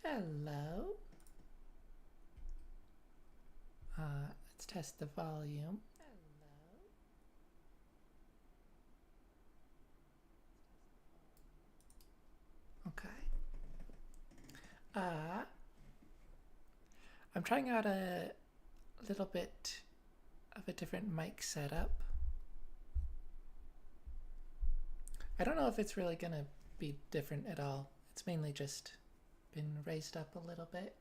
Hello. Let's test the volume. Okay. Uh, I'm trying out a little bit of a different mic setup. I don't know if it's really gonna be different at all. It's mainly just been raised up a little bit.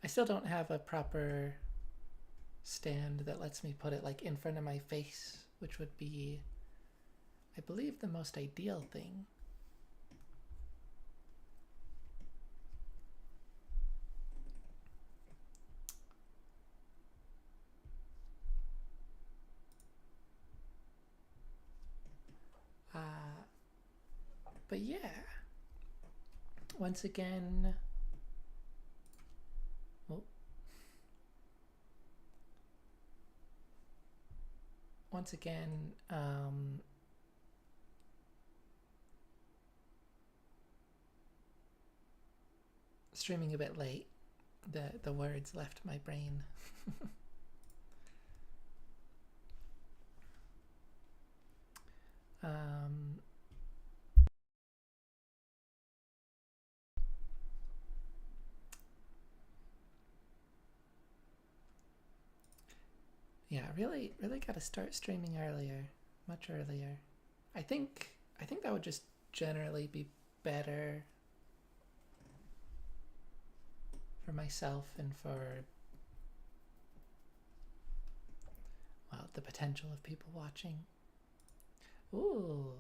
I still don't have a proper stand that lets me put it like in front of my face, which would be, I believe, the most ideal thing. Uh, but yeah, once again, well, once again, streaming a bit late. The words left my brain. um, yeah, really got to start streaming earlier, much earlier. I think that would just generally be better for myself and for, well, the potential of people watching. Ooh.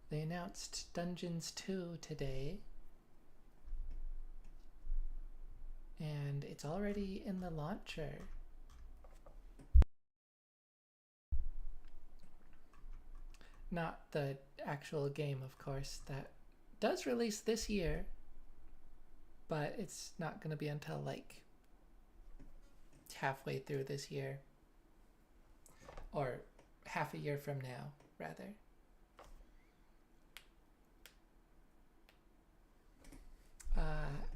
They announced Dungeons 2 today. And it's already in the launcher. Not the actual game, of course, that does release this year, but it's not going to be until like halfway through this year. Or half a year from now, rather.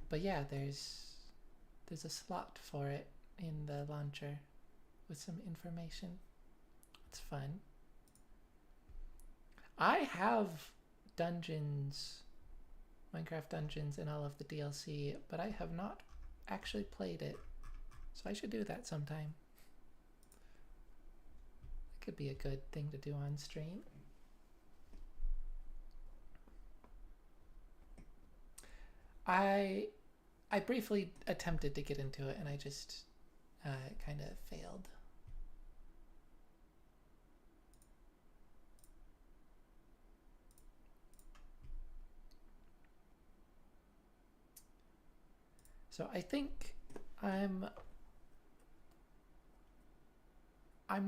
But yeah, there's a slot for it in the launcher with some information. It's fun. I have Dungeons, Minecraft Dungeons, and all of the DLC, but I have not actually played it. So I should do that sometime. That could be a good thing to do on stream. I briefly attempted to get into it and I just kind of failed. So I think I'm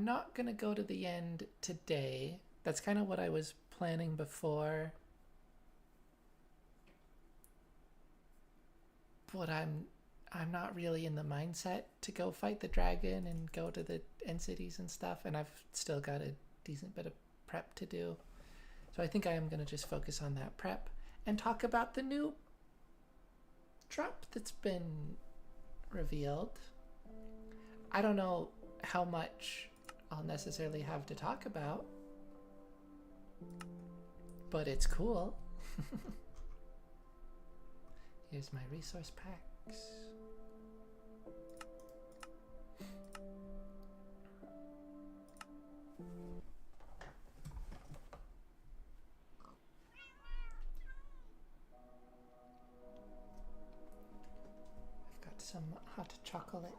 not gonna go to the end today. That's kind of what I was planning before. But I'm not really in the mindset to go fight the dragon and go to the end cities and stuff, and I've still got a decent bit of prep to do. So I think I am gonna just focus on that prep and talk about the new drop that's been revealed. I don't know how much I'll necessarily have to talk about, but it's cool. Here's my resource packs. I've got some hot chocolate.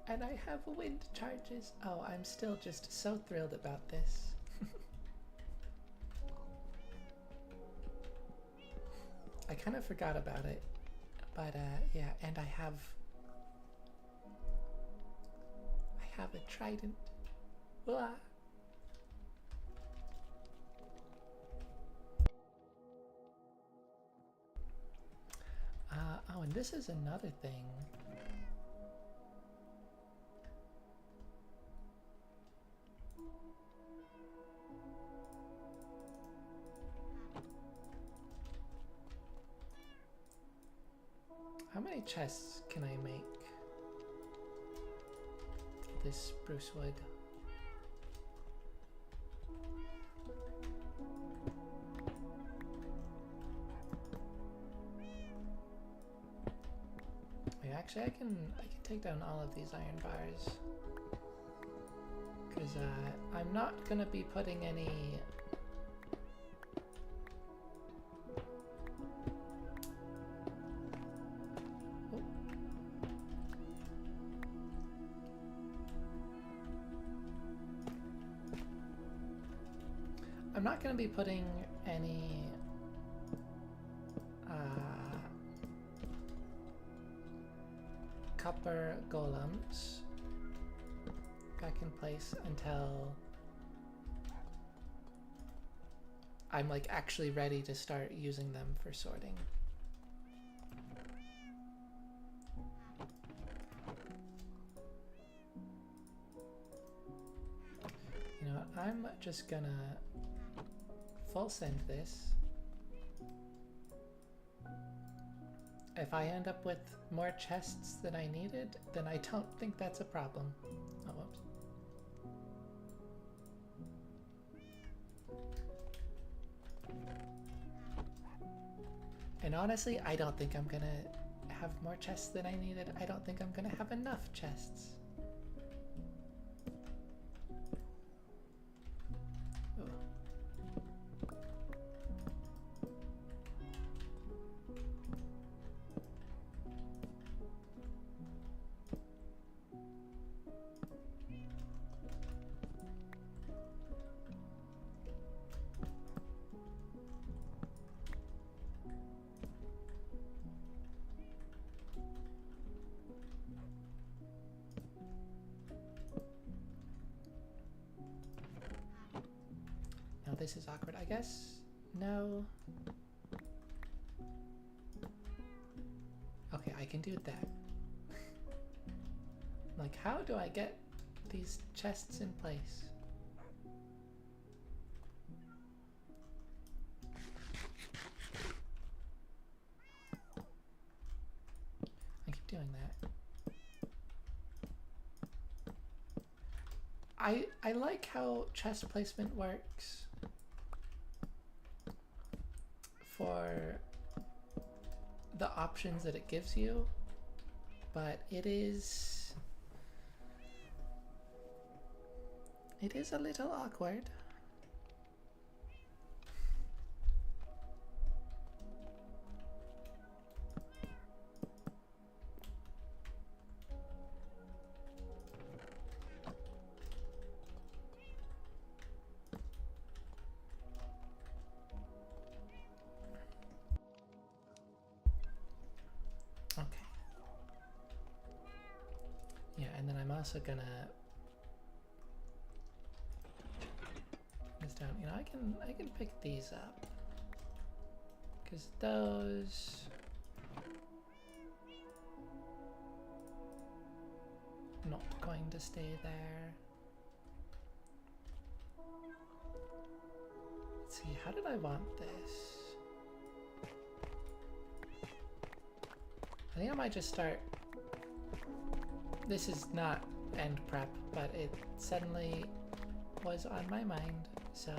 And I have wind charges. Oh, I'm still just so thrilled about this. I kind of forgot about it. But yeah, and I have a trident. Wah. Oh, and this is another thing. many chests can I make? This spruce wood. Wait, actually I can take down all of these iron bars. Because I'm not gonna be putting any I'm not going to be putting any copper golems back in place until I'm like actually ready to start using them for sorting. You know what, I'm just gonna full send this. If I end up with more chests than I needed, then I don't think that's a problem. Oh, whoops. And honestly, I don't think I'm gonna have more chests than I needed. I don't think I'm gonna have enough chests. This is awkward, I guess. No. Okay, I can do that. Like, how do I get these chests in place? I keep doing that. I like how chest placement works for the options that it gives you, but it is a little awkward. Also gonna this down. You know, I can pick these up because those not going to stay there. Let's see, how did I want this? I think I might just start. This is not end prep, but it suddenly was on my mind, so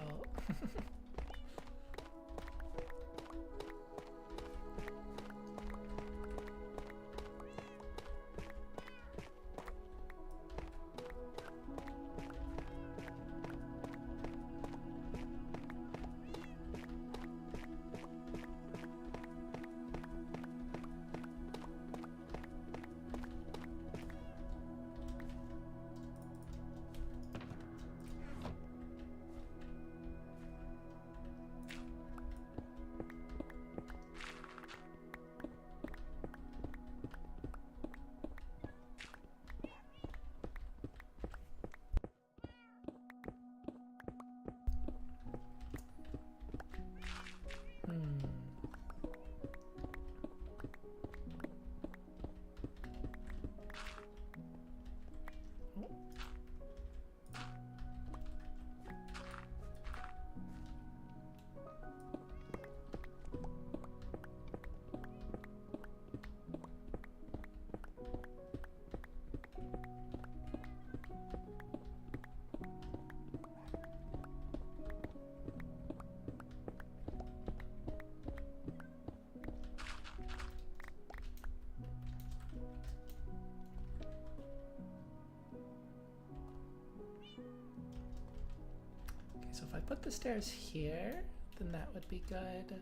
So if I put the stairs here, then that would be good.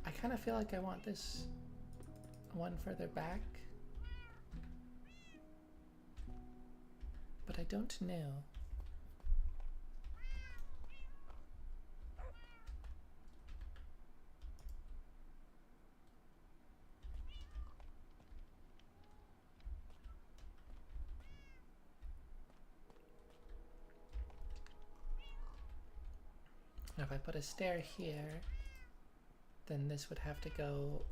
I kind of feel like I want this one further back, but I don't know. Now if I put a stair here, then this would have to go,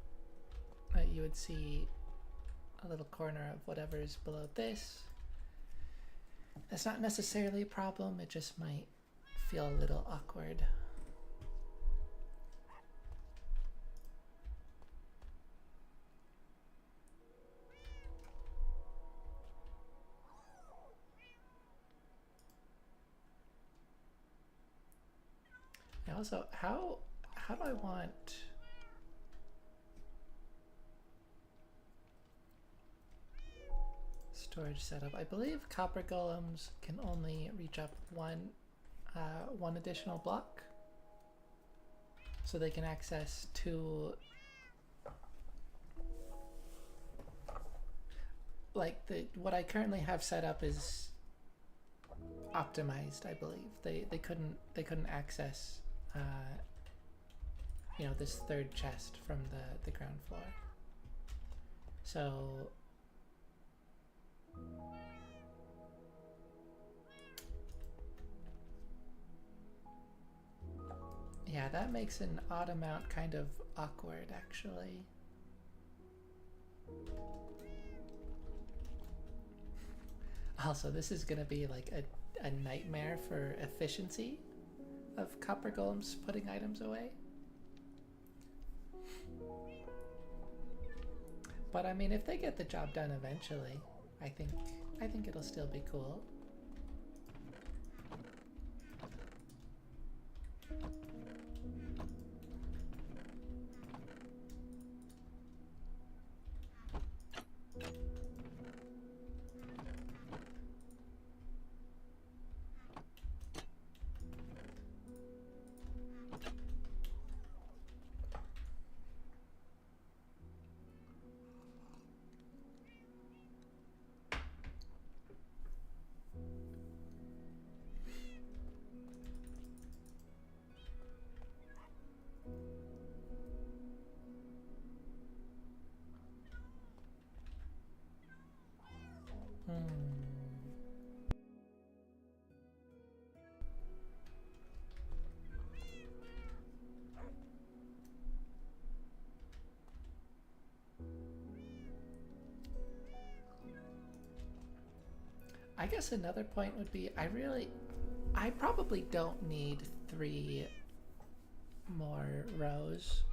you would see a little corner of whatever is below this. That's not necessarily a problem, it just might feel a little awkward. And also, how do I want storage setup? I believe copper golems can only reach up one additional block, so they can access two. Like what I currently have set up is optimized. I believe they couldn't access you know, this third chest from the ground floor. So yeah, that makes an odd amount kind of awkward, actually. Also, this is gonna be like a nightmare for efficiency of copper golems putting items away. But I mean, if they get the job done eventually, I think it'll still be cool. I guess another point would be I probably don't need 3 more rows.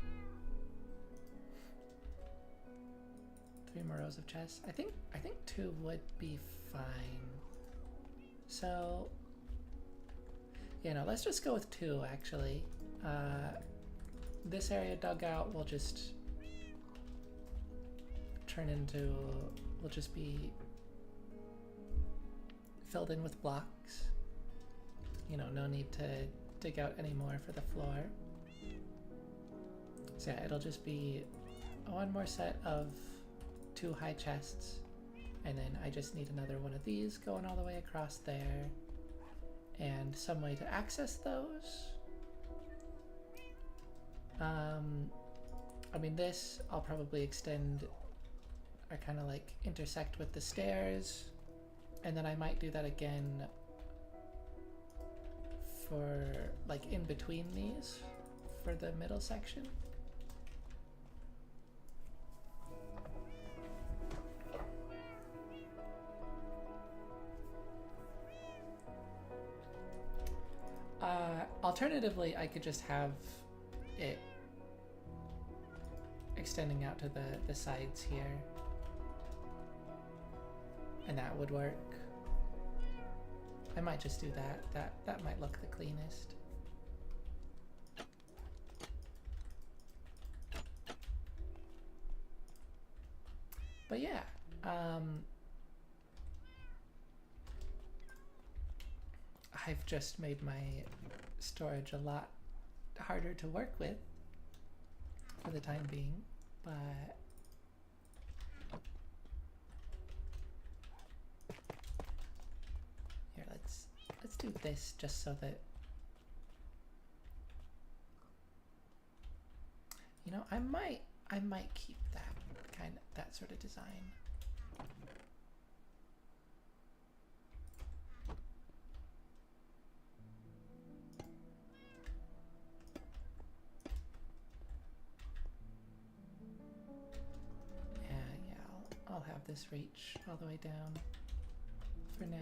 3 more rows of chests. I think 2 would be fine. So, you know, let's just go with 2 actually. This area dug out will just turn into, will just be filled in with blocks. You know, no need to dig out any more for the floor. So yeah, it'll just be 1 more set of 2 high chests, and then I just need another one of these going all the way across there, and some way to access those. I mean, this I'll probably extend or kind of like intersect with the stairs, and then I might do that again for like in between these for the middle section. Alternatively, I could just have it extending out to the sides here, and that would work. I might just do that. That might look the cleanest. But yeah, I've just made my storage a lot harder to work with for the time being, but here, let's do this just so that, you know, I might keep that sort of design. Yeah, I'll have this reach all the way down for now.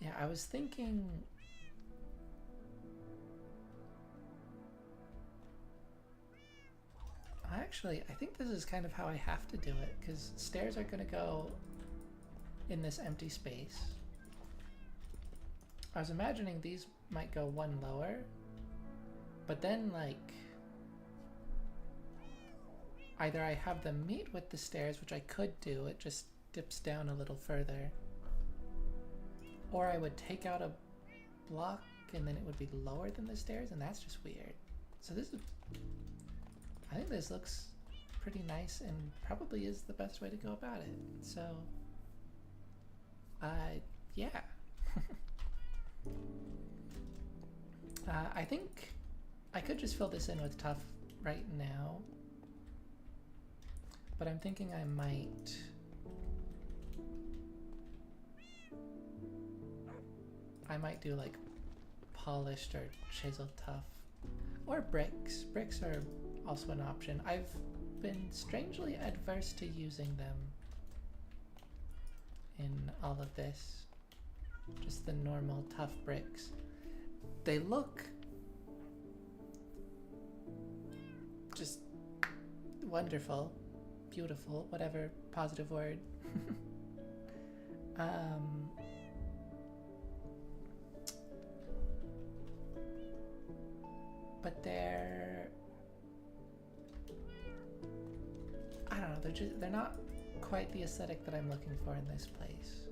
Yeah, I was thinking actually, I think this is kind of how I have to do it, because stairs are going to go in this empty space. I was imagining these might go one lower, but then, like, either I have them meet with the stairs, which I could do, it just dips down a little further, or I would take out a block and then it would be lower than the stairs, and that's just weird. So this is, I think this looks pretty nice and probably is the best way to go about it. So, yeah. I think I could just fill this in with tuff right now, but I'm thinking I might do like polished or chiseled tuff, or bricks. Bricks are also an option. I've been strangely adverse to using them in all of this. Just the normal tough bricks. They look just wonderful, beautiful, whatever positive word. But they're, I don't know, they're not quite the aesthetic that I'm looking for in this place.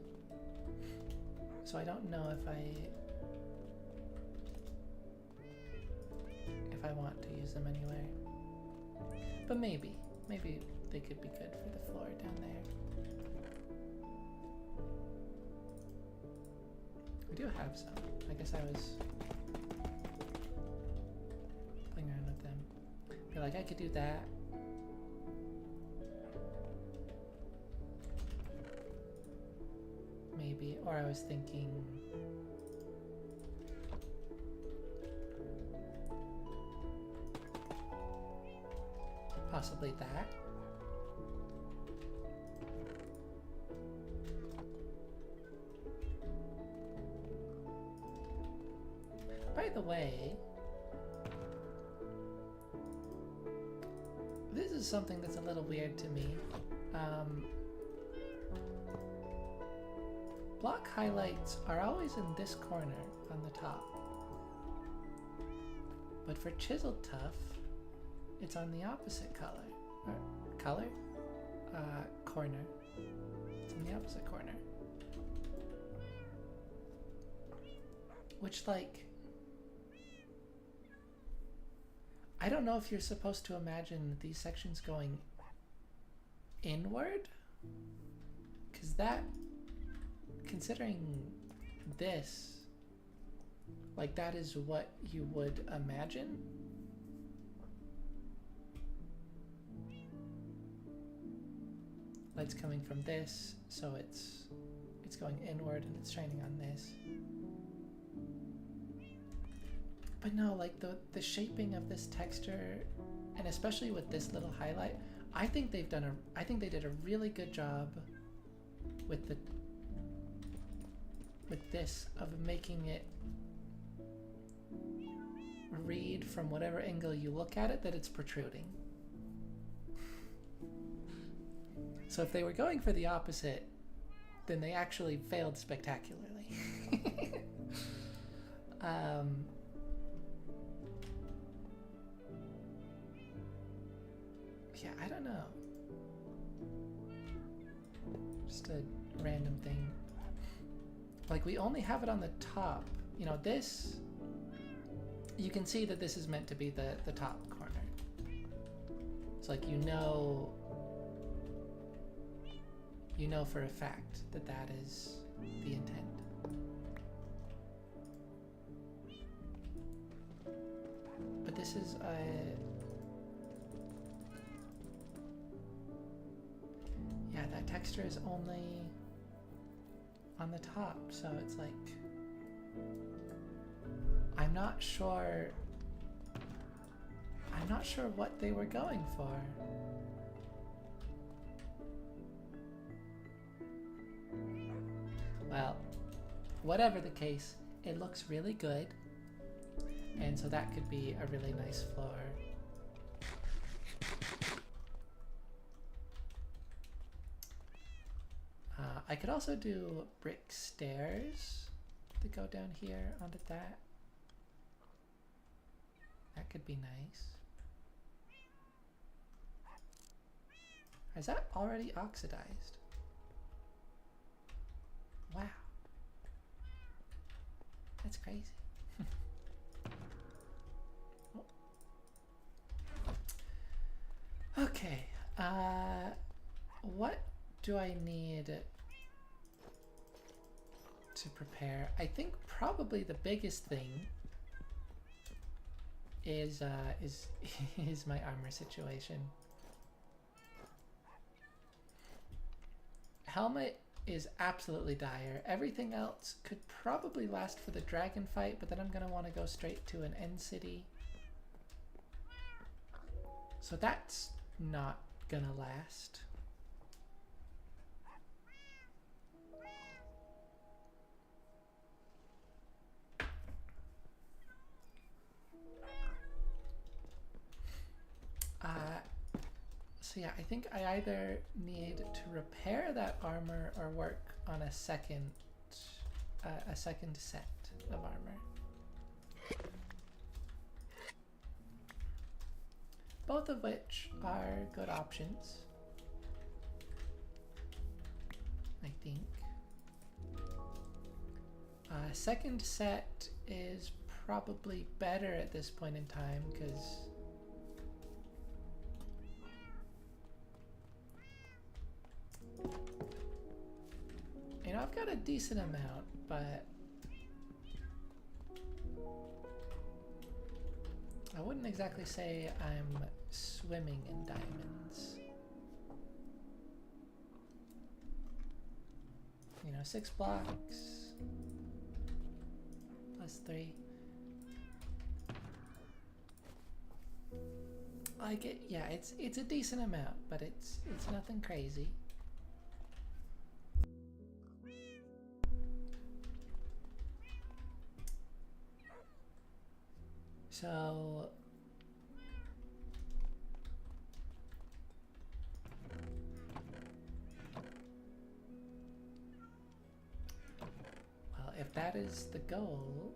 So I don't know if I want to use them anywhere. But maybe they could be good for the floor down there. I do have some. I guess I was playing around with them. I feel like I could do that. Maybe, or I was thinking possibly that. By the way, this is something that's a little weird to me. Block highlights are always in this corner on the top. But for chiseled tuff, it's on the opposite color. Corner. It's in the opposite corner. Which, like, I don't know if you're supposed to imagine these sections going inward, because that, considering this, like, that is what you would imagine. Light's coming from this, so it's going inward and it's shining on this. But no, like the shaping of this texture and especially with this little highlight, I think they did a really good job with this of making it read from whatever angle you look at it that it's protruding. So if they were going for the opposite, then they actually failed spectacularly. Yeah, I don't know. Just a random thing. Like, we only have it on the top. You know, this, you can see that this is meant to be the top corner. It's like, you know for a fact that that is the intent. But this is yeah, that texture is only on the top, so it's like, I'm not sure what they were going for. Well, whatever the case, it looks really good, and so that could be a really nice floor. I could also do brick stairs to go down here onto that. That could be nice. Is that already oxidized? Wow. That's crazy. Okay. What do I need to prepare? I think probably the biggest thing is my armor situation. Helmet is absolutely dire. Everything else could probably last for the dragon fight, but then I'm gonna want to go straight to an end city. So that's not gonna last. So yeah, I think I either need to repair that armor or work on a second set of armor. Both of which are good options, I think. Second set is probably better at this point in time because you know, I've got a decent amount, but I wouldn't exactly say I'm swimming in diamonds. You know, 6 blocks plus 3. Like it, yeah, it's a decent amount, but it's nothing crazy. So well, if that is the goal,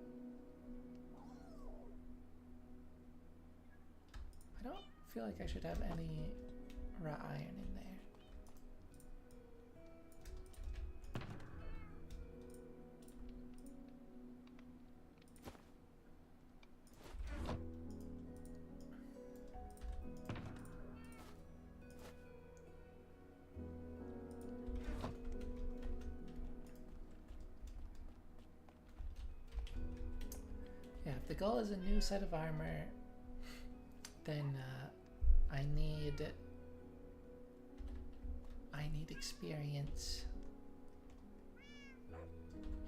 I don't feel like I should have any raw iron in there. Yeah, if the goal is a new set of armor, then I need experience.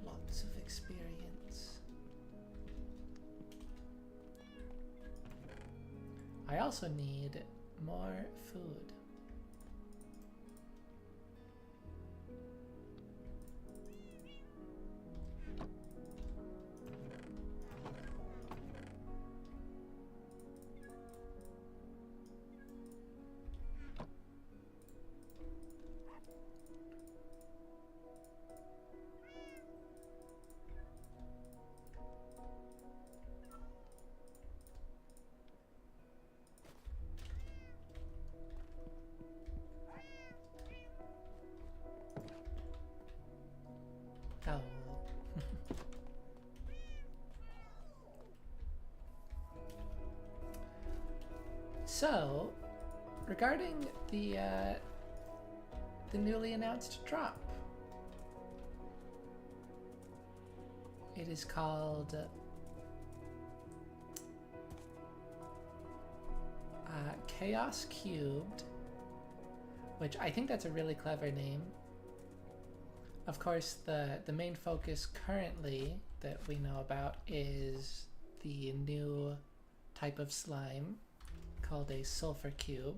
Lots of experience. I also need more food. Oh. So, regarding the newly announced drop, it is called Chaos Cubed, which I think that's a really clever name. Of course, the main focus currently that we know about is the new type of slime called a sulfur cube.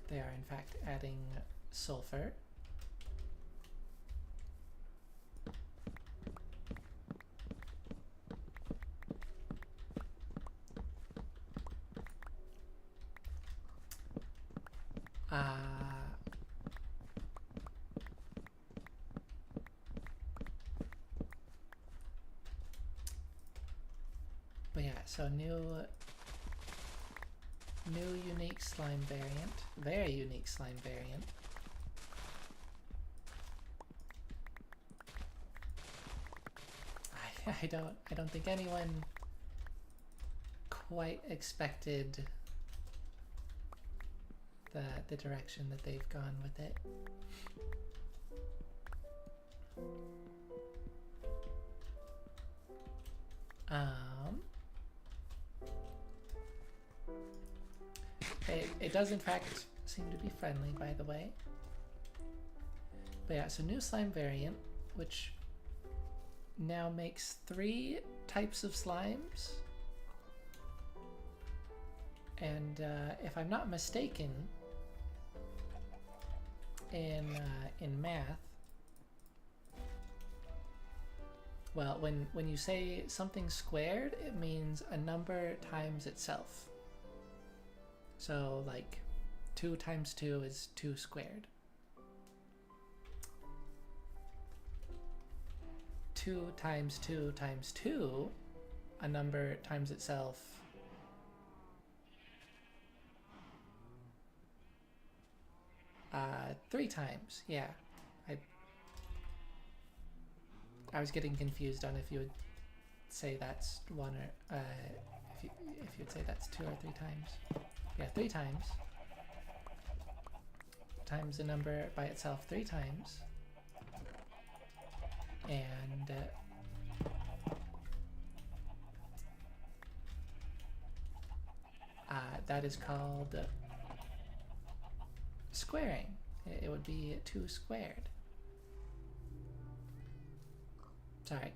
They are in fact adding sulfur. But yeah, so new unique slime variant, very unique slime variant. I don't think anyone quite expected the direction that they've gone with it. It does in fact seem to be friendly, by the way. But yeah, so new slime variant, which now makes 3 types of slimes. And if I'm not mistaken, in math, well, when you say something squared, it means a number times itself. So like 2 times 2 is 2 squared. 2 times 2 times 2, a number times itself. 3 times, yeah. I was getting confused on if you would say that's 1 or if you'd say that's 2 or 3 times. Yeah, 3 times. Times a number by itself 3 times. And that is called squaring. It would be 2 squared. Sorry.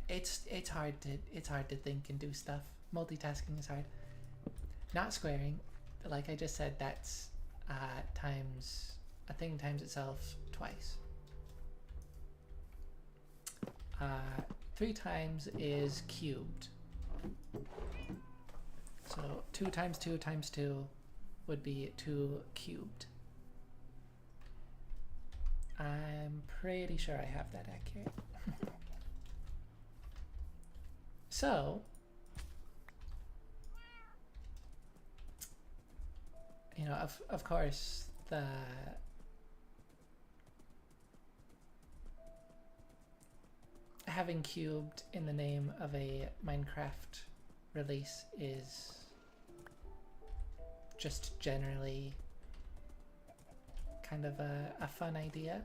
It's hard to think and do stuff. Multitasking is hard. Not squaring, like I just said, that's times a thing times itself twice. 3 times is cubed. So 2 times 2 times 2 would be 2 cubed. I'm pretty sure I have that accurate. So, you know, of course, the having cubed in the name of a Minecraft release is just generally kind of a fun idea.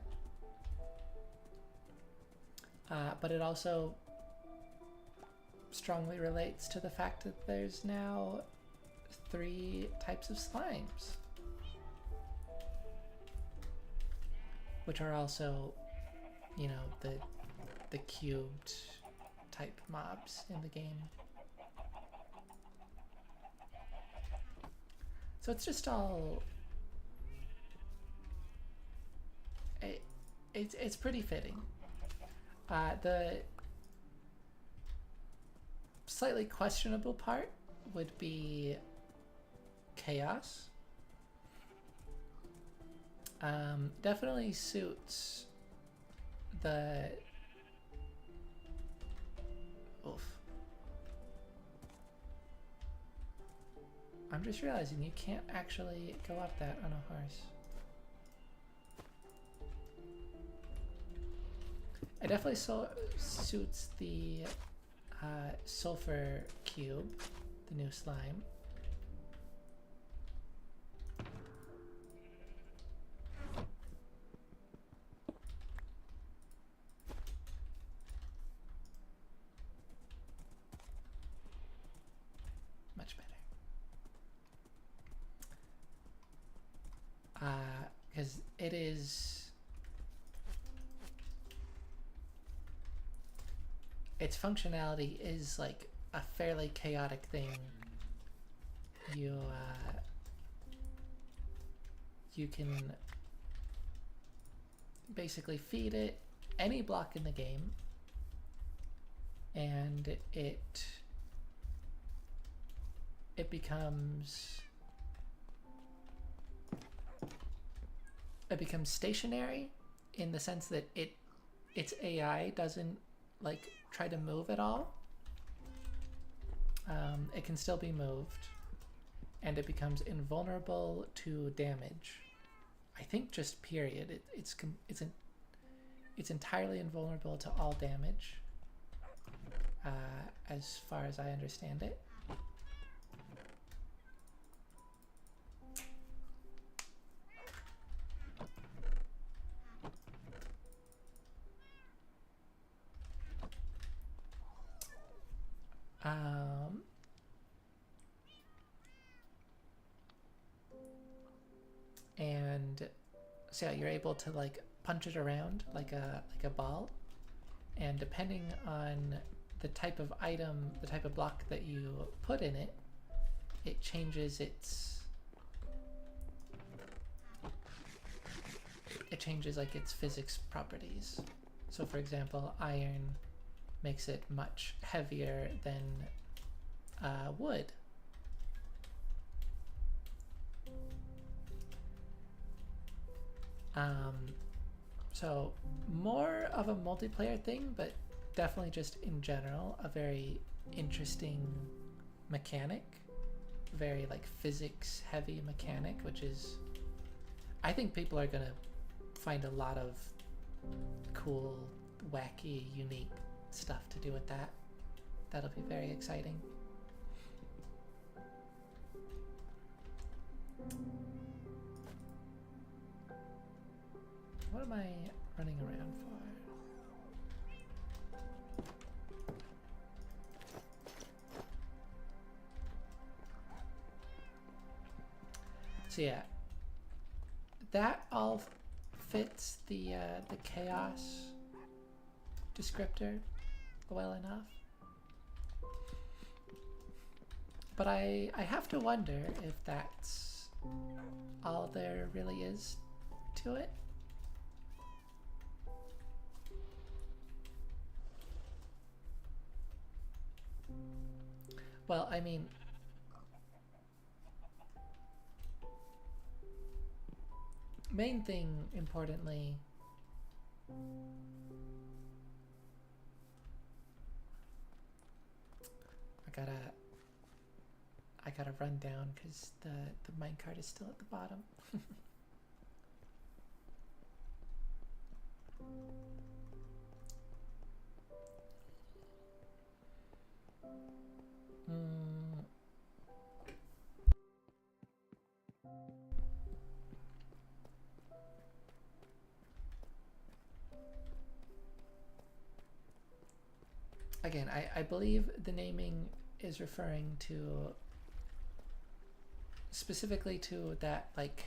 But it also strongly relates to the fact that there's now 3 types of slimes, which are also, you know, the cubed type mobs in the game. So it's just all... It's pretty fitting. The slightly questionable part would be chaos. Definitely suits the... Oof. I'm just realizing you can't actually go up that on a horse. It definitely suits the sulfur cube, the new slime. Much better. Because it is... Its functionality is like a fairly chaotic thing. You can basically feed it any block in the game, and it becomes stationary in the sense that its AI doesn't like try to move at all. It can still be moved, and it becomes invulnerable to damage. I think just period. It's entirely invulnerable to all damage, as far as I understand it. And so yeah, you're able to like punch it around like a ball, and depending on the type of item, the type of block that you put in it, it changes like its physics properties. So for example, iron makes it much heavier than wood. So more of a multiplayer thing, but definitely just in general a very interesting mechanic, very like physics heavy mechanic, which is, I think people are gonna find a lot of cool, wacky, unique stuff to do with that. That'll be very exciting. What am I running around for? So yeah, that all fits the chaos descriptor well enough. But I have to wonder if that's all there really is to it. Well, I mean, main thing, importantly, I gotta run down because the minecart is still at the bottom. Again, I believe the naming is referring to specifically to that like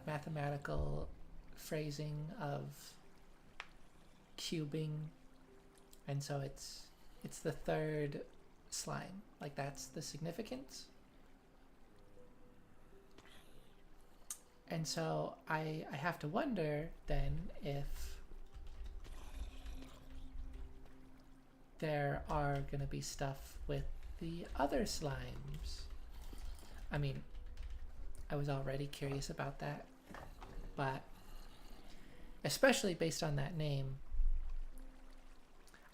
mathematical phrasing of cubing, and so it's the third slime. Like, that's the significance. And so I have to wonder then if there are gonna be stuff with the other slimes. I mean, I was already curious about that, but especially based on that name,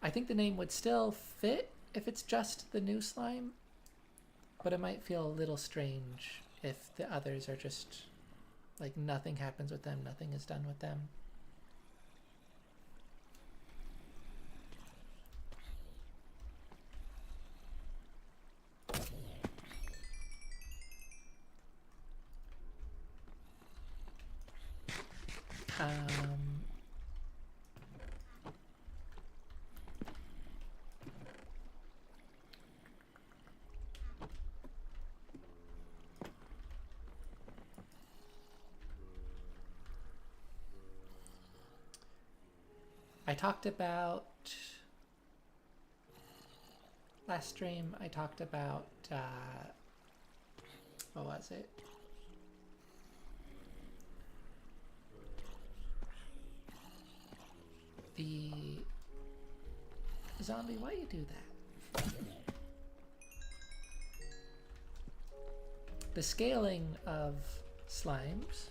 I think the name would still fit if it's just the new slime, but it might feel a little strange if the others are just like nothing happens with them, nothing is done with them. I talked about last stream. I talked about what was it? The zombie. Why you do that? The scaling of slimes.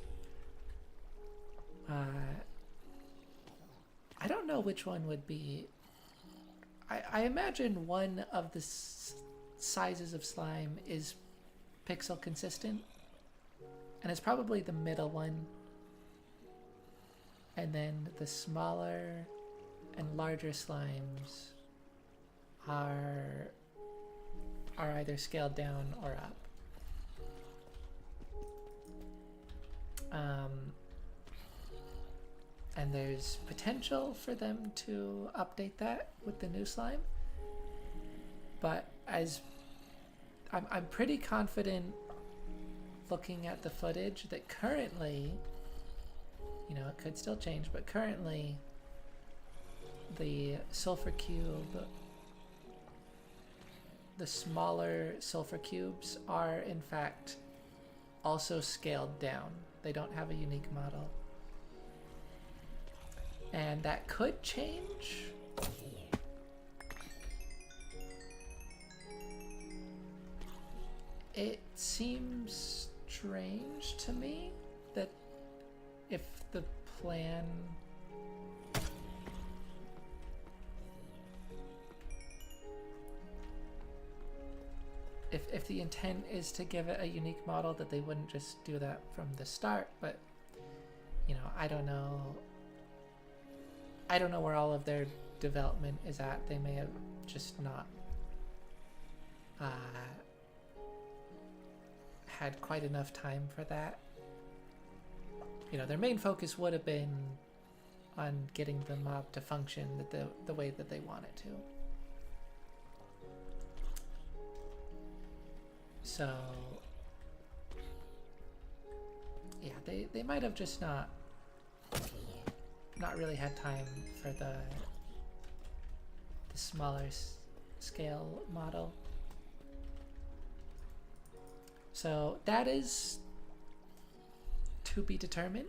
I don't know which one would be. I imagine one of the sizes of slime is pixel consistent, and it's probably the middle one. And then the smaller and larger slimes are either scaled down or up. And there's potential for them to update that with the new slime. But as I'm pretty confident looking at the footage that currently, you know, it could still change, but currently the sulfur cube, the smaller sulfur cubes are in fact also scaled down. They don't have a unique model. And that could change. It seems strange to me that if the plan if the intent is to give it a unique model, that they wouldn't just do that from the start. But you know, I don't know where all of their development is at. They may have just not had quite enough time for that. You know, their main focus would have been on getting the mob to function the way that they want it to. So yeah, they might have just not really had time for the smaller scale model. So that is to be determined.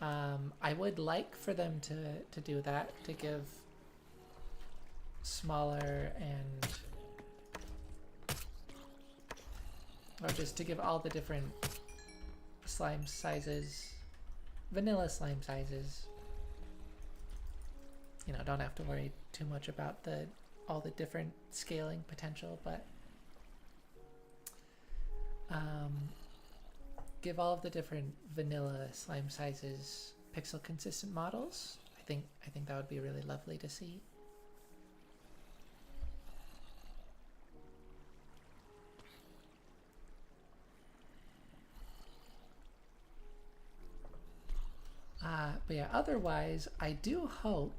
I would like for them to do that, to give smaller and, or just to give all the different slime sizes, vanilla slime sizes. You know, don't have to worry too much about all the different scaling potential, but give all of the different vanilla slime sizes pixel consistent models. I think that would be really lovely to see. But yeah, otherwise, I do hope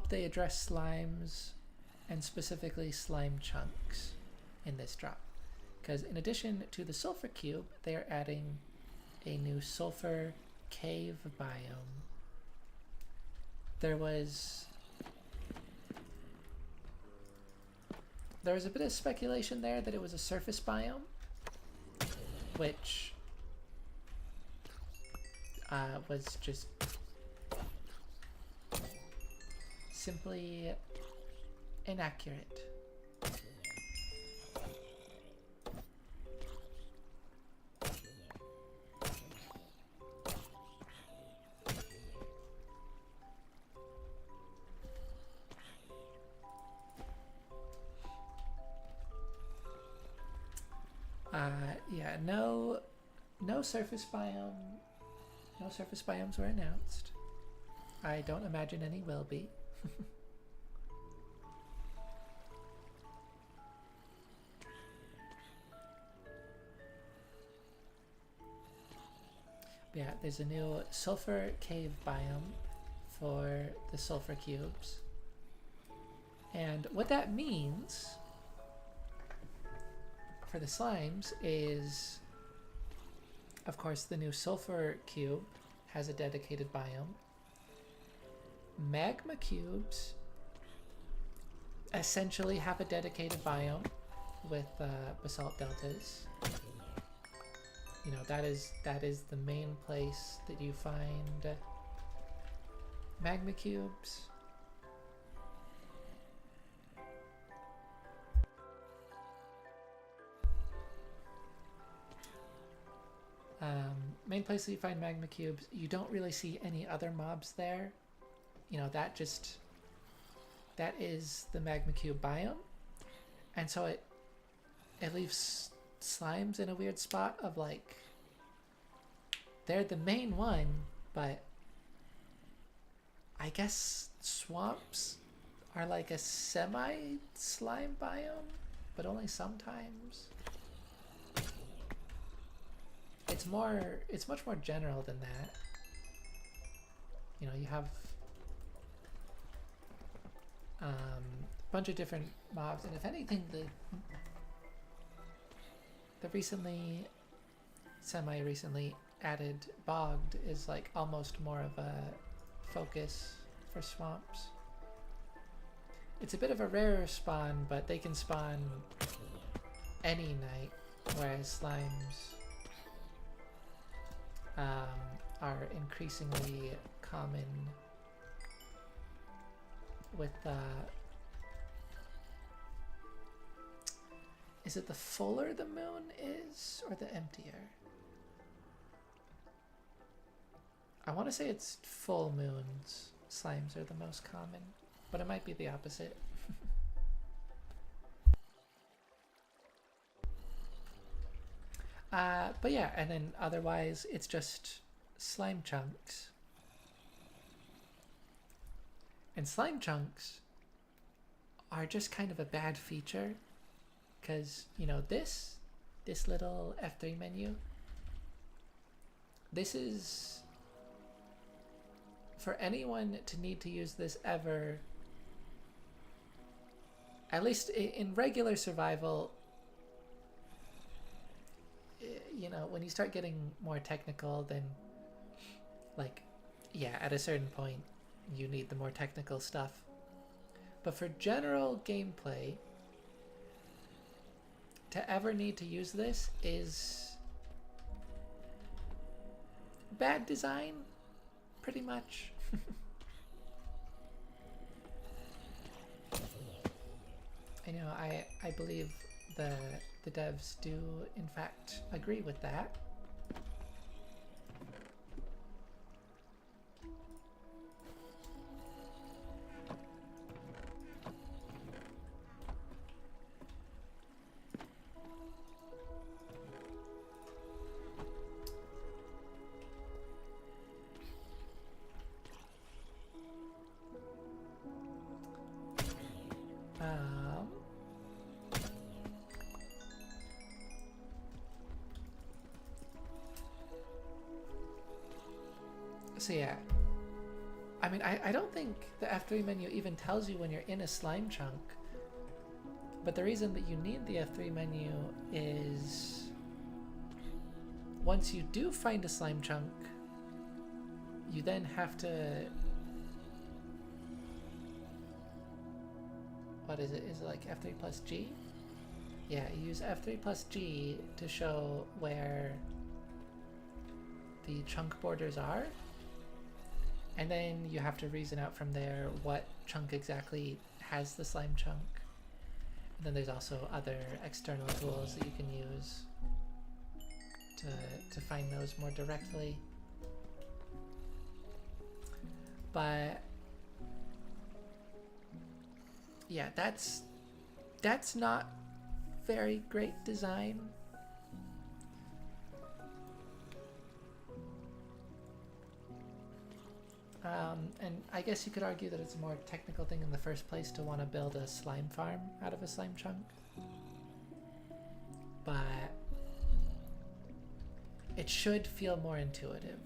they address slimes, and specifically slime chunks, in this drop. Because in addition to the sulfur cube, they are adding a new sulfur cave biome. There was a bit of speculation there that it was a surface biome, which was just simply inaccurate. Yeah, no surface biome. No surface biomes were announced. I don't imagine any will be. Yeah, there's a new sulfur cave biome for the sulfur cubes. And what that means for the slimes is, of course, the new sulfur cube has a dedicated biome. Magma cubes essentially have a dedicated biome with basalt deltas. You know, that is the main place that you find magma cubes. Main place that you find magma cubes. You don't really see any other mobs there. You know, that is the magma cube biome, and so it leaves slimes in a weird spot of like, they're the main one, but I guess swamps are like a semi slime biome, but only sometimes. It's much more general than that. You know, you have a bunch of different mobs, and if anything, the semi-recently added bogged is like almost more of a focus for swamps. It's a bit of a rarer spawn, but they can spawn any night, whereas slimes are increasingly common with is it the fuller the moon is or the emptier? I want to say it's full moons slimes are the most common, but it might be the opposite. But yeah, and then otherwise it's just slime chunks. And slime chunks are just kind of a bad feature, because, you know, this little F3 menu, this is for anyone to need to use this ever, at least in regular survival. You know, when you start getting more technical, then, like, yeah, at a certain point, you need the more technical stuff. But for general gameplay, to ever need to use this is bad design, pretty much. I know, I believe the devs do in fact agree with that. So yeah, I mean, I don't think the F3 menu even tells you when you're in a slime chunk But the reason that you need the F3 menu is once you do find a slime chunk, you then have to, what is it? Is it like F3 plus G? Yeah, you use F3 plus G to show where the chunk borders are. And then you have to reason out from there what chunk exactly has the slime chunk. And then there's also other external tools that you can use to find those more directly. But yeah, that's not very great design. And I guess you could argue that it's a more technical thing in the first place to want to build a slime farm out of a slime chunk. But it should feel more intuitive.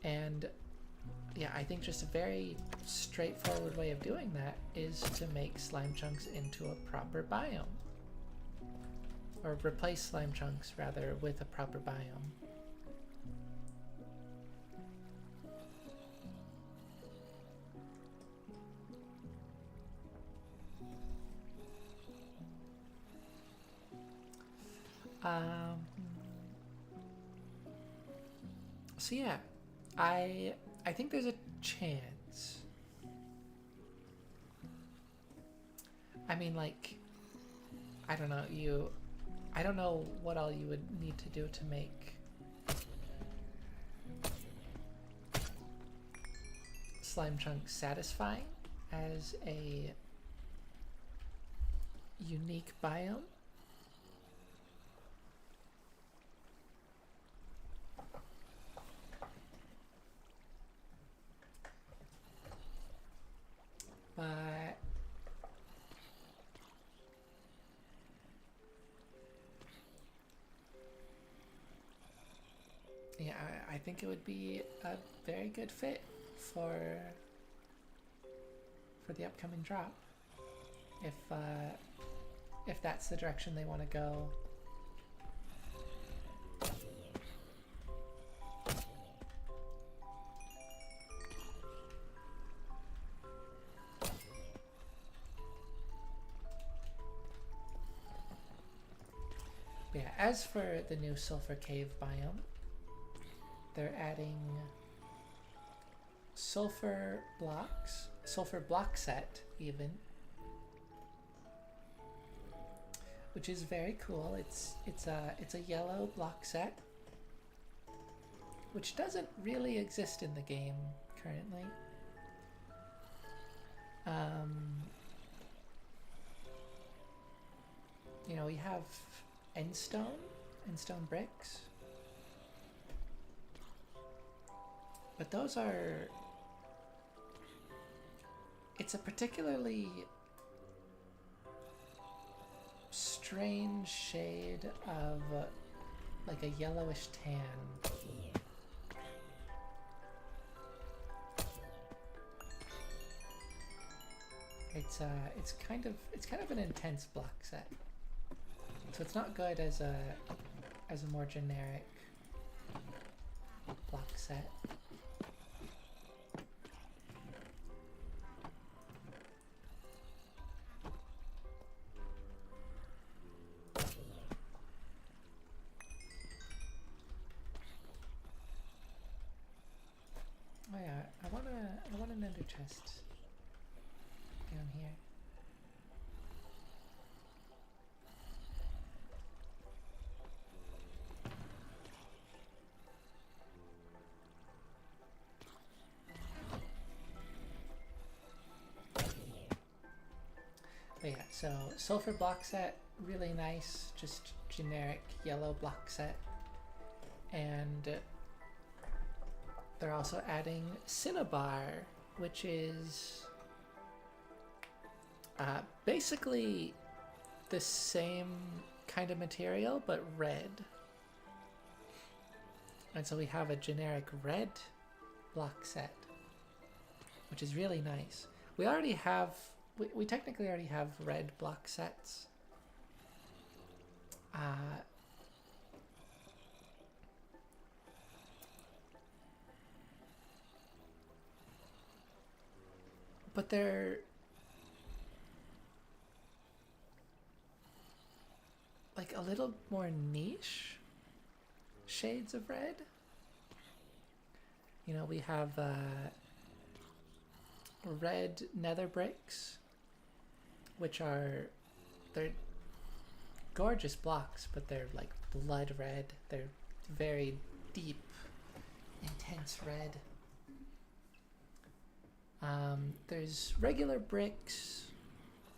And yeah, I think just a very straightforward way of doing that is to make slime chunks into a proper biome. Or replace slime chunks, rather, with a proper biome. So yeah, I think there's a chance. I mean, like, I don't know, I don't know what all you would need to do to make slime chunks satisfying as a unique biome. But yeah, I think it would be a very good fit for the upcoming drop, if that's the direction they want to go. Yeah, as for the new Sulfur Cave biome, they're adding sulfur blocks, sulfur block set even, which is very cool. It's a yellow block set, which doesn't really exist in the game currently. You know, we have endstone bricks, but those are, it's a particularly strange shade of like a yellowish tan. It's kind of an intense block set. So it's not good as a more generic block set. Oh yeah, I want an ender chest down here. But yeah, so sulfur block set, really nice, just generic yellow block set. And they're also adding cinnabar, which is basically the same kind of material, but red. And so we have a generic red block set, which is really nice. We already have we technically already have red block sets. But they're like a little more niche shades of red. You know, we have red nether bricks, which they're gorgeous blocks, but they're like blood red. They're very deep, intense red. There's regular bricks,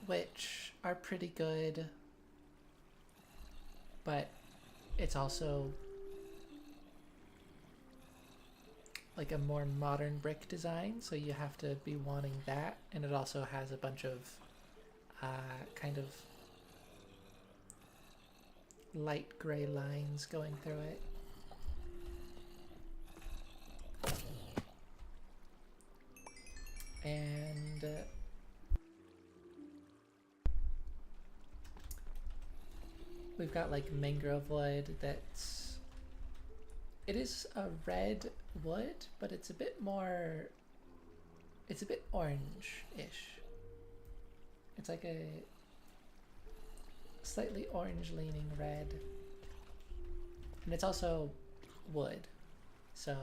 which are pretty good, but it's also like a more modern brick design, so you have to be wanting that, and it also has a bunch of kind of light gray lines going through it. And we've got like mangrove wood it is a red wood, but it's a bit orange-ish. It's like a slightly orange leaning red. And it's also wood. So,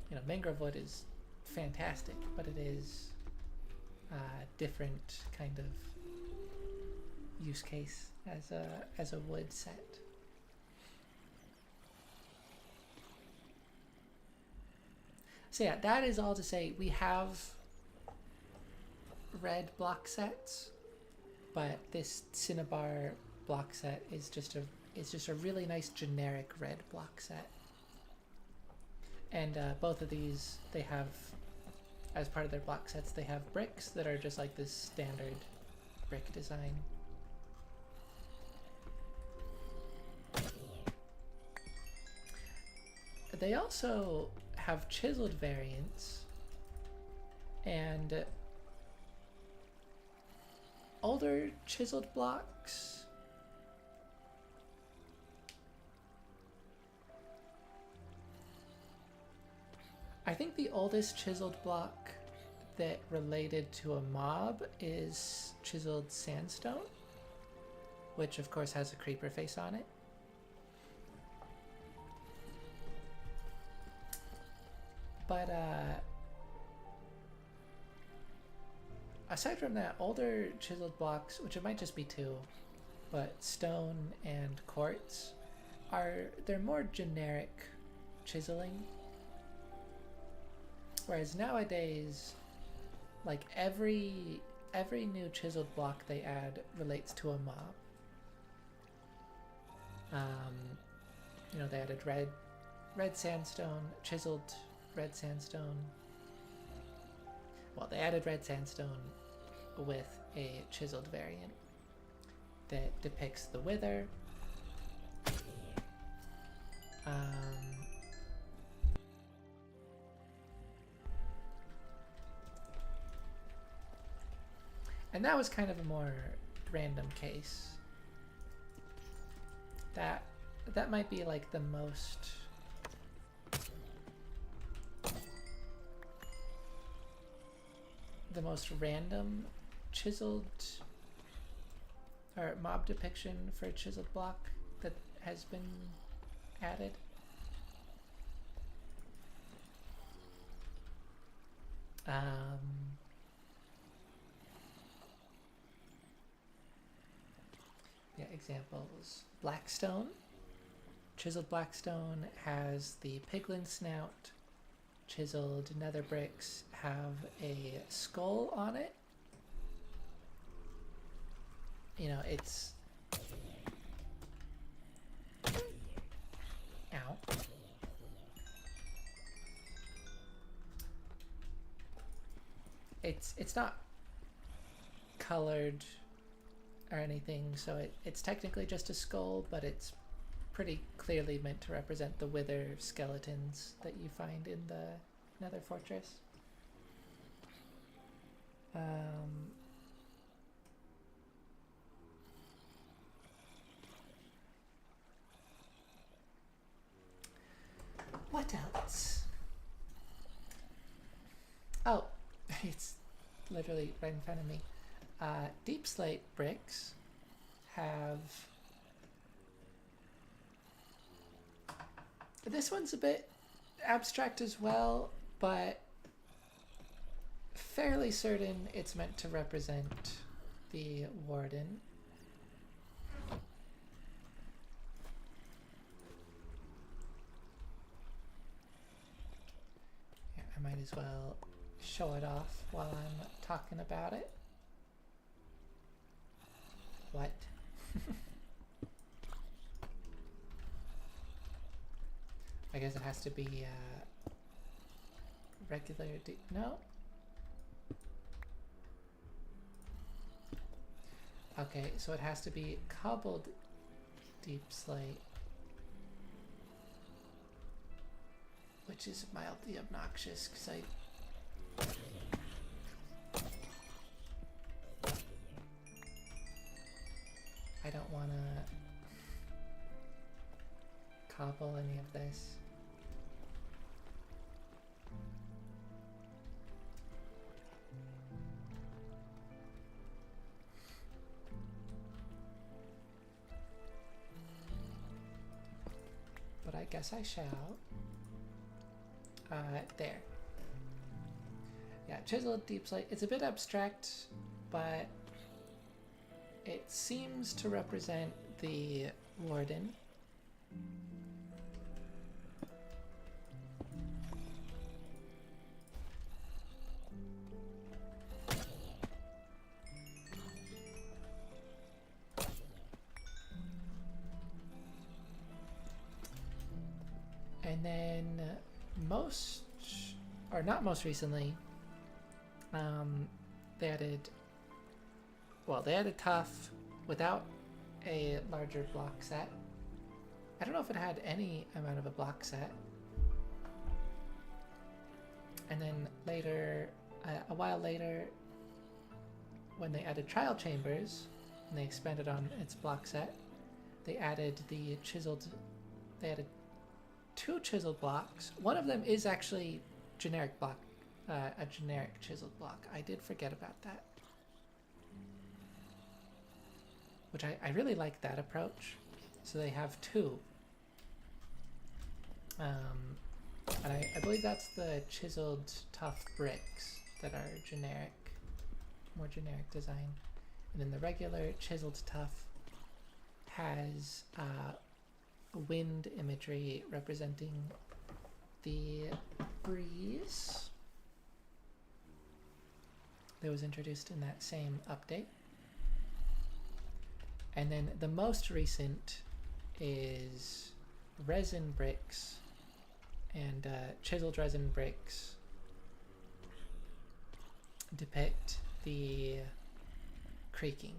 you know, mangrove wood is fantastic, but it is a different kind of use case as a wood set. So yeah, that is all to say we have red block sets, but this Cinnabar block set is just a really nice generic red block set. And both of these, they have, as part of their block sets, they have bricks that are just like this standard brick design. They also have chiseled variants, and older chiseled blocks I think the oldest chiseled block that related to a mob is chiseled sandstone, which of course has a creeper face on it. But aside from that, older chiseled blocks, which it might just be two, but stone and quartz, they're more generic chiseling. Whereas nowadays, like every new chiseled block they add relates to a mob. You know, they added red sandstone, chiseled red sandstone. Well, they added red sandstone with a chiseled variant that depicts the Wither. And that was kind of a more random case. That might be like the most random chiseled or mob depiction for a chiseled block that has been added. Yeah, examples. Blackstone. Chiseled Blackstone has the piglin snout. Chiseled nether bricks have a skull on it. You know, it's... Ow. It's not colored or anything, so it's technically just a skull, but it's pretty clearly meant to represent the Wither skeletons that you find in the Nether Fortress. Um, what else? Oh, it's literally right in front of me. Deep slate bricks have. This one's a bit abstract as well, but fairly certain it's meant to represent the warden. Yeah, I might as well show it off while I'm talking about it. What? I guess it has to be regular no? Okay, so it has to be cobbled deep slate, which is mildly obnoxious because I don't want to cobble any of this. But I guess I shall. There. Yeah, chiseled deep slate. It's a bit abstract, but it seems to represent the warden. And then not most recently, they added tough without a larger block set. I don't know if it had any amount of a block set. And then later, a while later, when they added trial chambers and they expanded on its block set, they added they added 2 chiseled blocks. One of them is actually generic block, a generic chiseled block. I did forget about that. Which I really like that approach. So they have 2. And I believe that's the chiseled tough bricks that are generic, more generic design. And then the regular chiseled tough has wind imagery representing the breeze that was introduced in that same update. And then the most recent is resin bricks, and chiseled resin bricks depict the creaking.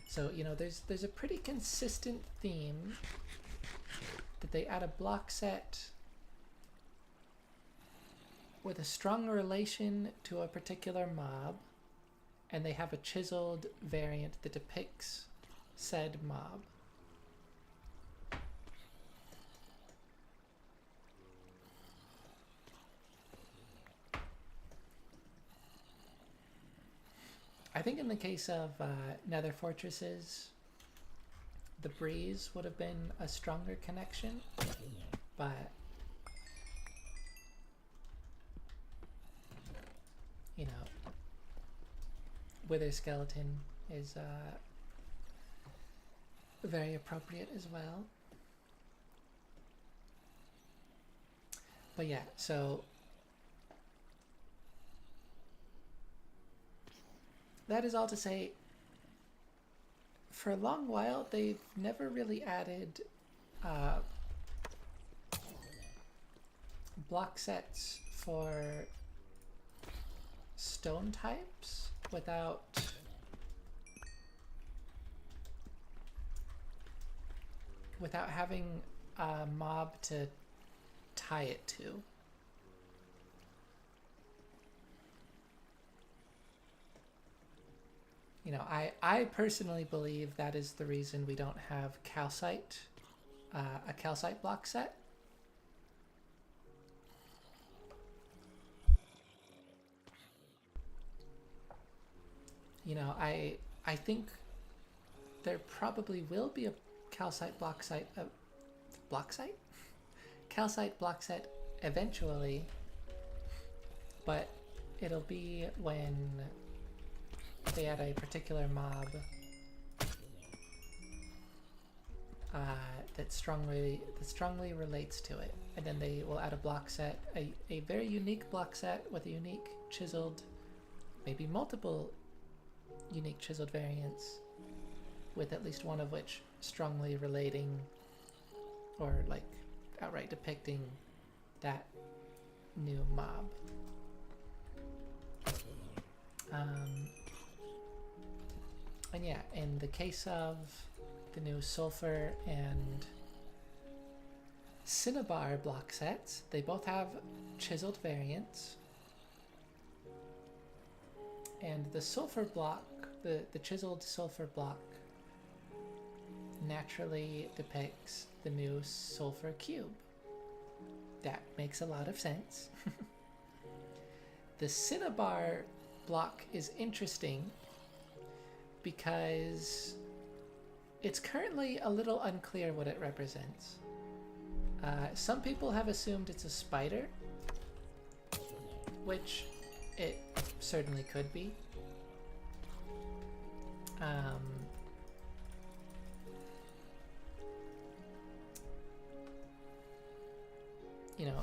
So, you know, there's a pretty consistent theme that they add a block set with a strong relation to a particular mob, and they have a chiseled variant that depicts said mob. I think in the case of Nether Fortresses, the breeze would have been a stronger connection, but you know, Wither Skeleton is very appropriate as well. But yeah, so that is all to say, for a long while, they've never really added block sets for stone types without having a mob to tie it to. You know, I personally believe that is the reason we don't have calcite, a calcite block set. You know, I think there probably will be a calcite block set, calcite block set eventually, but it'll be when they add a particular mob that strongly relates to it, and then they will add a block set, a very unique block set with a unique chiseled, maybe multiple unique chiseled variants, with at least one of which strongly relating or like outright depicting that new mob. And yeah, in the case of the new Sulfur and Cinnabar block sets, they both have chiseled variants. And the Sulfur block, the chiseled Sulfur block, naturally depicts the new Sulfur cube. That makes a lot of sense. The Cinnabar block is interesting because it's currently a little unclear what it represents. Some people have assumed it's a spider, which it certainly could be. You know,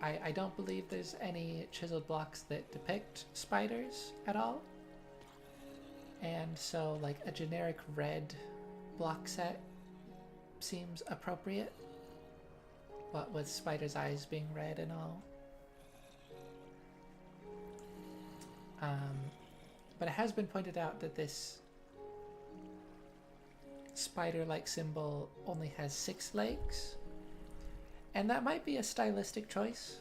I don't believe there's any chiseled blocks that depict spiders at all. And so, like, a generic red block set seems appropriate, what with spider's eyes being red and all. But it has been pointed out that this spider-like symbol only has 6 legs, and that might be a stylistic choice,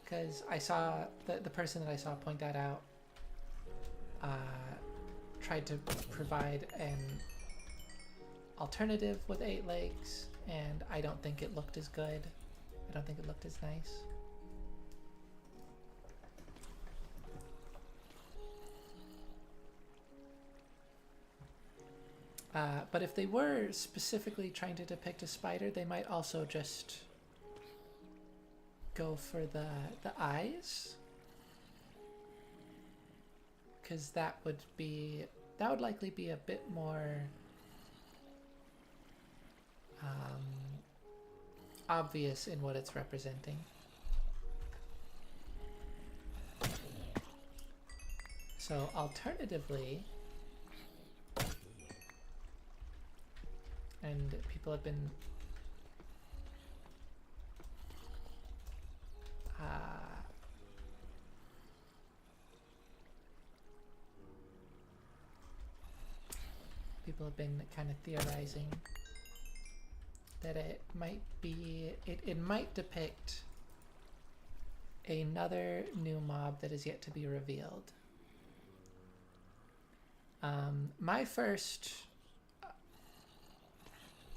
because I saw the person that I saw point that out tried to provide an alternative with 8 legs, and I don't think it looked as good. I don't think it looked as nice. But if they were specifically trying to depict a spider, they might also just go for the eyes, because that would likely be a bit more obvious in what it's representing. So alternatively, and people have been kind of theorizing that it might be, it might depict another new mob that is yet to be revealed. My first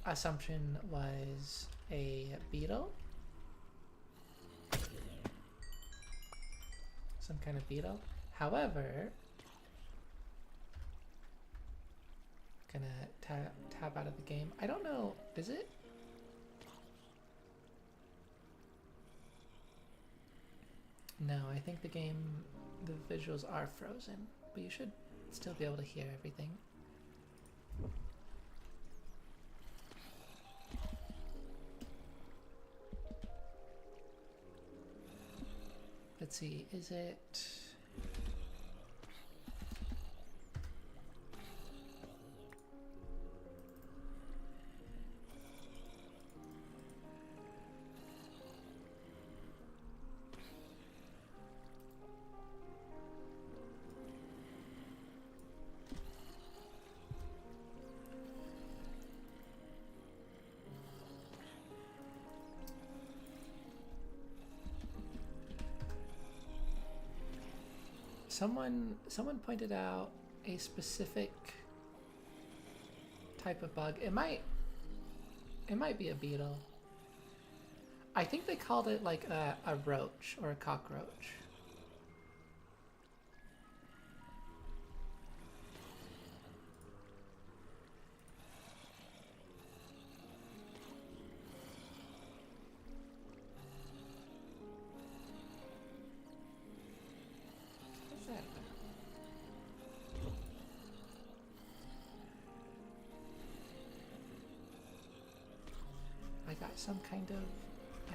assumption was a beetle, some kind of beetle. However, gonna tab out of the game. I don't know, is it? No, I think the game, the visuals are frozen, but you should still be able to hear everything. Let's see, is it... Someone pointed out a specific type of bug. It might be a beetle. I think they called it like a roach or a cockroach. What's that about? I got some kind of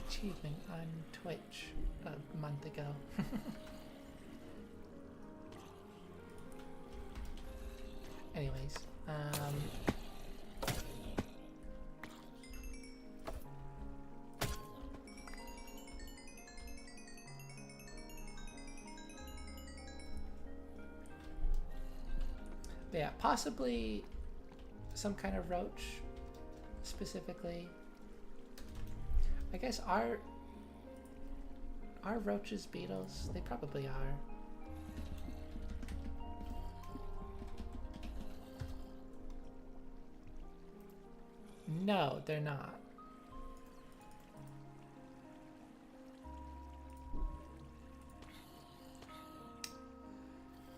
achievement on Twitch a month ago. Anyways, yeah, possibly some kind of roach specifically. I guess are roaches beetles? They probably are. No, they're not.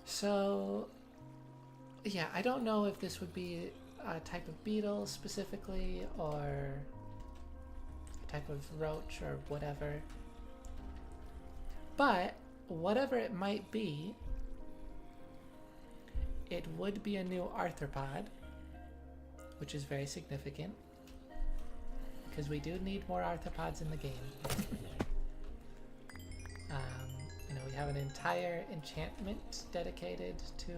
So, yeah, I don't know if this would be a type of beetle specifically or a type of roach or whatever. But whatever it might be, it would be a new arthropod, which is very significant because we do need more arthropods in the game. You know, we have an entire enchantment dedicated to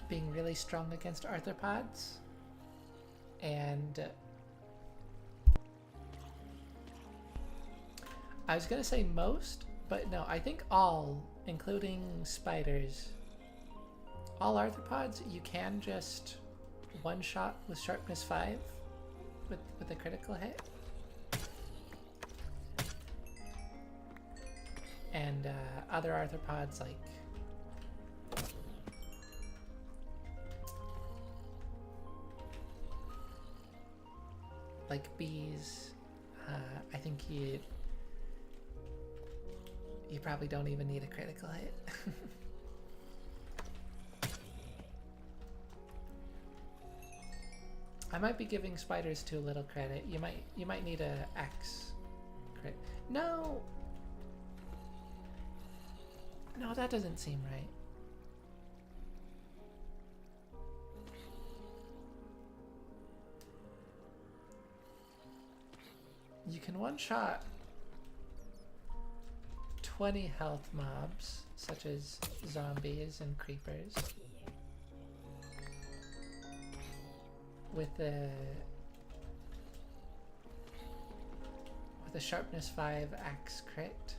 being really strong against arthropods, and I was gonna say most, but no, I think all, including spiders, all arthropods you can just one shot with sharpness 5 with a critical hit. And other arthropods like bees, I think you probably don't even need a critical hit. I might be giving spiders too little credit. You might need a X crit. No, that doesn't seem right. You can one-shot 20 health mobs, such as zombies and creepers, with a sharpness 5 axe crit.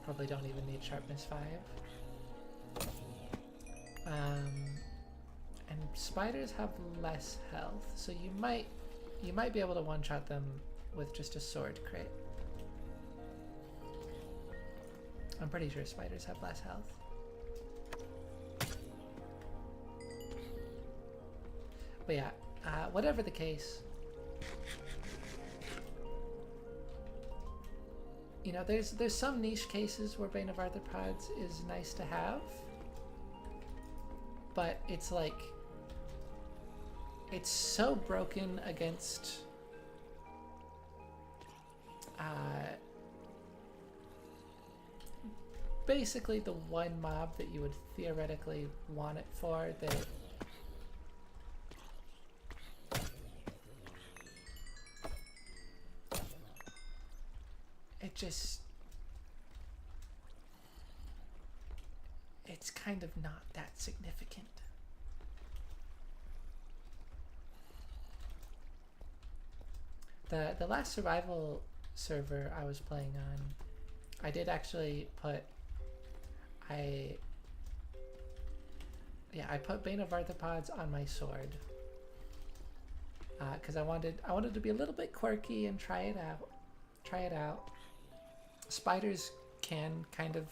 Probably don't even need sharpness 5. And spiders have less health, so you might be able to one-shot them with just a sword crit. I'm pretty sure spiders have less health. But yeah, whatever the case, you know, there's some niche cases where Bane of Arthropods is nice to have, but it's like, it's so broken against basically the one mob that you would theoretically want it for, that it's kind of not that significant. The last survival server I was playing on, I did actually put I put Bane of Arthropods on my sword because I wanted to be a little bit quirky and try it out. spiders can kind of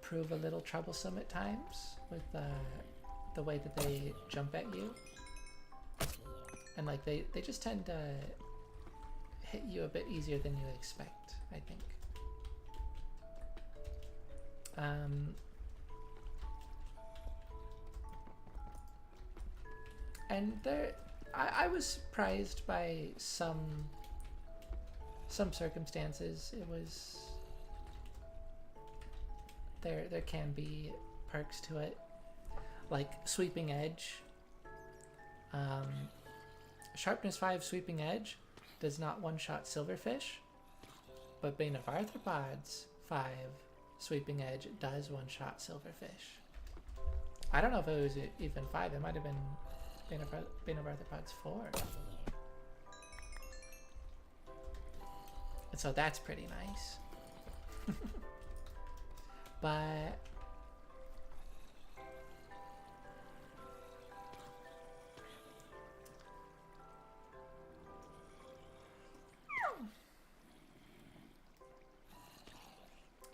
prove a little troublesome at times with the way that they jump at you. And like they just tend to hit you a bit easier than you expect, I think. And I was surprised by some circumstances. It was there can be perks to it, like Sweeping Edge. Sharpness 5 Sweeping Edge does not one-shot Silverfish, but Bane of Arthropods 5 Sweeping Edge does one-shot Silverfish. I don't know if it was even 5. It might have been Bane of Arthropods 4. And so that's pretty nice. But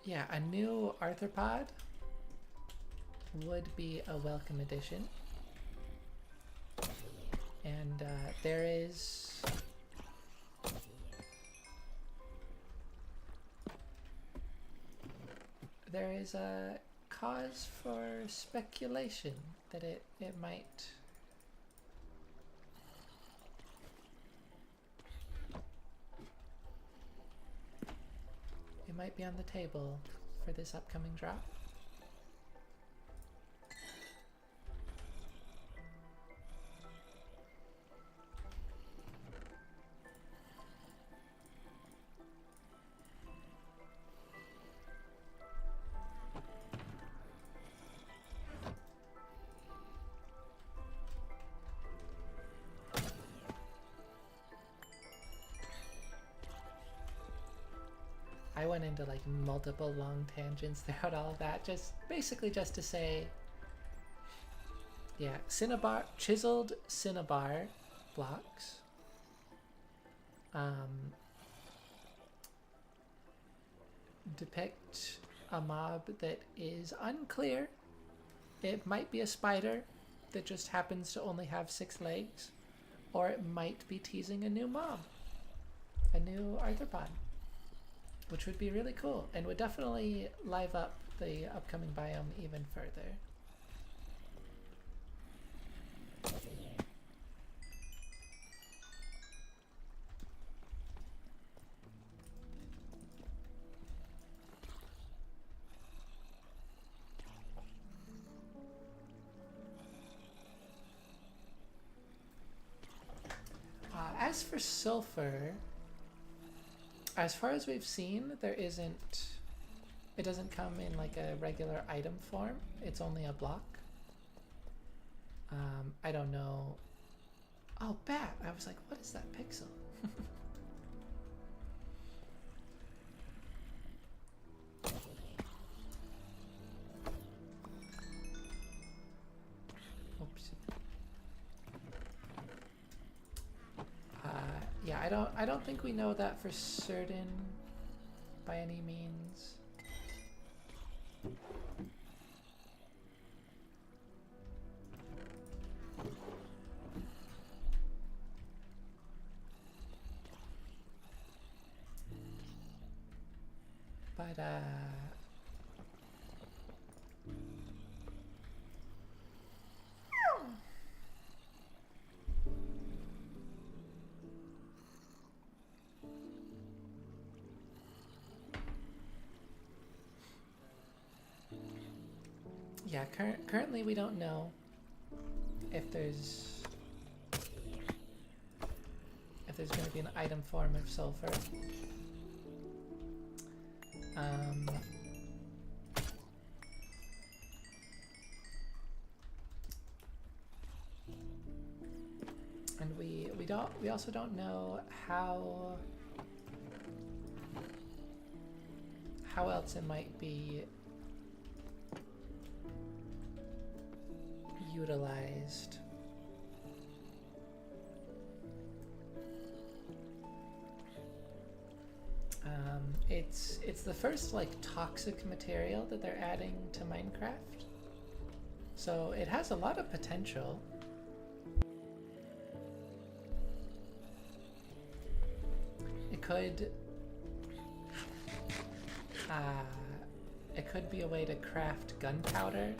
yeah, a new arthropod would be a welcome addition. And there is a cause for speculation that it might be on the table for this upcoming drop. I went into like multiple long tangents throughout all of that, basically just to say, yeah, chiseled cinnabar blocks depict a mob that is unclear. It might be a spider that just happens to only have 6 legs, or it might be teasing a new mob, a new arthropod, which would be really cool and would definitely live up the upcoming biome even further. As for sulfur, as far as we've seen, it doesn't come in like a regular item form. It's only a block. I don't know. Oh, bat. I was like, what is that pixel? Oops. Yeah, I don't think we know that for certain by any means. But yeah, currently we don't know if there's going to be an item form of sulfur. And we also don't know how else it might be utilized. It's the first like toxic material that they're adding to Minecraft, so it has a lot of potential. It could be a way to craft gunpowder.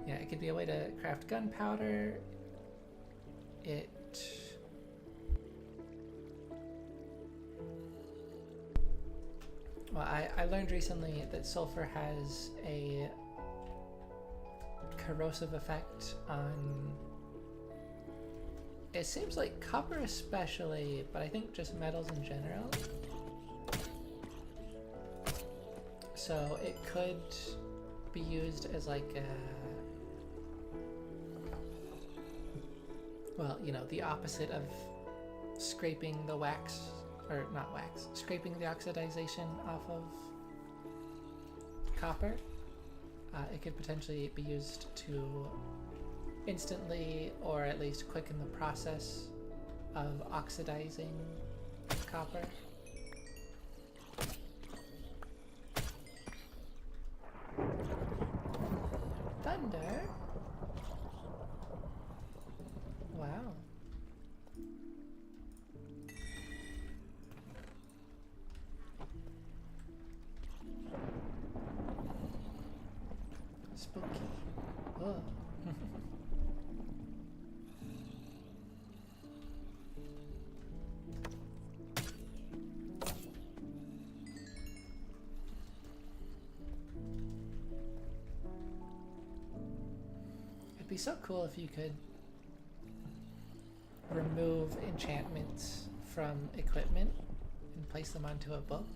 Yeah, it could be a way to craft gunpowder. Well, I learned recently that sulfur has a corrosive effect on, it seems like copper especially, but I think just metals in general. So it could be used as like a, well, you know, the opposite of scraping the wax, or not wax, scraping the oxidization off of copper. It could potentially be used to instantly, or at least quicken the process of oxidizing copper. Thunder? Wow. Spooky. Oh. It'd be so cool if you could remove enchantments from equipment and place them onto a book.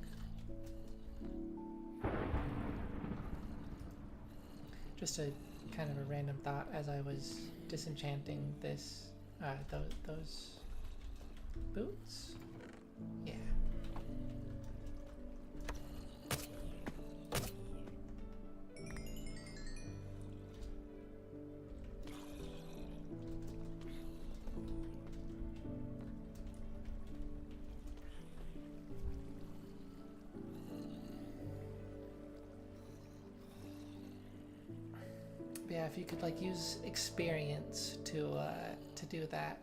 Just a kind of a random thought as I was disenchanting this, those boots. Yeah. Yeah, if you could like use experience to do that,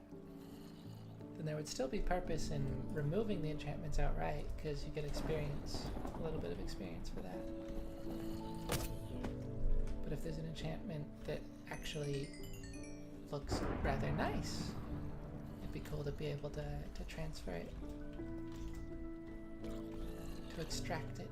then there would still be purpose in removing the enchantments outright, because you get experience, a little bit of experience for that. But if there's an enchantment that actually looks rather nice, it'd be cool to be able to transfer it, to extract it.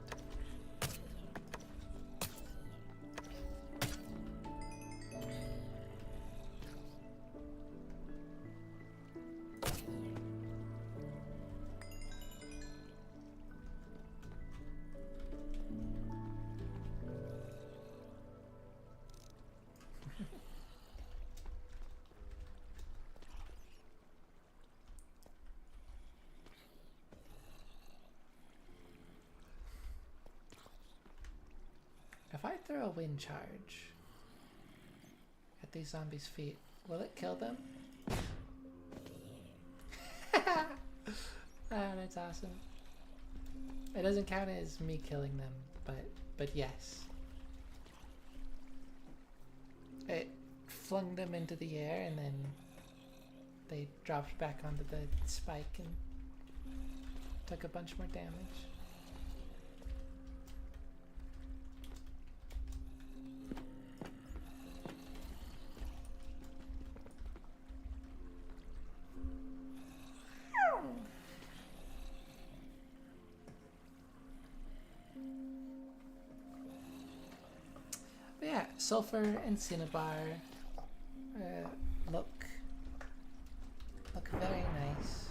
If I throw a wind charge at these zombies' feet, will it kill them? Ah, that's awesome. It doesn't count as me killing them, but yes. It flung them into the air and then they dropped back onto the spike and took a bunch more damage. But yeah, sulfur and cinnabar look very nice.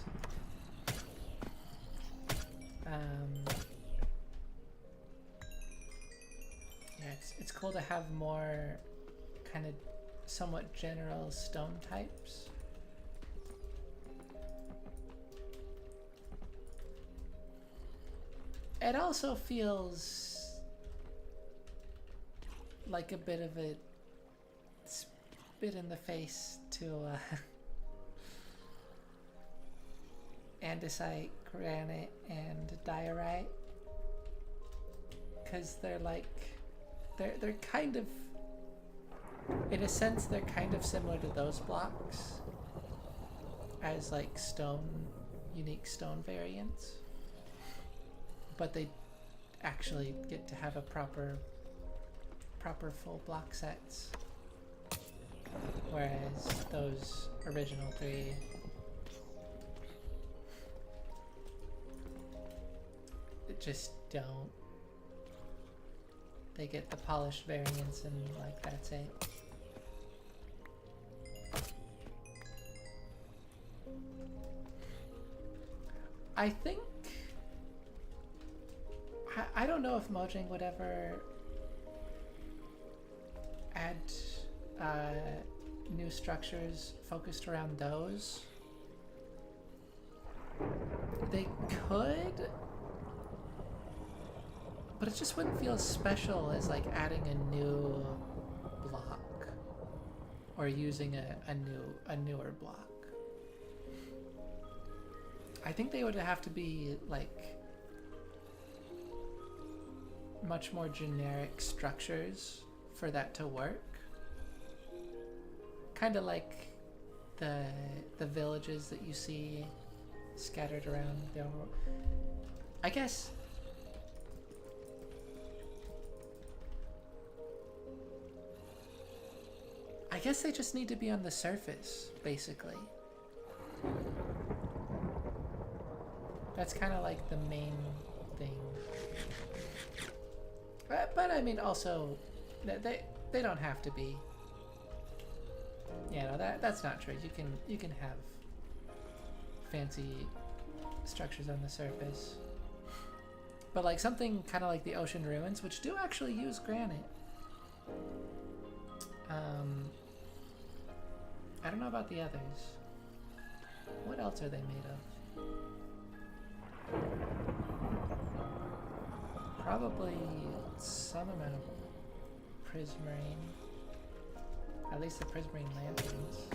Yeah, it's cool to have more kind of somewhat general stone types. It also feels like a bit of a spit in the face to andesite, granite, and diorite, because they're like they're kind of, in a sense, they're kind of similar to those blocks as like unique stone variants, but they actually get to have a proper full block sets, whereas those original three just don't. They get the polished variants and like that's it. I think I don't know if Mojang would ever add new structures focused around those. They could, but it just wouldn't feel as special as like adding a new block or using a newer block. I think they would have to be like much more generic structures for that to work. Kind of like the villages that you see scattered around the overworld. I guess they just need to be on the surface, basically. That's kind of like the main thing. But I mean, also, they don't have to be. Yeah, no, that's not true. You can have fancy structures on the surface. But like something kind of like the Ocean Ruins, which do actually use granite. I don't know about the others. What else are they made of? Probably some amount of prismarine. At least the prismarine lanterns.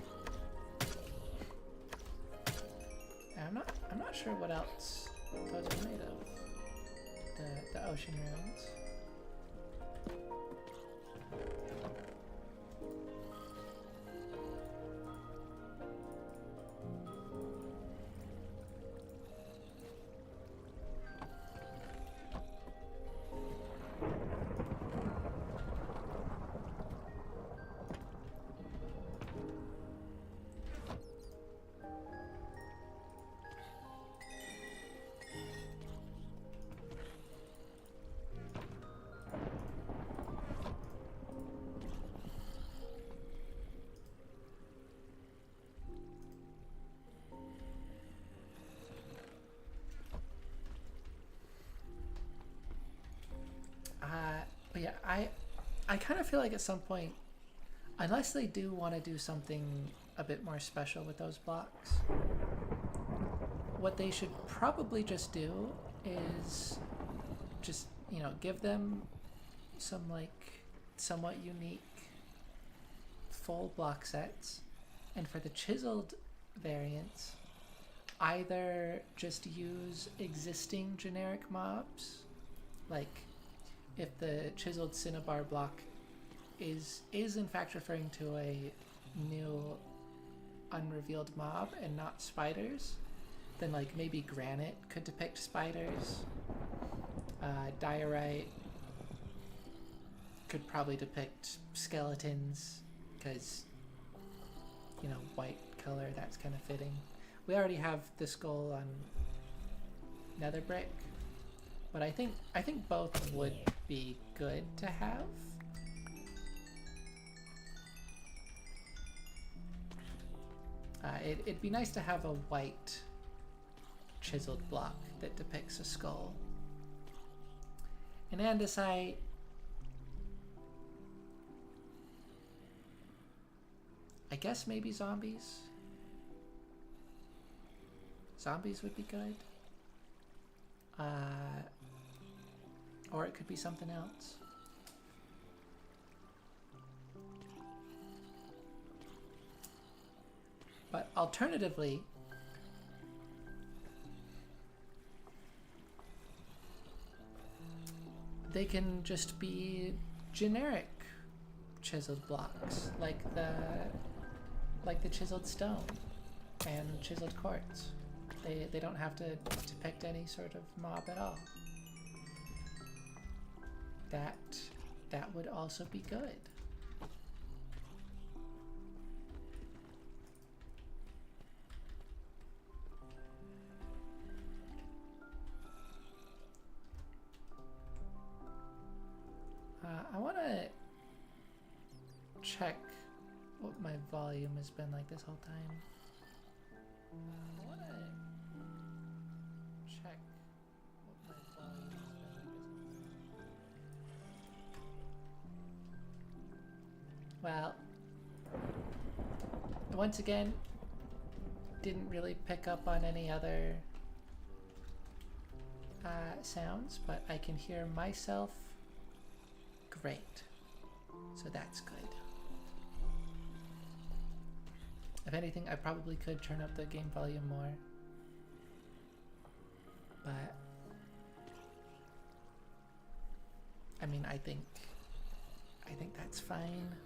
And I'm not sure what else those are made of. The Ocean Ruins. But yeah, I kind of feel like at some point, unless they do want to do something a bit more special with those blocks, what they should probably just do is just, you know, give them some like somewhat unique full block sets, and for the chiseled variants, either just use existing generic mobs, like if the chiseled cinnabar block is in fact referring to a new unrevealed mob and not spiders, then like maybe granite could depict spiders. Diorite could probably depict skeletons, because, you know, white color, that's kind of fitting. We already have the skull on nether brick, but I think both would be good to have. It'd be nice to have a white chiseled block that depicts a skull. And andesite, I guess maybe zombies. Zombies would be good. Or it could be something else. alternatively, they can just be generic chiseled blocks, like the chiseled stone and chiseled quartz. They don't have to depict any sort of mob at all. That would also be good. I want to check what my volume has been like this whole time. I want to check what my volume has been like this whole time. Well, once again, didn't really pick up on any other sounds, but I can hear myself great, so that's good. If anything, I probably could turn up the game volume more, but I mean, I think that's fine.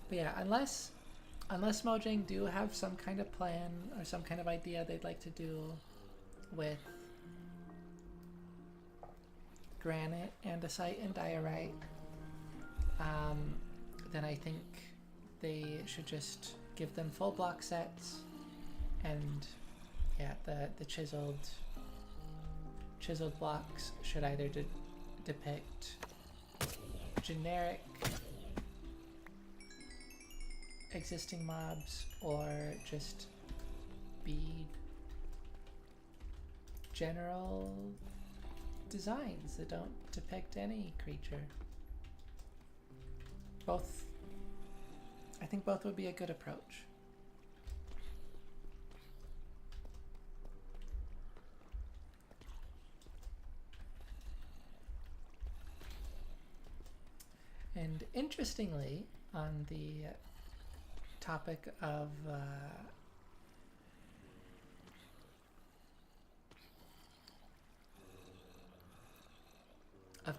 But yeah, unless Mojang do have some kind of plan or some kind of idea they'd like to do with granite, andesite, and diorite, then I think they should just give them full block sets, and yeah, the chiseled blocks should either depict generic existing mobs or just be general designs that don't depict any creature. I think both would be a good approach. And interestingly, on the topic of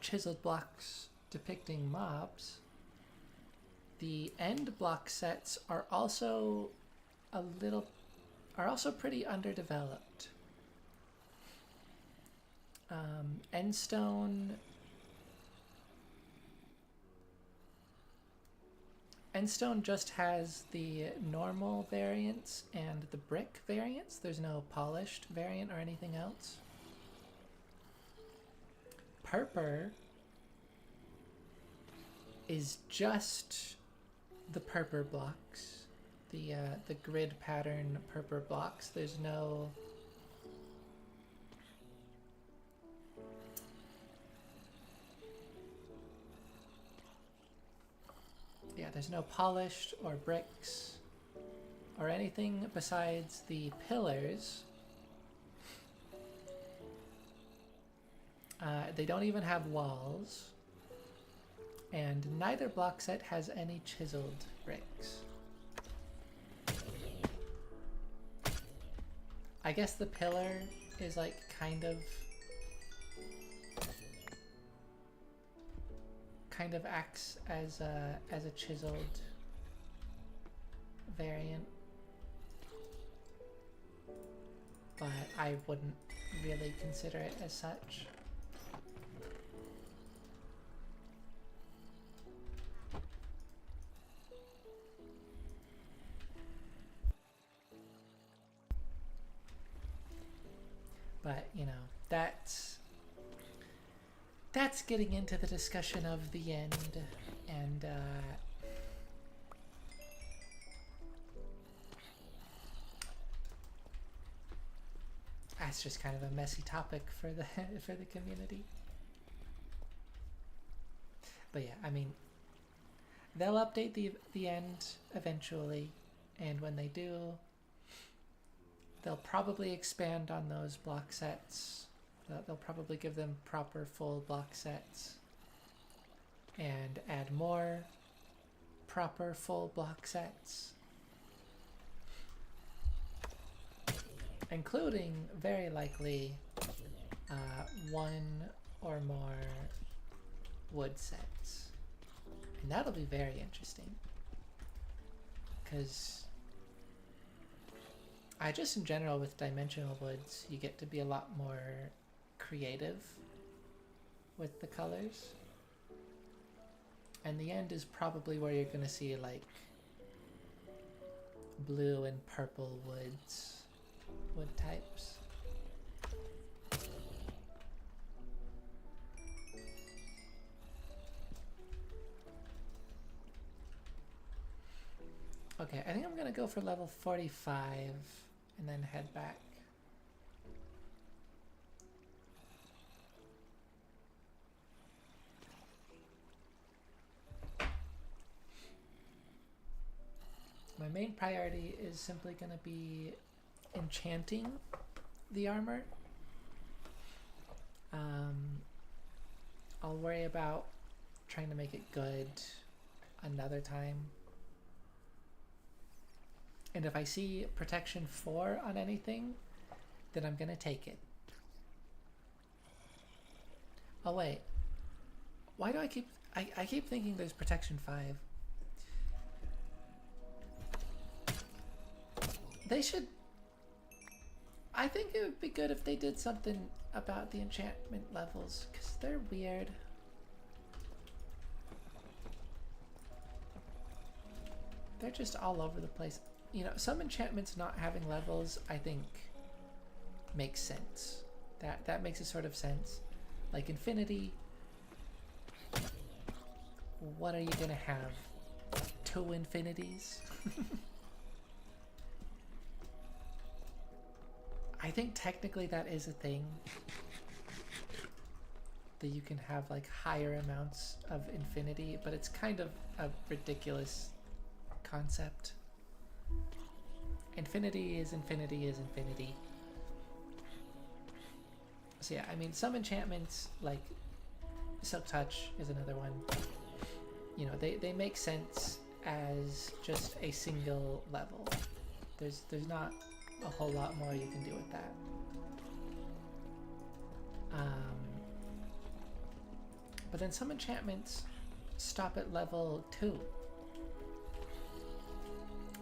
chiseled blocks depicting mobs, the end block sets are also pretty underdeveloped. Endstone just has the normal variants and the brick variants. There's no polished variant or anything else. Purpur is just the Purpur blocks, the grid pattern Purpur blocks. There's no there's no polished or bricks or anything besides the pillars. They don't even have walls, and neither block set has any chiseled bricks. I guess the pillar is like kind of acts as a chiseled variant, but I wouldn't really consider it as such. But, you know, that's getting into the discussion of the end, and that's just kind of a messy topic for the for the community. But yeah, I mean, they'll update the end eventually, and when they do, they'll probably expand on those block sets. They'll probably give them proper full block sets and add more proper full block sets, including very likely one or more wood sets. And that'll be very interesting, because just in general with dimensional woods, you get to be a lot more creative with the colors. And the end is probably where you're gonna see like blue and purple wood types. Okay, I think I'm gonna go for level 45 and then head back. My main priority is simply gonna be enchanting the armor. I'll worry about trying to make it good another time. And if I see protection 4 on anything, then I'm gonna take it. Oh wait, why do I keep thinking there's protection 5? They should, I think it would be good if they did something about the enchantment levels, because they're weird. They're just all over the place. You know, some enchantments not having levels, I think, makes sense. That makes a sort of sense. Like Infinity, what are you gonna have? 2 infinities? I think technically that is a thing. That you can have like higher amounts of infinity, but it's kind of a ridiculous concept. Infinity is infinity is infinity. So yeah, I mean, some enchantments like Silk Touch is another one. You know, they make sense as just a single level. There's not a whole lot more you can do with that. But then some enchantments stop at level 2.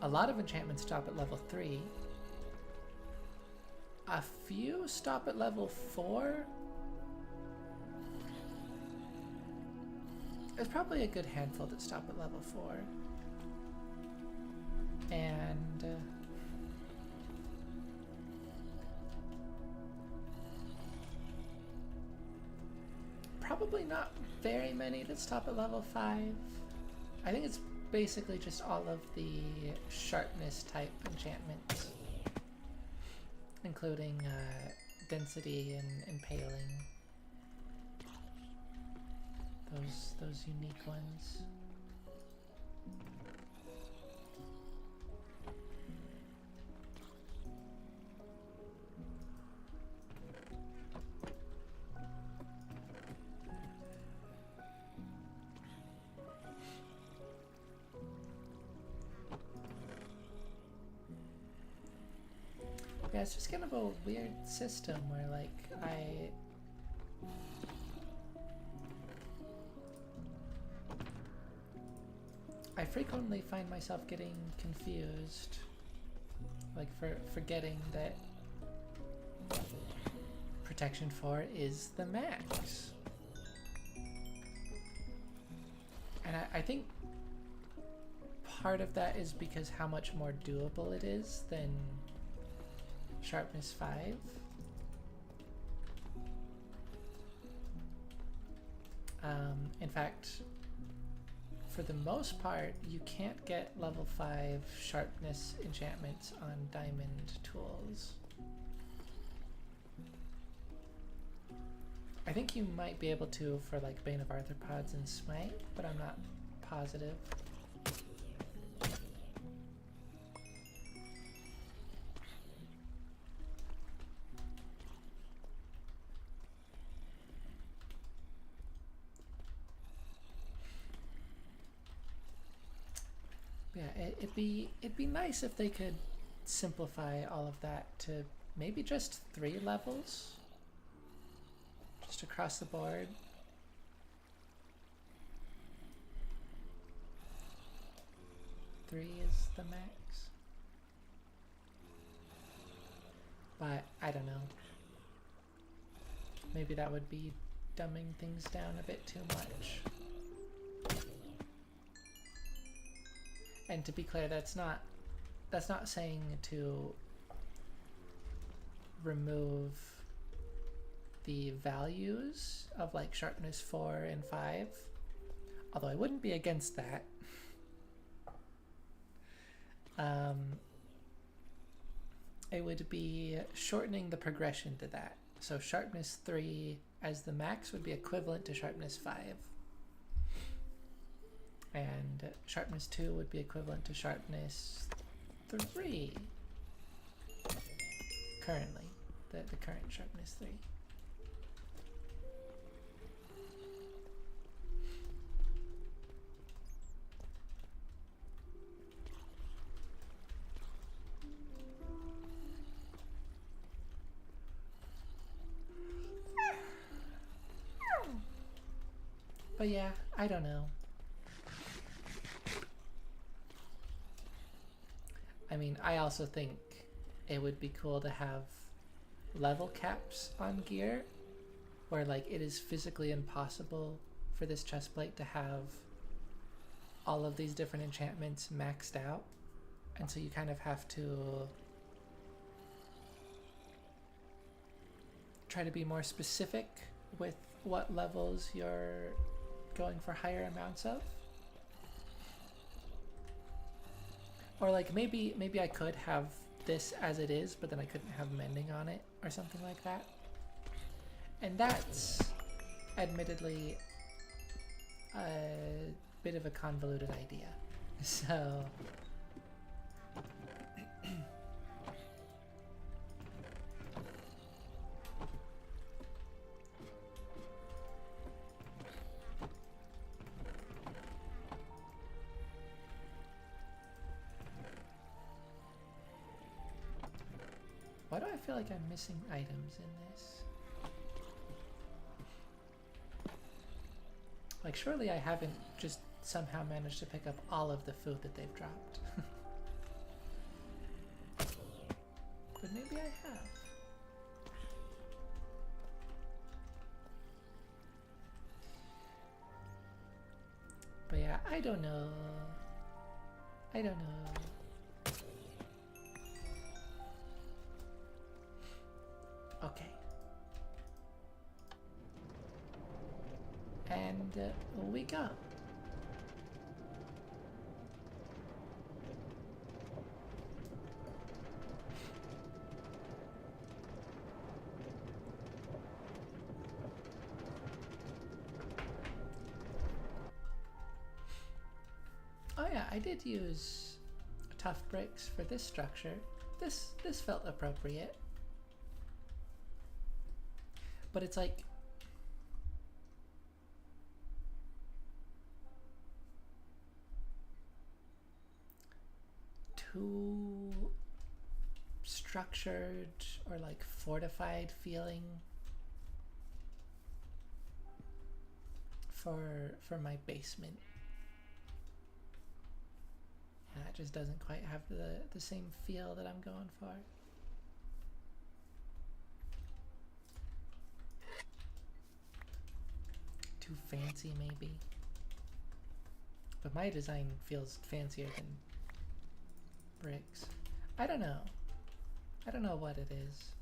A lot of enchantments stop at level 3. A few stop at level 4. There's probably a good handful that stop at level 4. And probably not very many that stop at level 5. I think it's basically just all of the sharpness type enchantments, including density and impaling. Those unique ones. Yeah, it's just kind of a weird system where, like, I frequently find myself getting confused, like, forgetting that Protection 4 is the max. And I think part of that is because how much more doable it is than Sharpness 5. In fact, for the most part, you can't get level 5 sharpness enchantments on diamond tools. I think you might be able to for like Bane of Arthropods and Smite, but I'm not positive. Yeah, it'd be nice if they could simplify all of that to maybe just 3 levels, just across the board. Three is the max, but I don't know. Maybe that would be dumbing things down a bit too much. And to be clear, that's not saying to remove the values of like sharpness 4 and 5, although I wouldn't be against that. It would be shortening the progression to that. So sharpness 3 as the max would be equivalent to sharpness 5. And sharpness 2 would be equivalent to sharpness 3. Currently, the current sharpness 3. But yeah, I don't know. I mean, I also think it would be cool to have level caps on gear where like it is physically impossible for this chestplate to have all of these different enchantments maxed out, and so you kind of have to try to be more specific with what levels you're going for higher amounts of. Or like maybe I could have this as it is, but then I couldn't have mending on it or something like that. And that's admittedly a bit of a convoluted idea. So why do I feel like I'm missing items in this? Like, surely I haven't just somehow managed to pick up all of the food that they've dropped. But maybe I have. But yeah, I don't know. I don't know. Okay. And we go. Oh yeah, I did use tough bricks for this structure. This felt appropriate. But it's like too structured or like fortified feeling for my basement. And that just doesn't quite have the same feel that I'm going for. Too fancy maybe. But my design feels fancier than bricks. I don't know. I don't know what it is.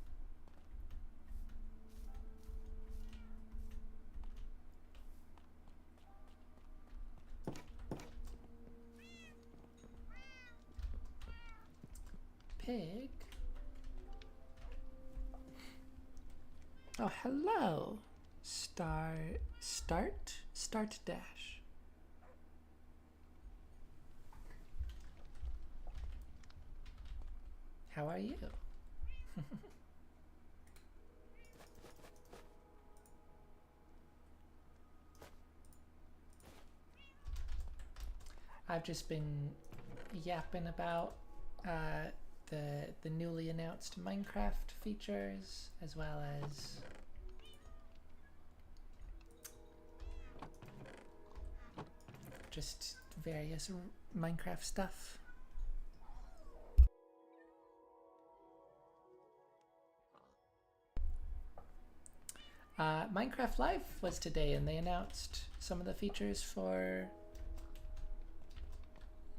Pig? Oh, hello. Start dash. How are you? I've just been yapping about the newly announced Minecraft features, as well as just various Minecraft stuff. Minecraft Live was today, and they announced some of the features for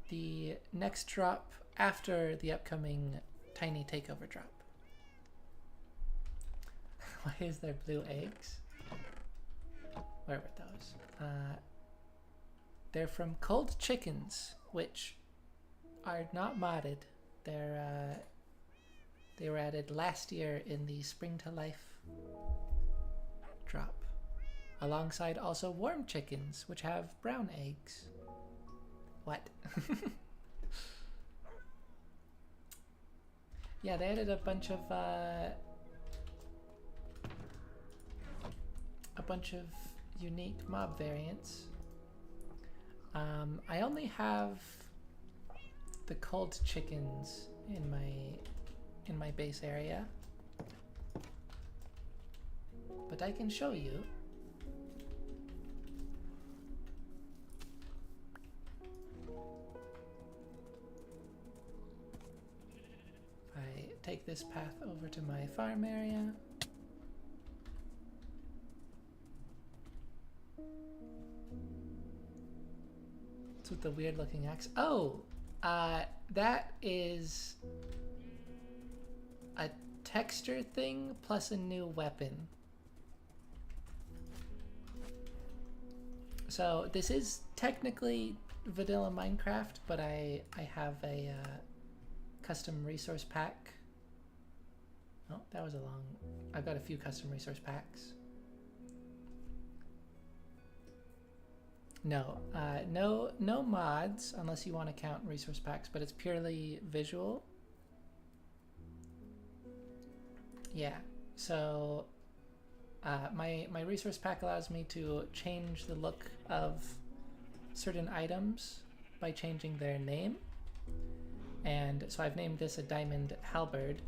the next drop after the upcoming Tiny Takeover drop. Why is there blue eggs? Where were those? They're from Cold Chickens, which are not modded. They were added last year in the Spring to Life drop, alongside also Warm Chickens, which have brown eggs. What? Yeah, they added a bunch of unique mob variants. I only have the Cold Chickens in my base area, but I can show you. I take this path over to my farm area. It's with the weird looking axe. Oh, that is a texture thing plus a new weapon. So this is technically vanilla Minecraft, but I have a custom resource pack. Oh, that was a long... I've got a few custom resource packs. No, no mods unless you want to count resource packs, but it's purely visual. Yeah, so my resource pack allows me to change the look of certain items by changing their name. And so I've named this a diamond halberd,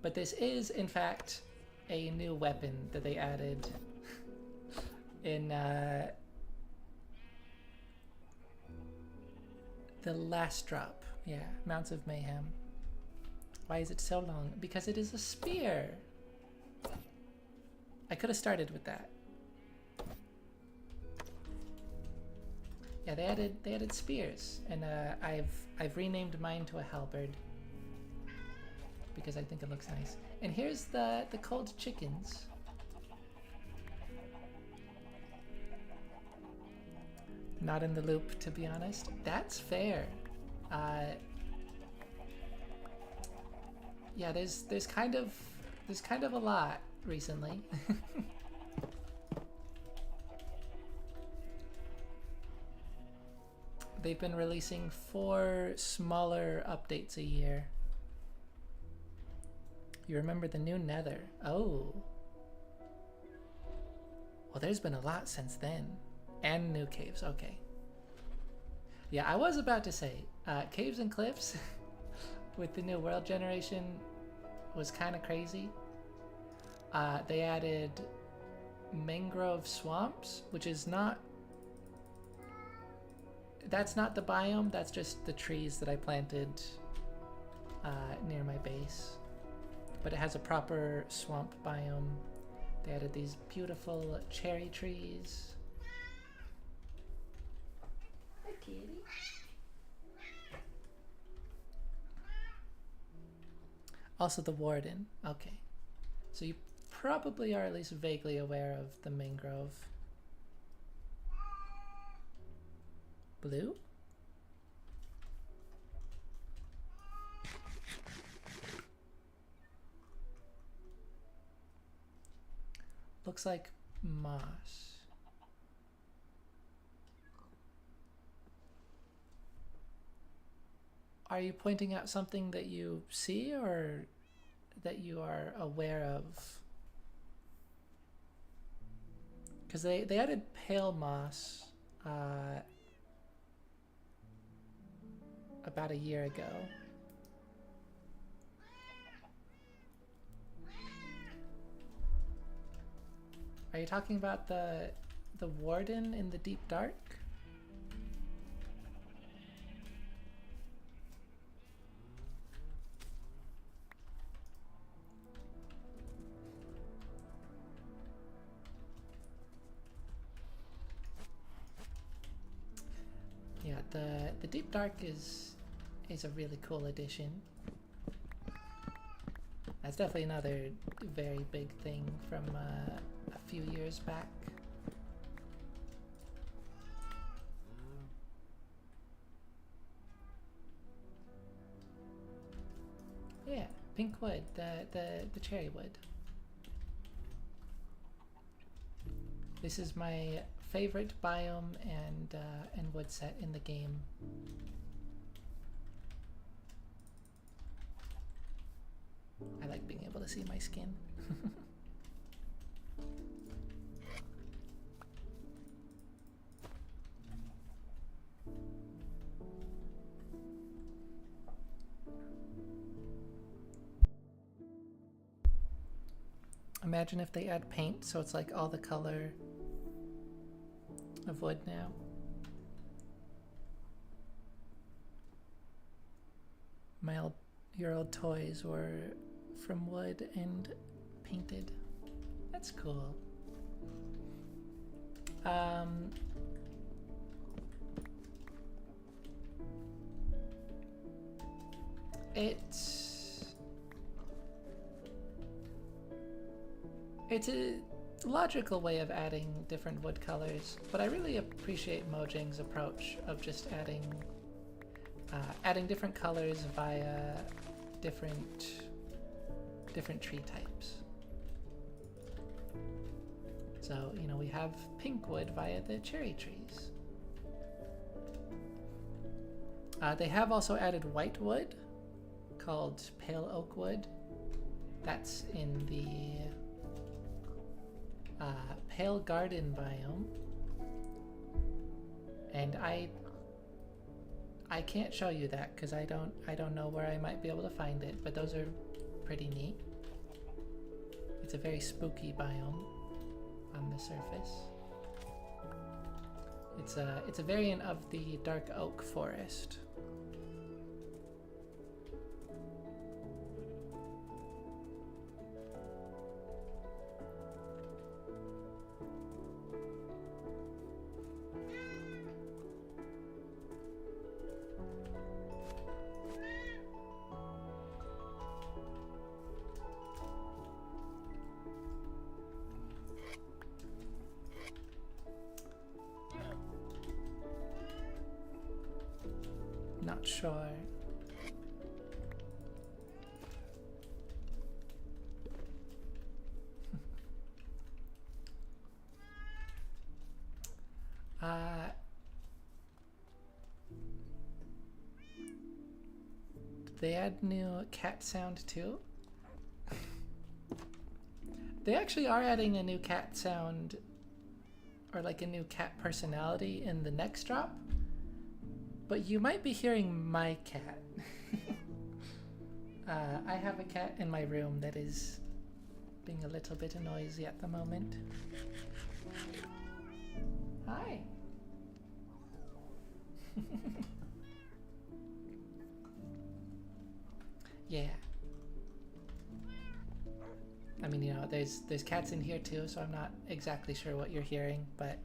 but this is in fact a new weapon that they added in the last drop. Yeah, Mounts of Mayhem. Why is it so long? Because it is a spear. I could have started with that. Yeah, they added spears, and I've renamed mine to a halberd because I think it looks nice. And here's the Cold Chickens. Not in the loop, to be honest. That's fair. Yeah, there's kind of a lot recently. They've been releasing 4 smaller updates a year. You remember the new Nether? Oh. Well, there's been a lot since then. And new caves, okay. Yeah, I was about to say, caves and cliffs with the new world generation was kind of crazy. They added mangrove swamps, which is not... That's not the biome, that's just the trees that I planted near my base. But it has a proper swamp biome. They added these beautiful cherry trees. Hi, kitty. Also the warden. Okay. So you probably are at least vaguely aware of the mangrove. Blue? Looks like moss. Are you pointing out something that you see or that you are aware of? Because they added pale moss about a year ago. Are you talking about the warden in the deep dark? Yeah, the deep dark is a really cool addition. That's definitely another very big thing from a few years back. Yeah, pink wood, the cherry wood. This is my favorite biome and wood set in the game. I like being able to see my skin. Imagine if they add paint so it's like all the color of wood now. Your old toys were from wood and painted. That's cool. It's a logical way of adding different wood colors, but I really appreciate Mojang's approach of just adding different colors via different tree types. So, you know, we have pink wood via the cherry trees. They have also added white wood called pale oak wood. That's in the Pale Garden biome, and I can't show you that because I don't know where I might be able to find it, but those are pretty neat. It's a very spooky biome on the surface. It's a variant of the dark oak forest. Not sure. They add new cat sound too. They actually are adding a new cat sound, or like a new cat personality in the next drop. But you might be hearing my cat. I have a cat in my room that is being a little bit noisy at the moment. Hi. Yeah. I mean, you know, there's cats in here too, so I'm not exactly sure what you're hearing, but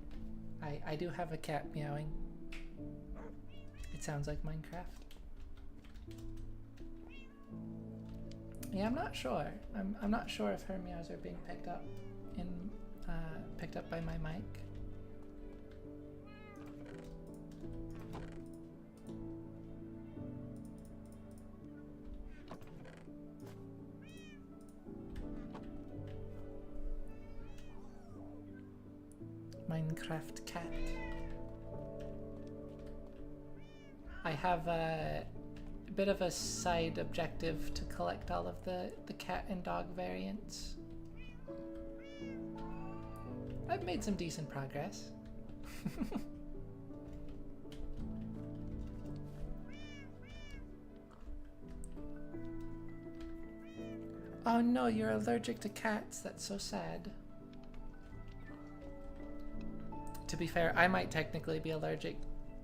I do have a cat meowing. It sounds like Minecraft. Yeah, I'm not sure. I'm not sure if her meows are being picked up by my mic. Minecraft cat. I have a bit of a side objective to collect all of the cat and dog variants. I've made some decent progress. Oh no, you're allergic to cats. That's so sad. To be fair, I might technically be allergic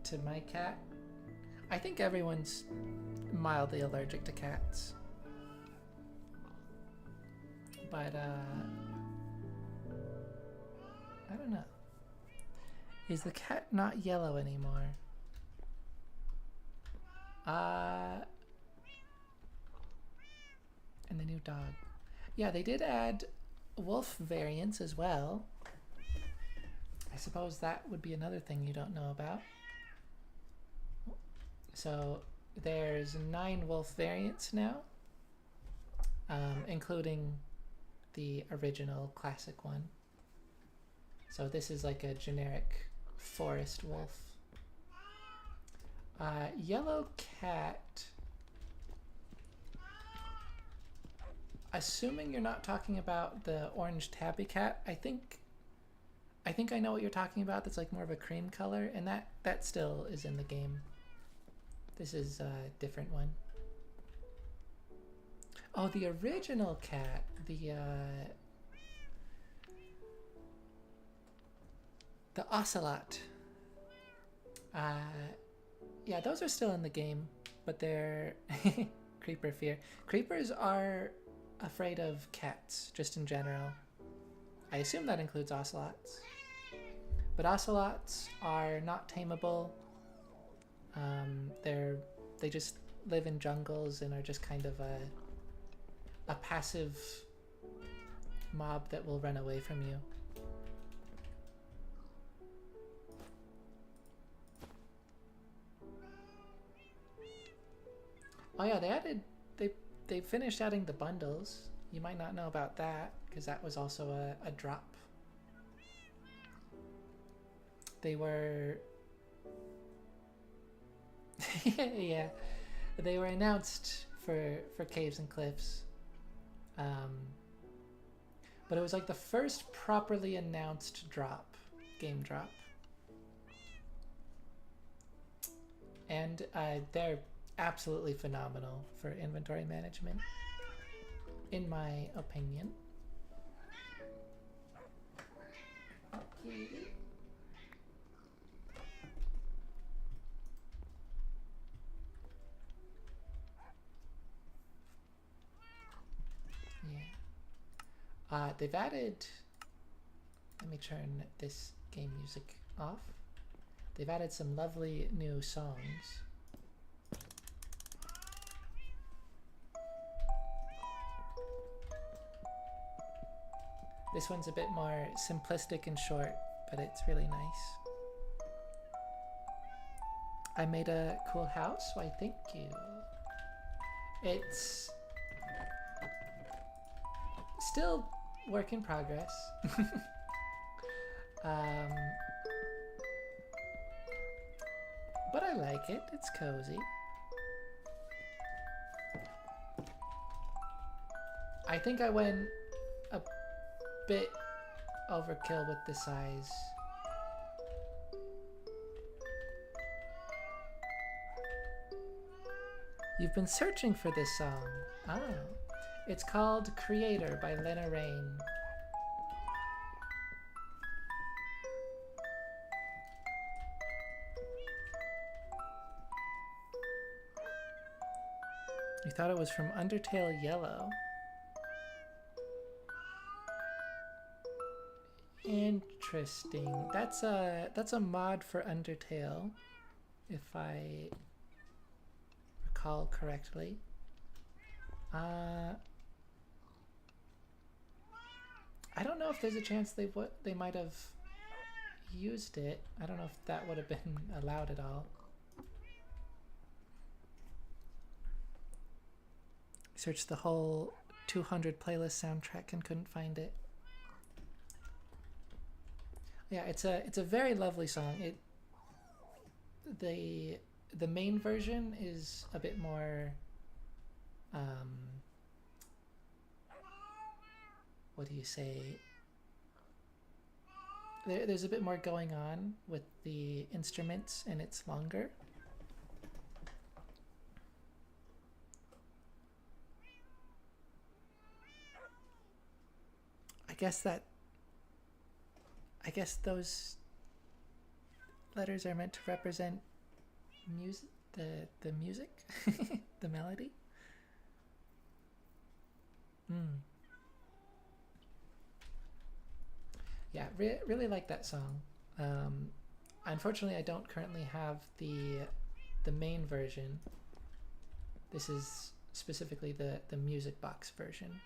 to my cat. I think everyone's mildly allergic to cats. But, I don't know. Is the cat not yellow anymore? And the new dog. Yeah, they did add wolf variants as well. I suppose that would be another thing you don't know about. So there's 9 wolf variants now, including the original classic one. So this is like a generic forest wolf. Yellow cat. Assuming you're not talking about the orange tabby cat, I think I know what you're talking about. That's like more of a cream color, and that still is in the game. This is a different one. Oh, the original cat, the ocelot. Yeah, those are still in the game, but they're creeper fear. Creepers are afraid of cats, just in general. I assume that includes ocelots. But ocelots are not tameable. They just live in jungles and are just kind of a passive mob that will run away from you. Oh yeah, they finished adding the bundles. You might not know about that because that was also a drop. They were yeah, they were announced for Caves and Cliffs, but it was like the first properly announced game drop, and they're absolutely phenomenal for inventory management, in my opinion. Okay. Yeah. They've added, let me turn this game music off. They've added some lovely new songs. This one's a bit more simplistic and short, but it's really nice. I made a cool house, why thank you. It's still work in progress. But I like it, it's cozy. I think I went a bit overkill with the size. You've been searching for this song. Ah, it's called Creator by Lena Raine. You thought it was from Undertale Yellow. Interesting. That's a mod for Undertale, if I recall correctly. I don't know if there's a chance they might have used it. I don't know if that would have been allowed at all. Searched the whole 200 playlist soundtrack and couldn't find it. Yeah, it's a very lovely song. The the main version is a bit more um what do you say? There's a bit more going on with the instruments and it's longer. I guess that I guess those letters are meant to represent music, the music, the melody. Mm. Yeah, really like that song. Um, Unfortunately, I don't currently have the main version. This is specifically the music box version.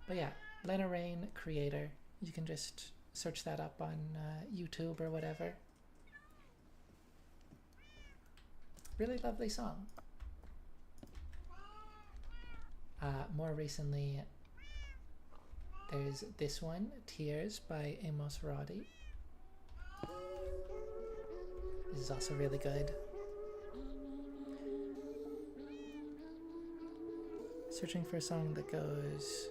But yeah, Lena Raine Creator. You can just search that up on YouTube or whatever. Really lovely song. More recently, there's this one, Tears by Amos Roddy. This is also really good. Searching for a song that goes...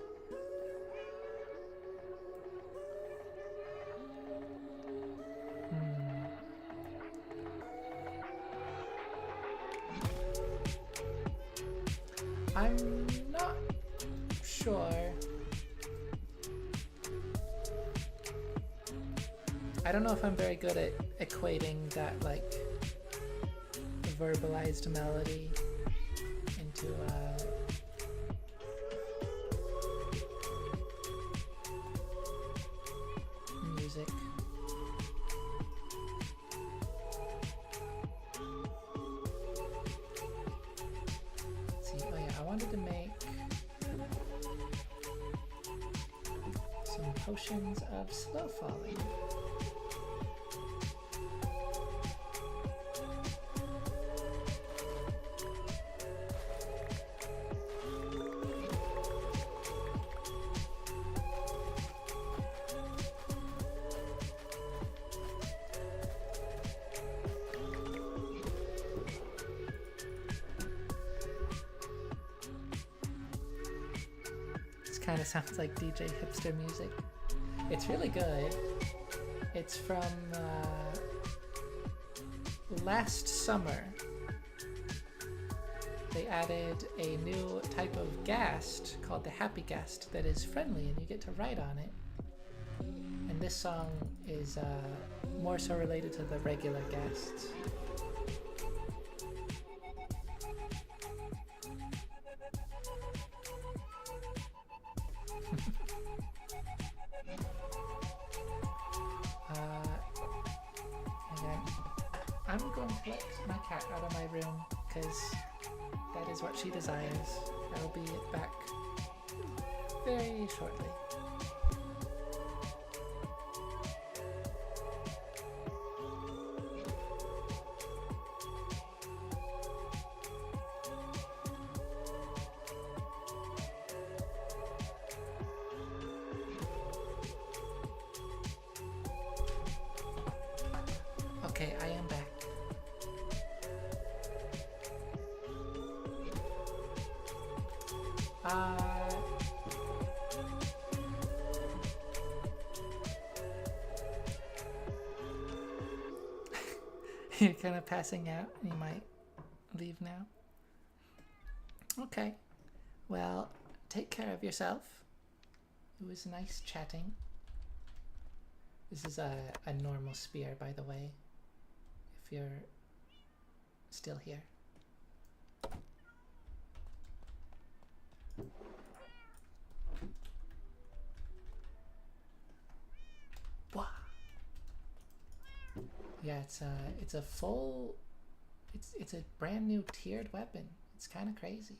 I'm not sure. I don't know if I'm very good at equating that like verbalized melody into music. Let's see. Oh yeah, I wanted to make some potions of slow falling. Kind of sounds like DJ hipster music. It's really good. It's from last summer. They added a new type of ghast called the Happy Ghast that is friendly and you get to write on it. And this song is more so related to the regular ghasts. I'm going to let my cat out of my room because that is what she desires. I'll be back very shortly. Okay, I am back. You're kind of passing out. You might leave now. Okay. Well, take care of yourself. It was nice chatting. This is a normal spear, by the way, if you're still here. Wah. Yeah, it's a full, it's a brand new tiered weapon. It's kind of crazy.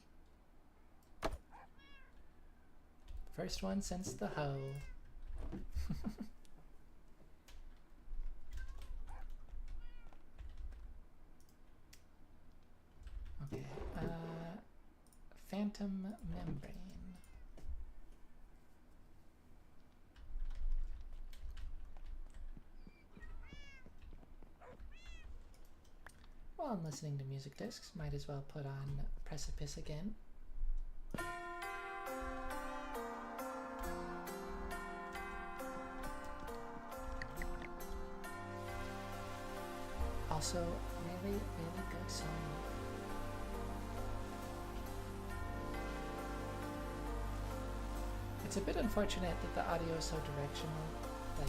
First one since the hoe. Okay, Phantom Membrane. while I'm listening to music discs, might as well put on Precipice again. Also, really, really good song. It's a bit unfortunate that the audio is so directional. Like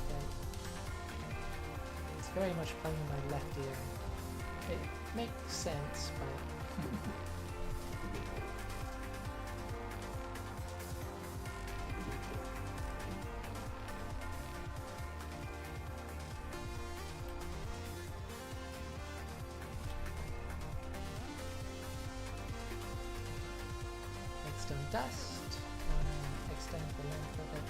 it's very much playing in my left ear. It makes sense, but Redstone dust. Extend the length of it.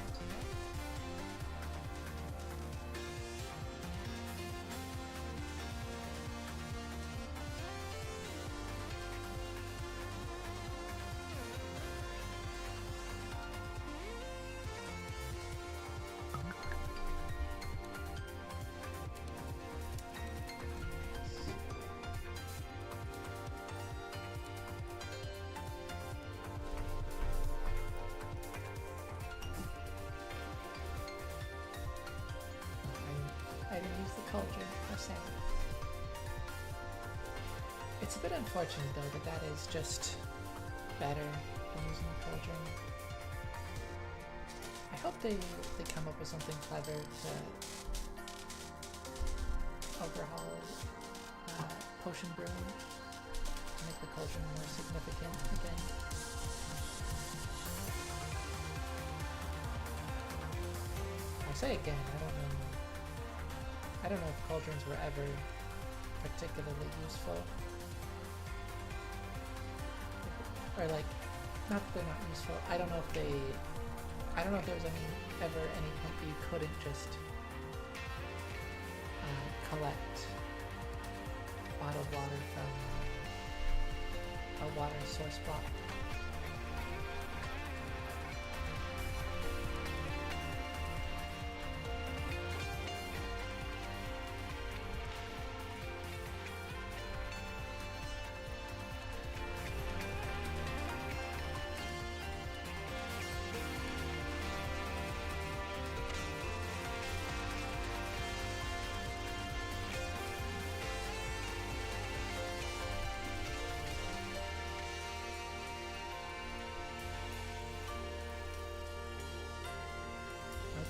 I didn't use the cauldron, how sad. It's a bit unfortunate though that is just better than using the cauldron. I hope they come up with something clever to overhaul potion brewing to make the cauldron more significant again. I'll say again, I don't know if cauldrons were ever particularly useful. Or like, not that they're not useful, I don't know if there was ever any point that you couldn't just collect bottled water from a water source block.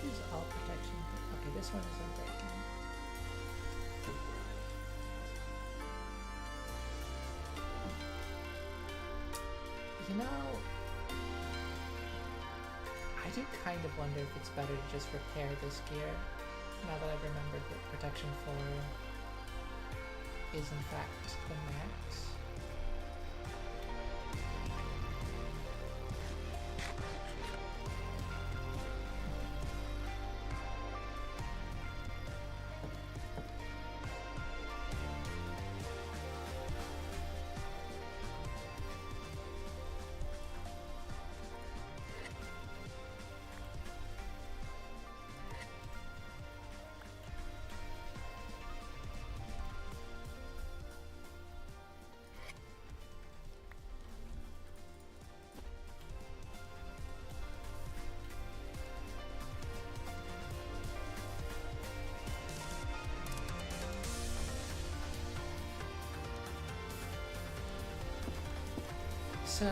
These all protection. Okay, this one is unbreaking. You know, I do kind of wonder if it's better to just repair this gear now that I've remembered that protection 4 is in fact the max. So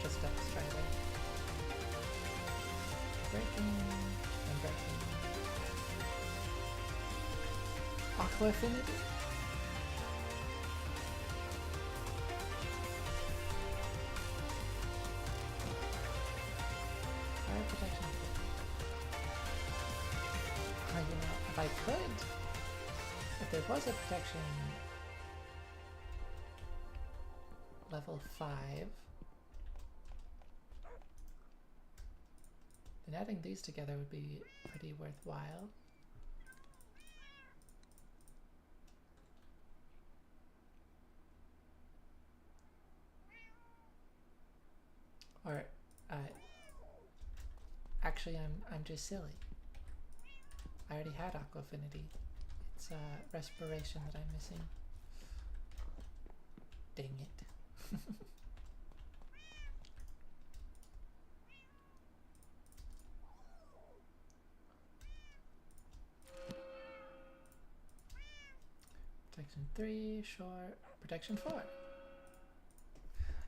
just extra there. Breaking and breaking. Aqua Affinity? Fire protection. You know, if I could, if there was a protection level 5, And adding these together would be pretty worthwhile. Or, actually, I'm just silly. I already had Aqua Affinity. It's Respiration that I'm missing. Dang it. Protection 3, short. Protection 4.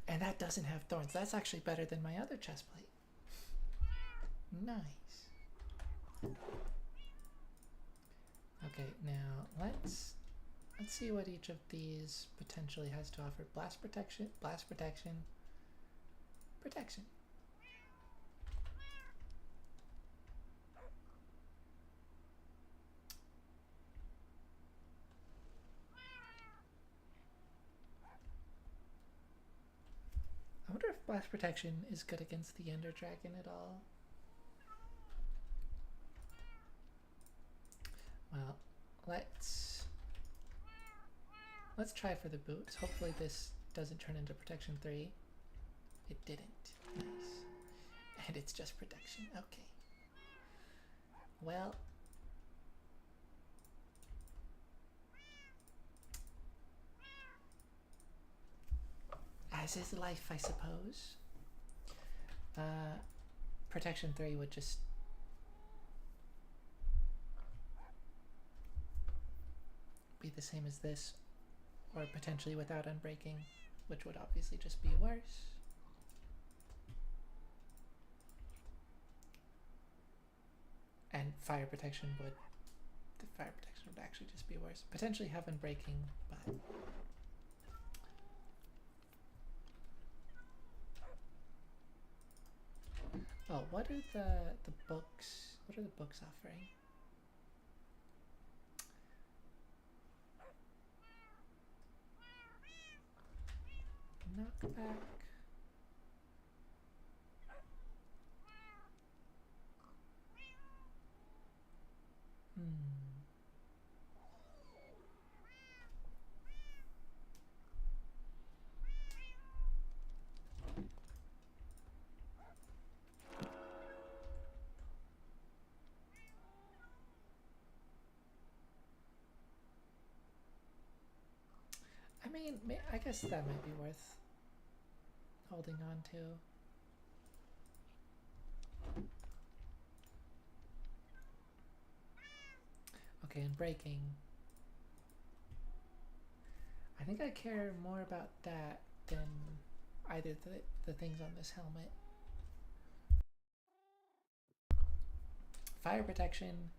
And that doesn't have thorns. That's actually better than my other chest plate. Nice. Okay, now let's see what each of these potentially has to offer. Blast protection, protection. I wonder if blast protection is good against the Ender Dragon at all. Well, let's try for the boots. Hopefully this doesn't turn into protection 3. It didn't. Nice. And it's just protection. Okay. Well, as is life, I suppose. Protection 3 would just be the same as this, or potentially without Unbreaking, which would obviously just be worse. And fire protection would actually just be worse. Potentially have Unbreaking, but oh, what are the books? What are the books offering? Knockback. I mean, I guess that might be worth holding on to. Okay, and breaking. I think I care more about that than either the things on this helmet. Fire protection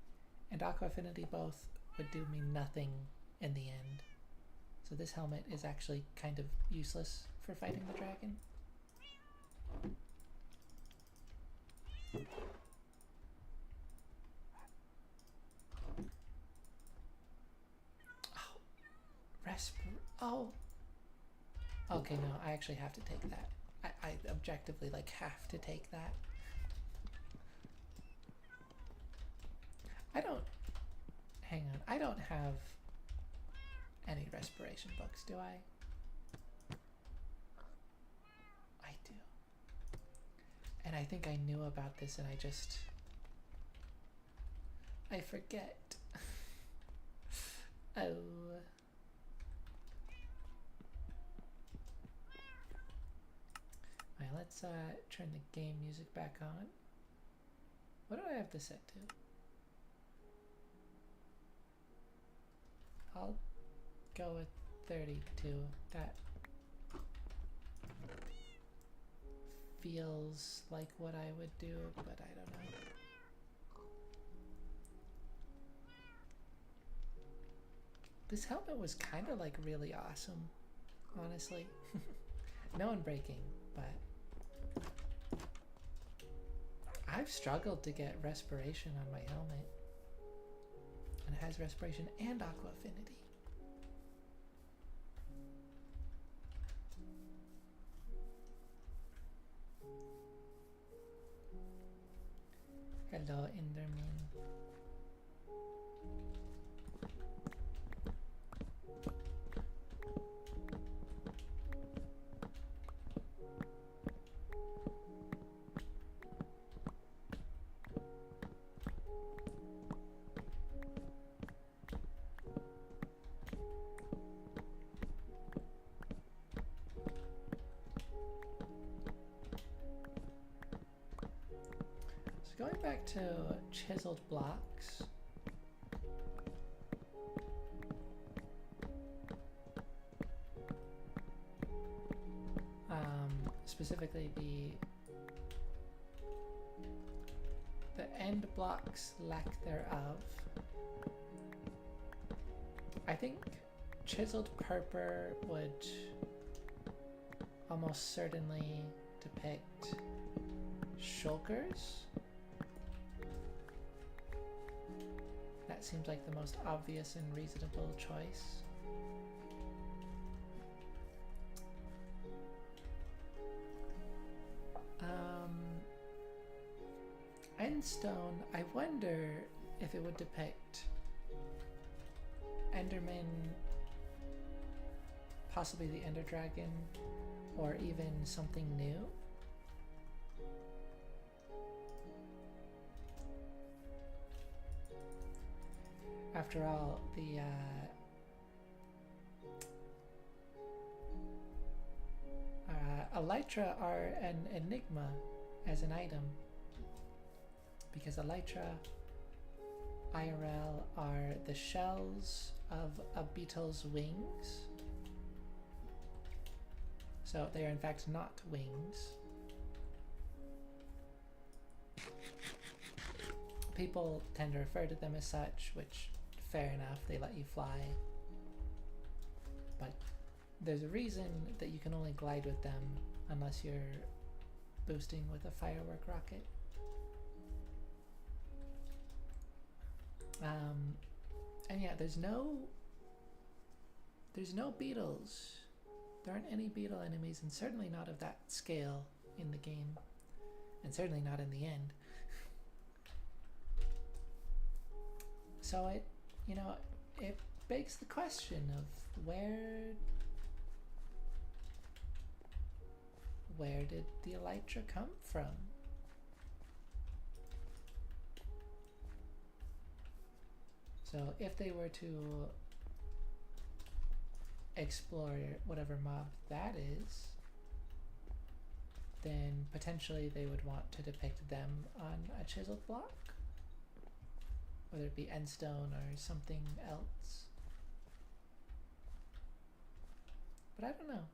and Aqua Affinity both would do me nothing in the end. So this helmet is actually kind of useless for fighting the dragon. Oh. Okay, no, I actually have to take that. I objectively have to take that. Hang on, I don't have any respiration books, do I? I do. And I think I knew about this and I forget. Oh. Alright, let's turn the game music back on. What do I have this set to? I'll go with 32. That feels like what I would do, but I don't know. This helmet was kind of really awesome, honestly. No Unbreaking, but I've struggled to get respiration on my helmet. And it has respiration and Aqua Affinity. Hello, Enderman. So going back to chiseled blocks. Specifically the end blocks lack thereof. I think chiseled purpur would almost certainly depict shulkers. That seems like the most obvious and reasonable choice. Endstone, I wonder if it would depict Enderman, possibly the Ender Dragon, or even something new. After all, the Elytra are an enigma as an item, because Elytra IRL are the shells of a beetle's wings. So they are in fact not wings. People tend to refer to them as such, which, fair enough, they let you fly. But there's a reason that you can only glide with them unless you're boosting with a firework rocket. And yeah, there's no beetles. There aren't any beetle enemies, and certainly not of that scale in the game, and certainly not in the end. So it begs the question of where did the Elytra come from? So if they were to explore whatever mob that is, then potentially they would want to depict them on a chiseled block, whether it be endstone or something else. But I don't know.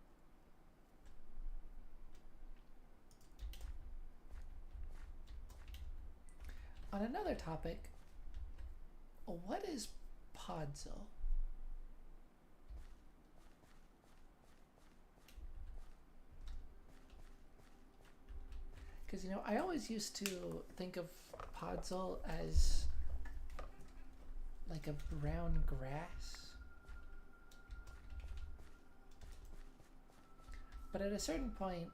On another topic, what is Podzol? Because, I always used to think of Podzol as like a brown grass. But at a certain point,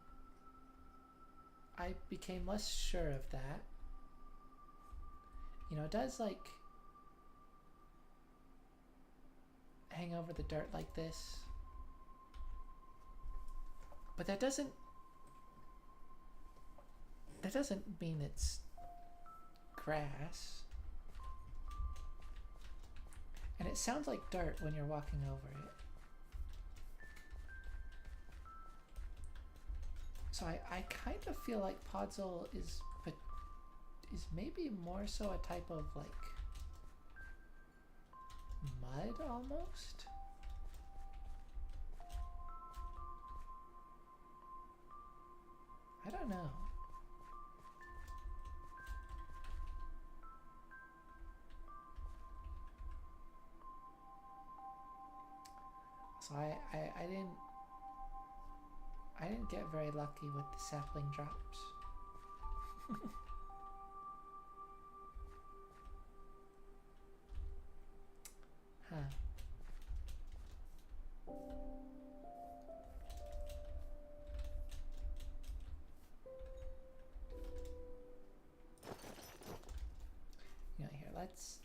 I became less sure of that. It does like hang over the dirt like this, but that doesn't mean it's grass. And it sounds like dirt when you're walking over it. So I kind of feel like Podzol is maybe more so a type of like mud almost. I don't know. So I didn't get very lucky with the sapling drops. Huh.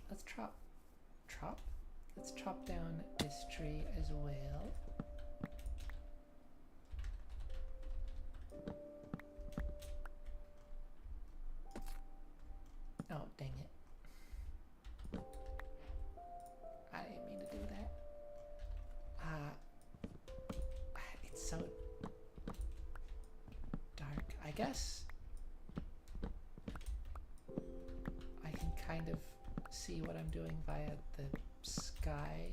let's chop down this tree as well. Oh, dang it. I didn't mean to do that. It's so dark. I guess I can kind of see what I'm doing via the sky.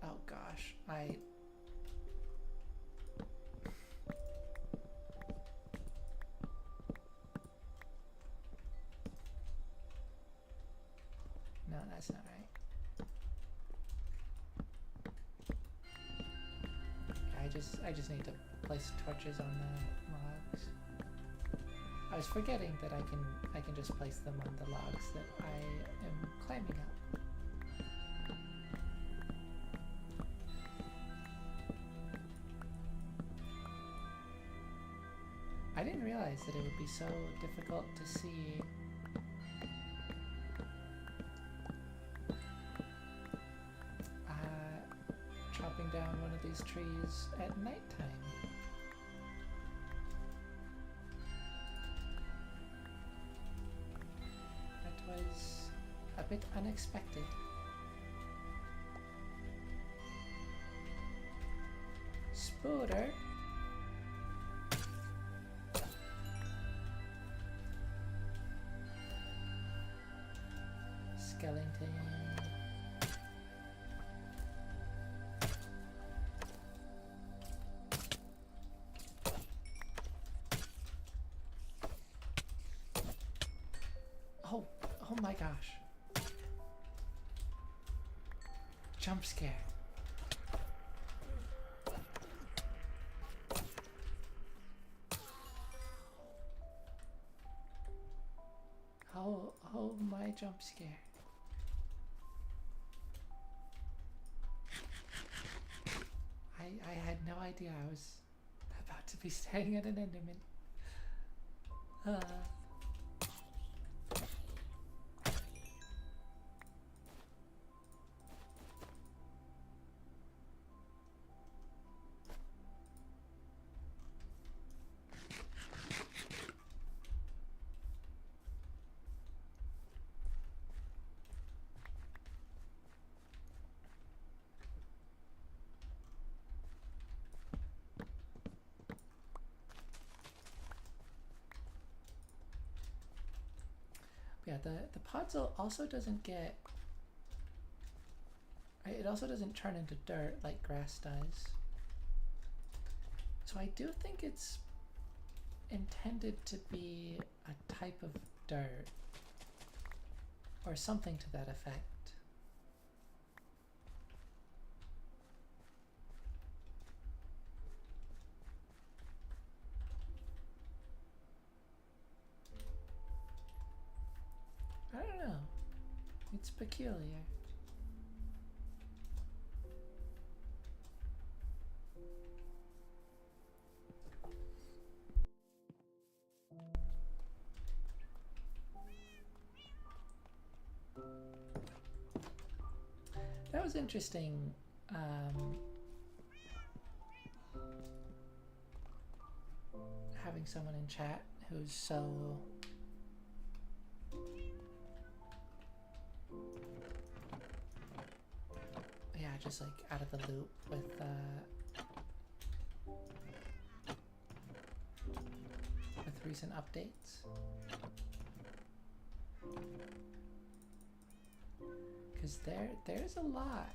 Oh gosh, no, that's not right. I just need to place torches on the logs. I was forgetting that I can just place them on the logs that I am climbing up. I didn't realize that it would be so difficult to see chopping down one of these trees at nighttime. That was a bit unexpected. Spooder. Skeleton. Oh my gosh. Jump scare. Oh my jump scare. I had no idea I was about to be staring at an Enderman. Yeah, the podzol also doesn't get... It also doesn't turn into dirt like grass does. So I do think it's intended to be a type of dirt. Or something to that effect. I don't know. It's peculiar. That was interesting. Having someone in chat who's so... yeah, just like out of the loop with recent updates. Because there's a lot.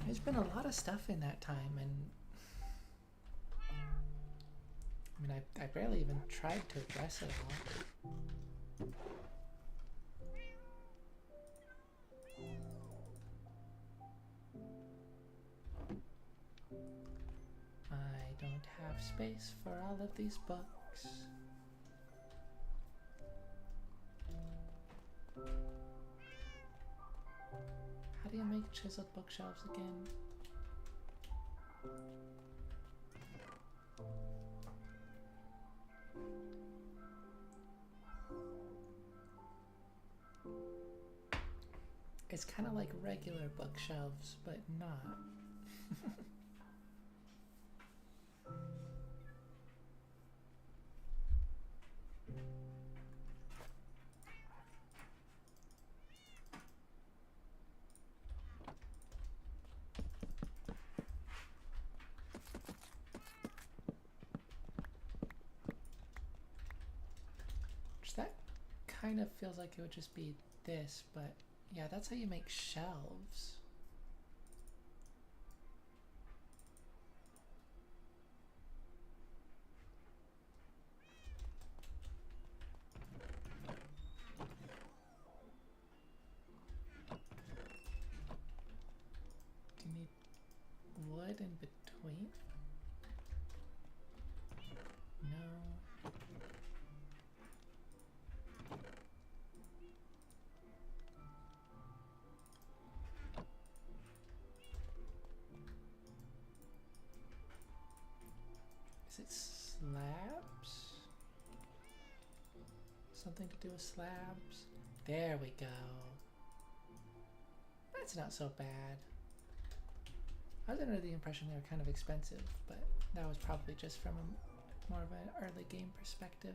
There's been a lot of stuff in that time, and I mean, I barely even tried to address it all. I don't have space for all of these books. How do you make chiseled bookshelves again? It's kind of like regular bookshelves, but not. That kind of feels like it would just be this, but yeah, that's how you make shelves. Do you need wood in between? No. Is it slabs? Something to do with slabs? There we go. That's not so bad. I was under the impression they were kind of expensive, but that was probably just from more of an early game perspective.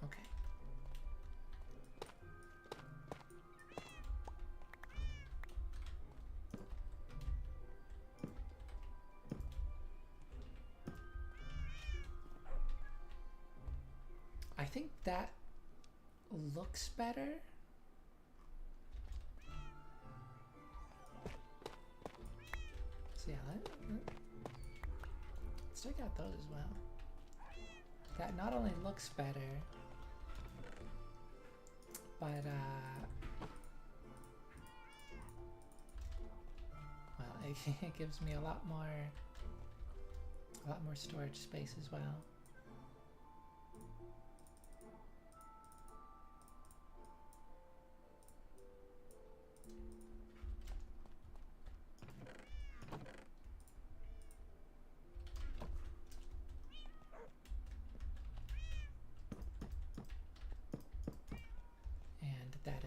Okay. I think that looks better. So yeah, let's check out those as well. That not only looks better, but well, it gives me a lot more storage space as well.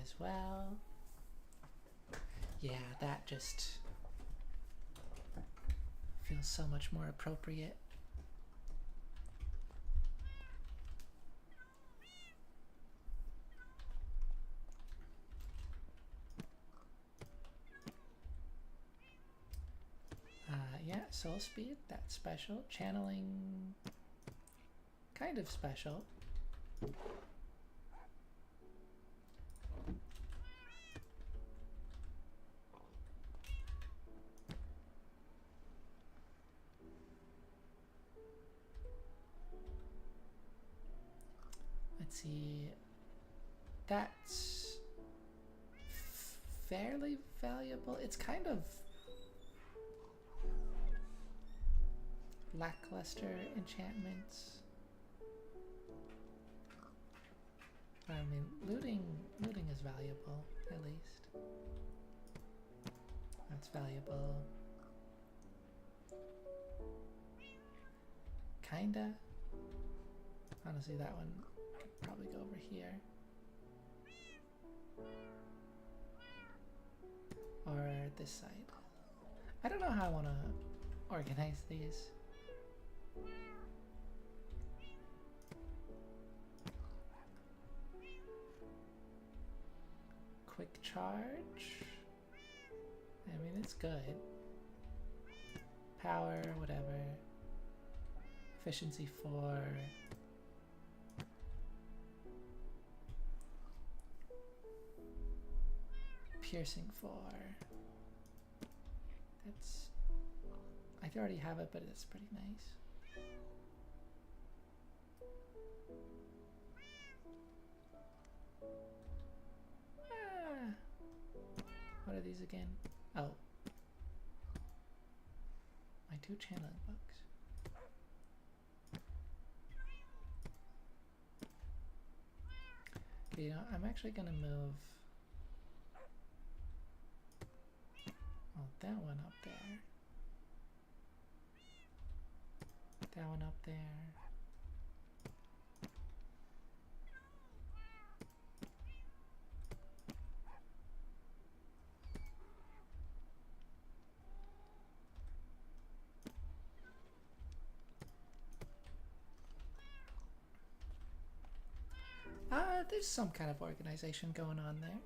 As well. Yeah, that just feels so much more appropriate. Yeah, soul speed, that's special. Channeling, kind of special. Let's see, that's fairly valuable. It's kind of lackluster enchantments. I mean, looting is valuable, at least. That's valuable. Kinda. Honestly, that one could probably go over here. Or this side. I don't know how I want to organize these. Quick charge. I mean, it's good. Power, whatever. Efficiency 4. Piercing 4. That's... I already have it, but it's pretty nice. What are these again? Oh. My 2 channeling books. Okay, you know, I'm actually gonna move that one up there. That one up there. there's some kind of organization going on there.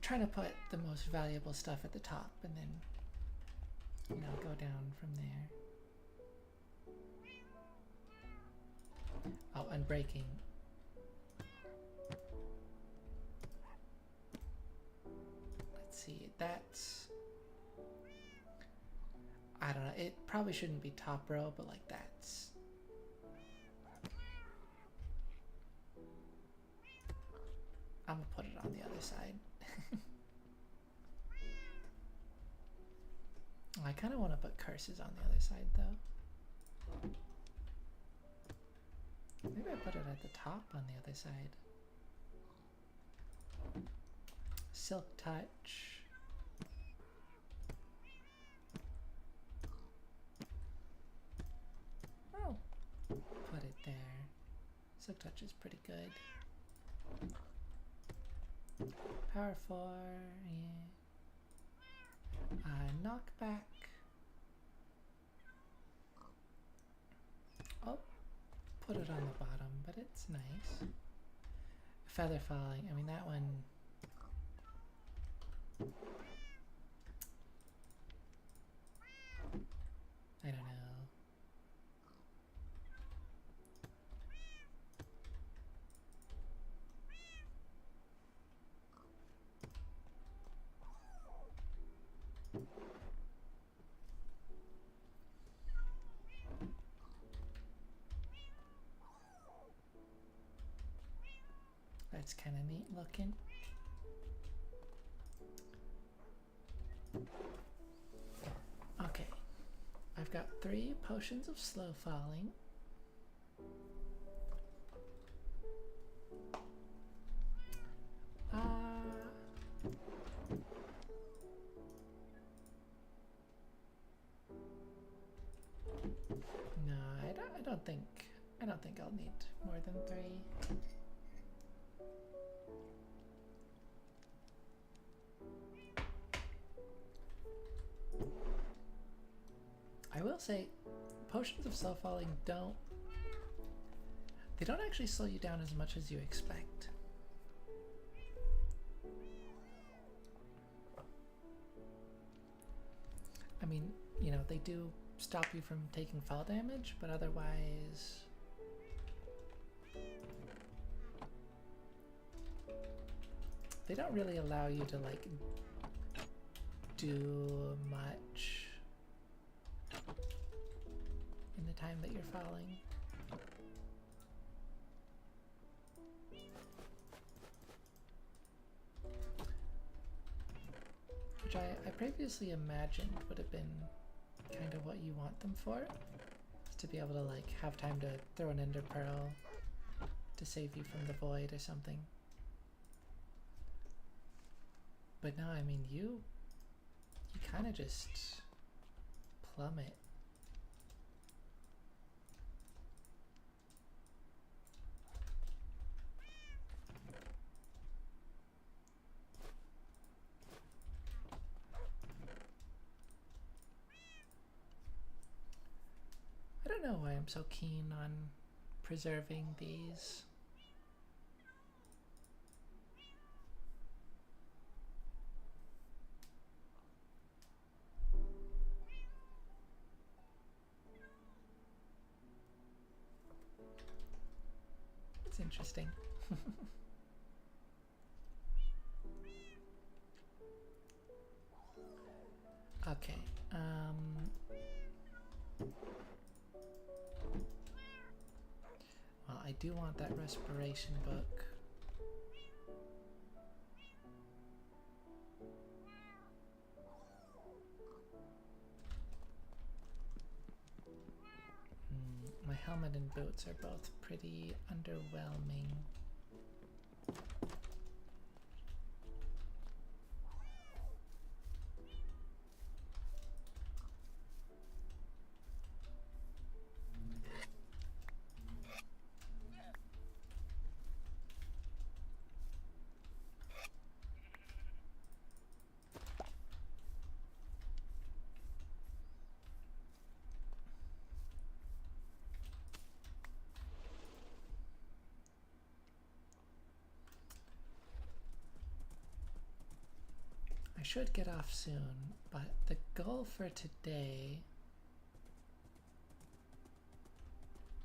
Trying to put the most valuable stuff at the top and then, you know, go down from there. Oh, unbreaking. Let's see, that's... I don't know, it probably shouldn't be top row, but like that's... I'm gonna put it on the other side. I kind of want to put curses on the other side though. Maybe I put it at the top on the other side. Silk touch. Oh, put it there. Silk touch is pretty good. Power 4, yeah. Knockback. Oh, put it on the bottom, but it's nice. Feather falling, I mean that one. I don't know. That's kind of neat looking. Okay, I've got 3 potions of slow falling. No, I don't think I'll need more than 3. I will say, potions of slow falling don't actually slow you down as much as you expect. I mean, you know, they do stop you from taking fall damage, but otherwise they don't really allow you to like do much in the time that you're falling. Which I previously imagined would have been kind of what you want them for. Is to be able to like have time to throw an ender pearl to save you from the void or something. But no, I mean you kind of just plummet. I don't know why I'm so keen on preserving these. It's interesting. Okay. Well, I do want that respiration book. My helmet and boots are both pretty underwhelming. I should get off soon, but the goal for today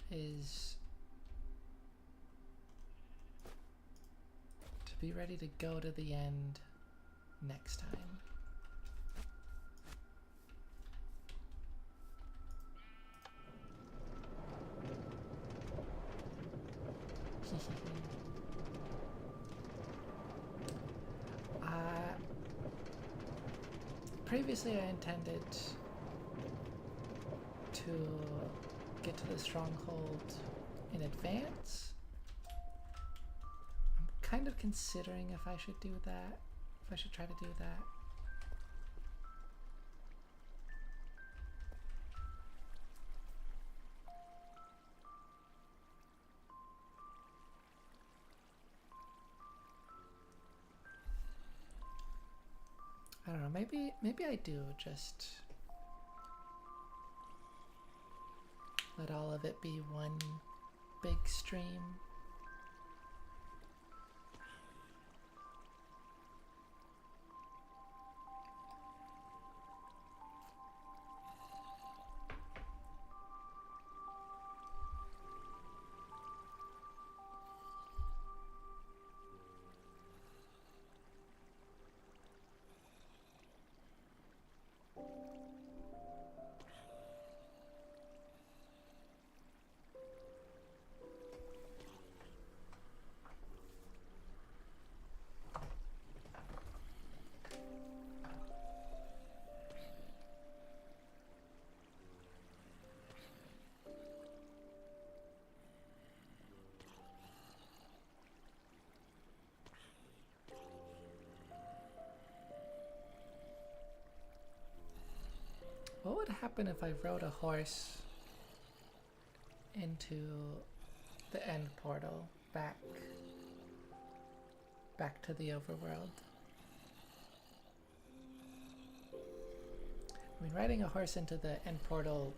is to be ready to go to the end next time. Previously I intended to get to the stronghold in advance. I'm kind of considering if I should do that, if I should try to do that. I don't know, maybe I do just let all of it be one big stream. What would happen if I rode a horse into the end portal back to the overworld? I mean, riding a horse into the end portal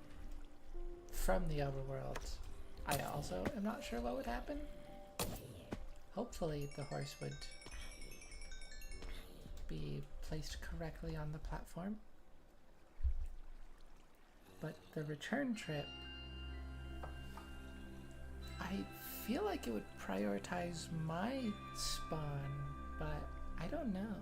from the overworld, I also am not sure what would happen. Hopefully the horse would be placed correctly on the platform. But the return trip, I feel like it would prioritize my spawn, but I don't know.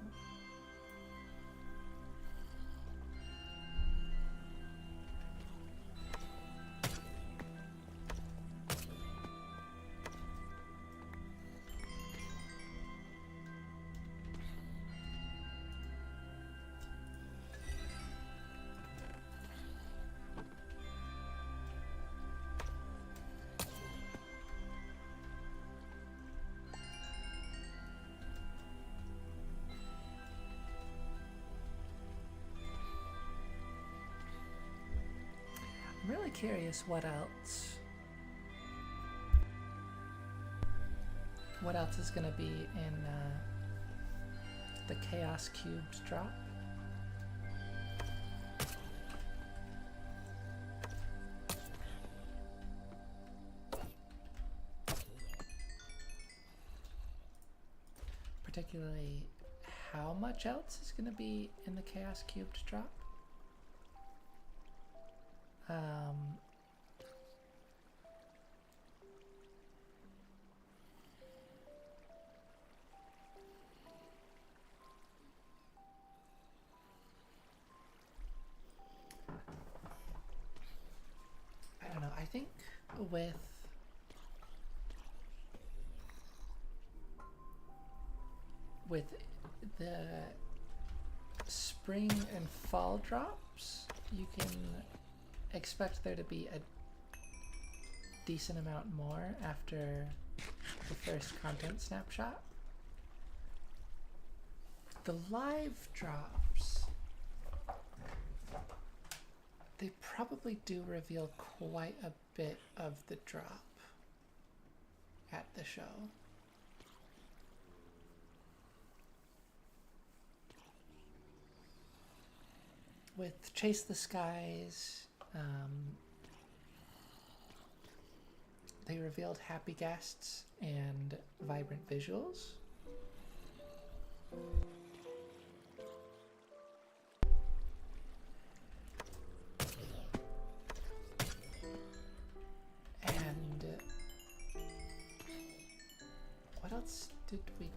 I'm really curious what else is going to be in the Chaos Cubed drop. Particularly how much else is going to be in the Chaos Cubed drop. I don't know, I think with the spring and fall drops, you can expect there to be a decent amount more after the first content snapshot. The live drops, they probably do reveal quite a bit of the drop at the show. With Chase the Skies, they revealed happy guests and vibrant visuals.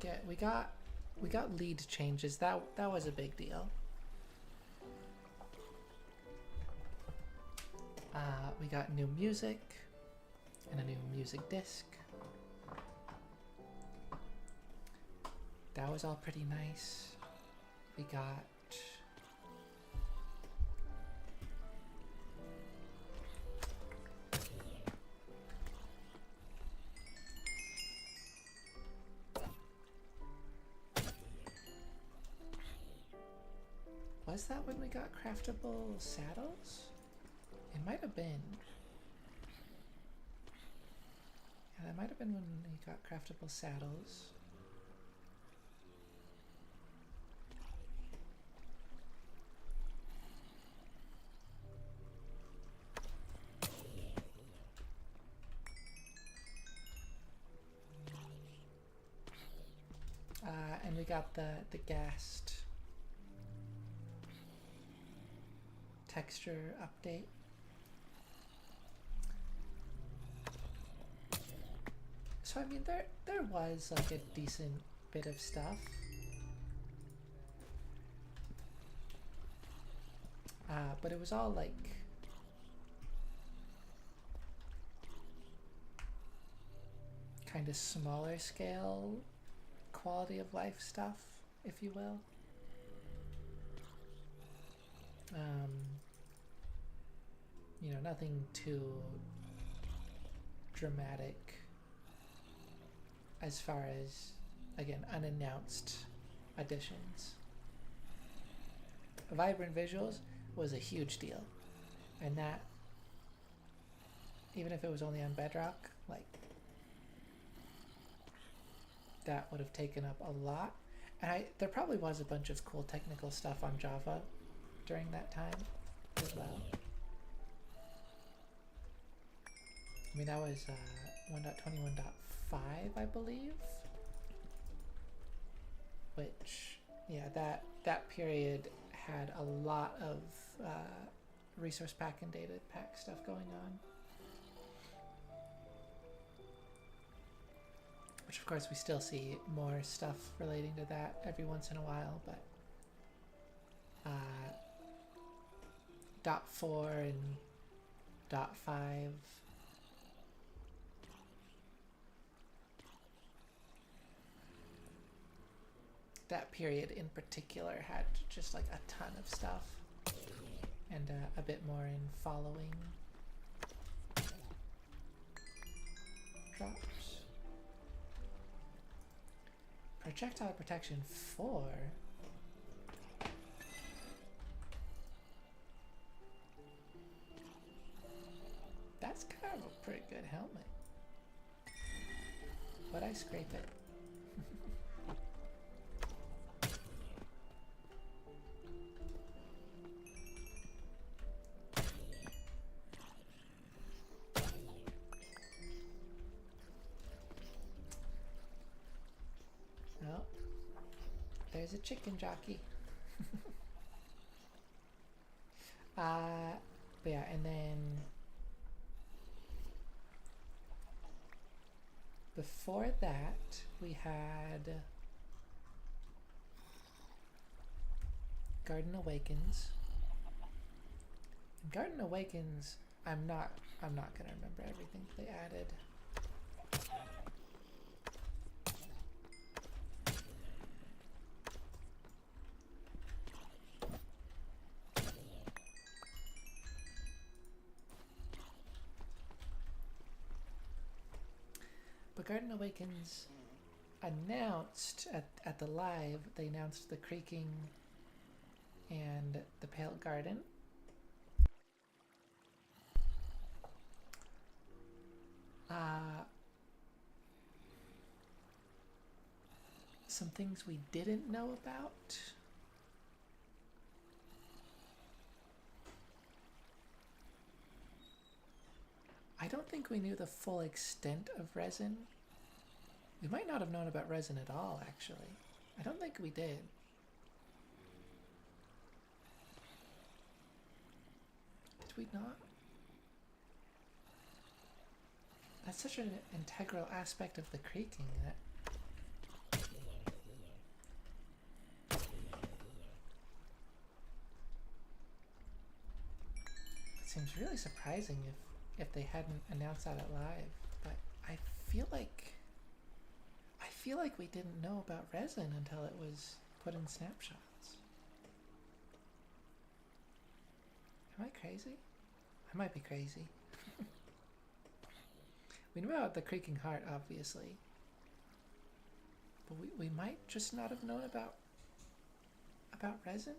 get? We got lead changes. That was a big deal. We got new music and a new music disc. That was all pretty nice. We got was that when we got craftable saddles? It might have been. Yeah, that might have been when we got craftable saddles. And we got the ghast texture update. So I mean, there was like a decent bit of stuff. But it was all like kind of smaller scale quality of life stuff, if you will. You know, nothing too dramatic as far as, again, unannounced additions. Vibrant visuals was a huge deal, and that, even if it was only on Bedrock, like, that would have taken up a lot. And there probably was a bunch of cool technical stuff on Java during that time as well. I mean, that was 1.21.5, I believe. Which, yeah, that period had a lot of resource pack and data pack stuff going on. Which, of course, we still see more stuff relating to that every once in a while, but .4 and .5 that period in particular had just like a ton of stuff, and a bit more in following drops. Projectile protection 4? That's kind of a pretty good helmet. But I scrape it. Oh, there's a chicken jockey. But yeah, and then before that we had Garden Awakens. And Garden Awakens, I'm not gonna remember everything they added. But Garden Awakens announced at the live, they announced the Creaking and the Pale Garden. Some things we didn't know about. I don't think we knew the full extent of resin. We might not have known about resin at all, actually. I don't think we did. Did we not? That's such an integral aspect of the creaking that seems really surprising if they hadn't announced that at live. But I feel like we didn't know about resin until it was put in snapshots. Am I crazy? I might be crazy. We knew about the Creaking Heart, obviously. But we might just not have known about resin?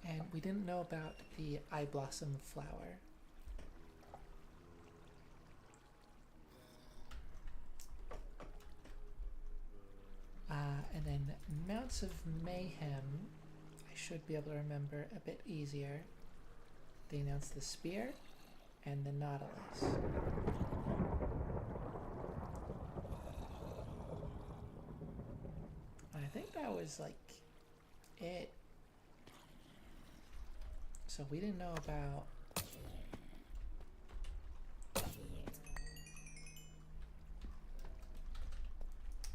And we didn't know about the Eye Blossom flower. And then Mounts of Mayhem, I should be able to remember a bit easier. They announced the Spear and the Nautilus. I think that was like it. So we didn't know about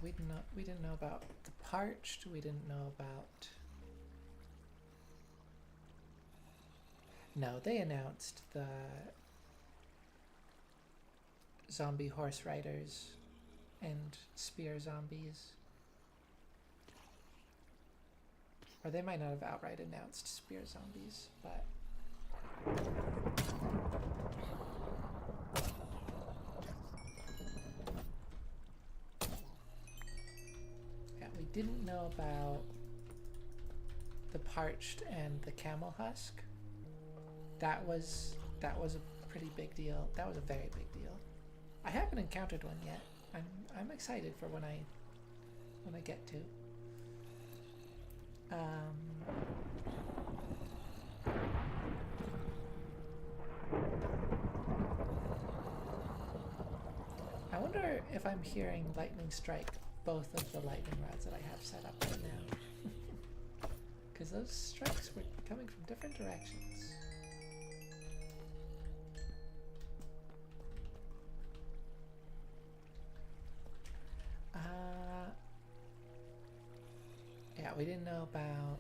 we didn't know about the Parched. We didn't know about. No, they announced the zombie horse riders and spear zombies. Or they might not have outright announced spear zombies, but yeah, we didn't know about the Parched and the Camel Husk. That was a pretty big deal. That was a very big deal. I haven't encountered one yet. I'm excited for when I get to. I wonder if I'm hearing lightning strike both of the lightning rods that I have set up right now. Because those strikes were coming from different directions. Yeah, we didn't know about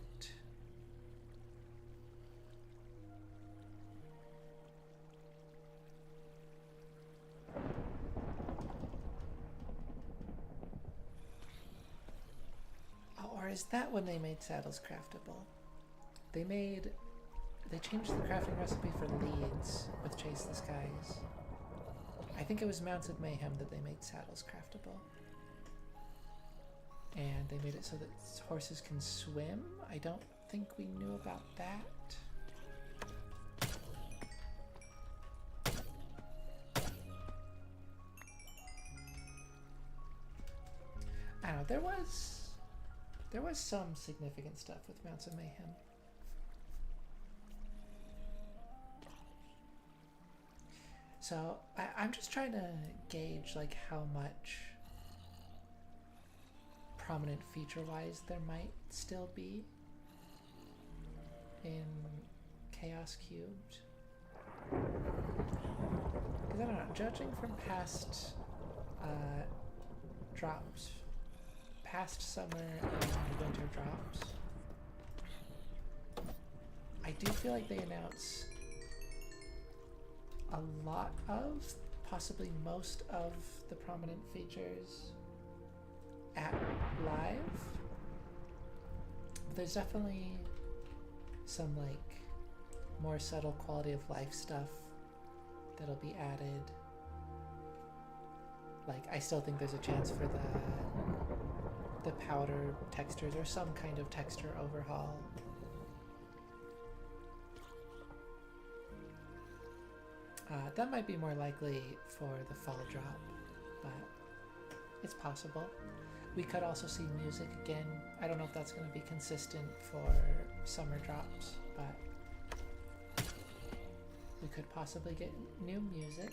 or is that when they made saddles craftable? They changed the crafting recipe for leads with Chase the Skies. I think it was Mounts of Mayhem that they made saddles craftable. And they made it so that horses can swim. I don't think we knew about that. I don't know, there was some significant stuff with Mounts of Mayhem. So I'm just trying to gauge like how much prominent feature-wise there might still be in Chaos Cubed. Because I don't know, judging from past drops, past summer and winter drops, I do feel like they announce a lot of, possibly most of the prominent features at live. There's definitely some like more subtle quality of life stuff that'll be added. Like I still think there's a chance for the powder textures or some kind of texture overhaul. That might be more likely for the fall drop, but it's possible. We could also see music again. I don't know if that's going to be consistent for summer drops, but we could possibly get new music.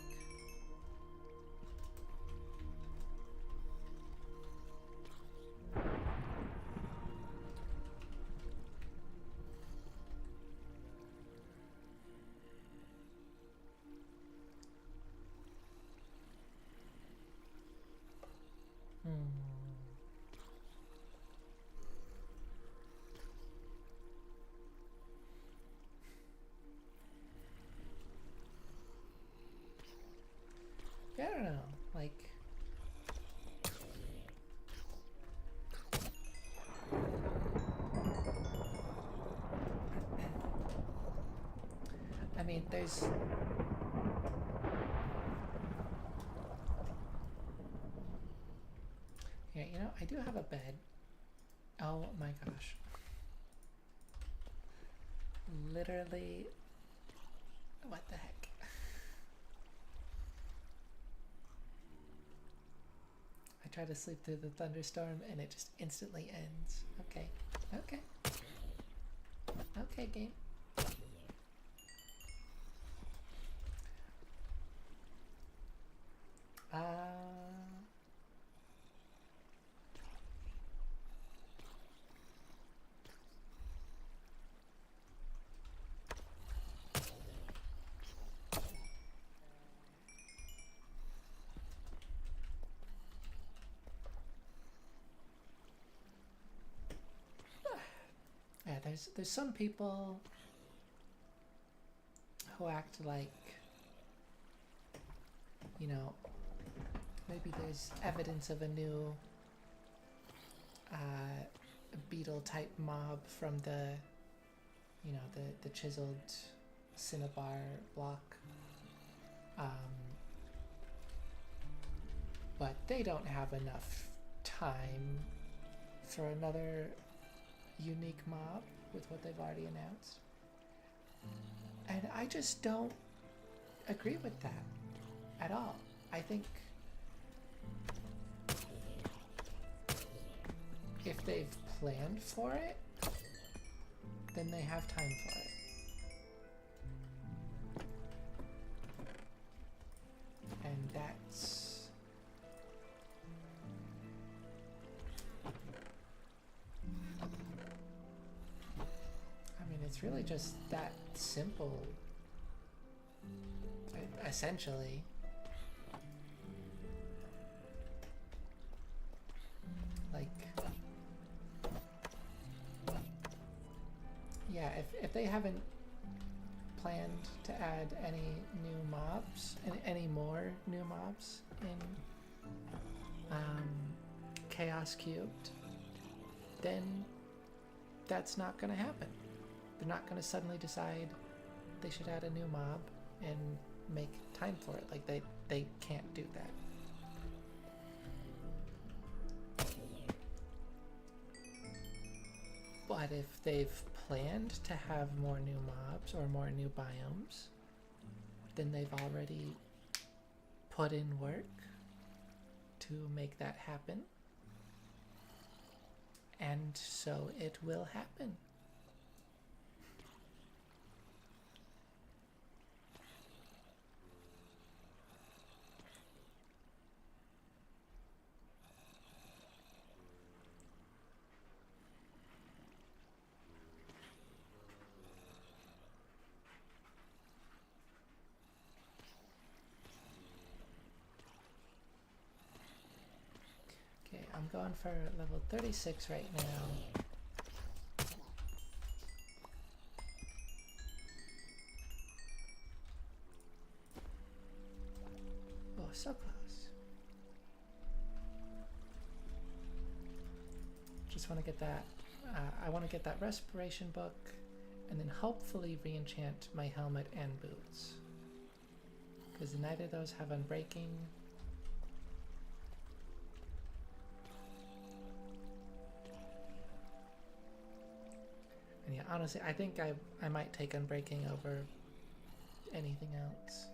there's... Yeah, you know, I do have a bed. Oh my gosh. Literally, what the heck? I try to sleep through the thunderstorm and it just instantly ends. Okay, okay. Okay, game. Yeah, there's some people who act like, you know, maybe there's evidence of a new beetle type mob from the, you know, the chiseled cinnabar block. But they don't have enough time for another unique mob with what they've already announced. And I just don't agree with that at all. I think if they've planned for it, then they have time for it. And that's... I mean, it's really just that simple, essentially. Like, yeah, if they haven't planned to add any new mobs, any more new mobs in Chaos Cubed, then that's not going to happen. They're not going to suddenly decide they should add a new mob and make time for it. Like, they can't do that. But if they've planned to have more new mobs or more new biomes, then they've already put in work to make that happen. And so it will happen. Okay, I'm going for level 36 right now. Oh, so close. Just want to get that. I want to get that respiration book, and then hopefully re-enchant my helmet and boots. Because neither of those have unbreaking. And yeah, honestly, I think I might take unbreaking over anything else.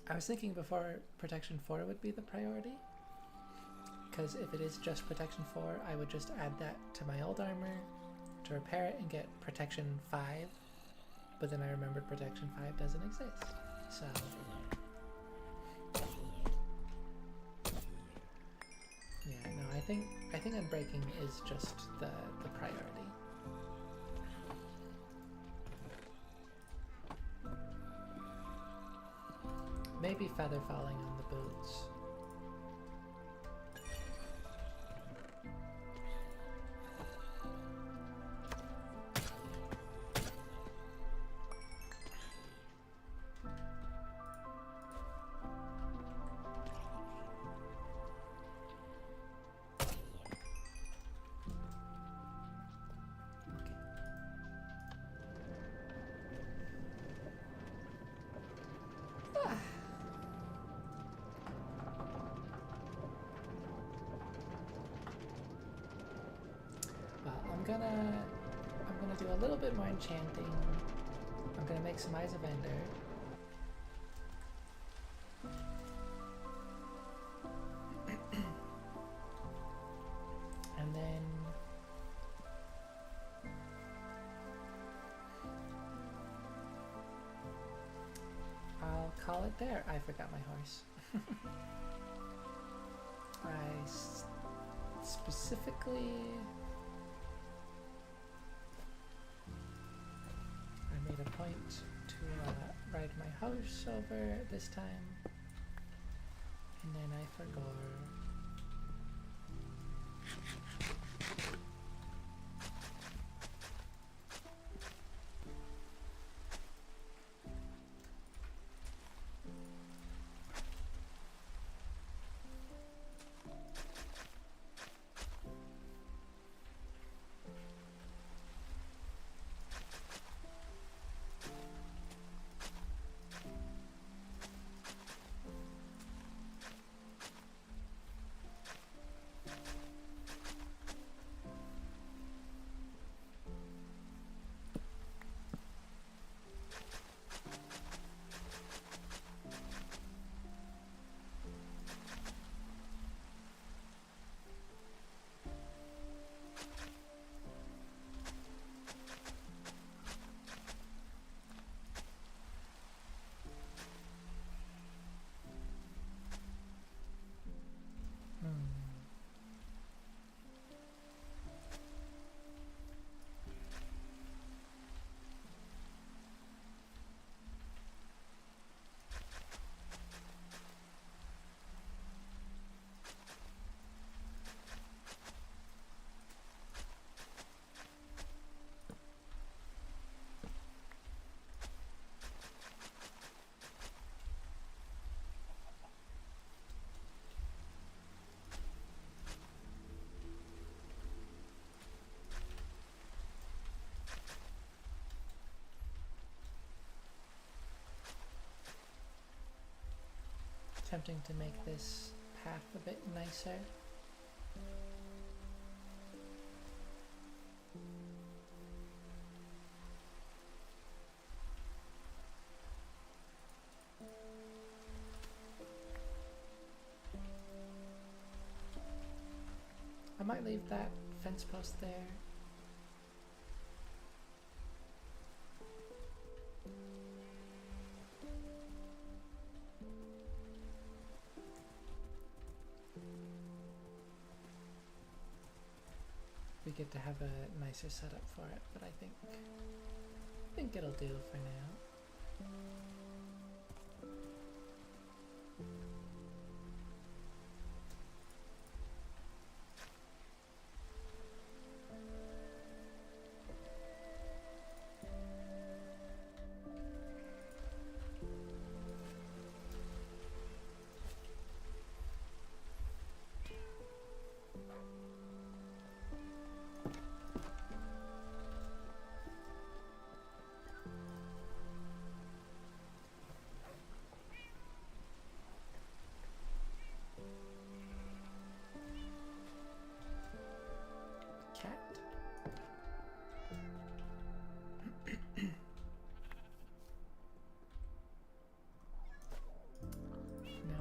I was thinking before Protection 4 would be the priority, because if it is just Protection 4, I would just add that to my old armor to repair it and get Protection 5, but then I remembered Protection 5 doesn't exist, so... Yeah, no, I think Unbreaking is just the priority. Maybe Feather Falling on the boots. gonna do a little bit more enchanting. I'm gonna make some Eyes of Ender. And then I'll call it there. I forgot my horse. Specifically, I made a point to ride my horse over this time, and then I forgot. Attempting to make this path a bit nicer. I might leave that fence post there. We get to have a nicer setup for it, but I think it'll do for now.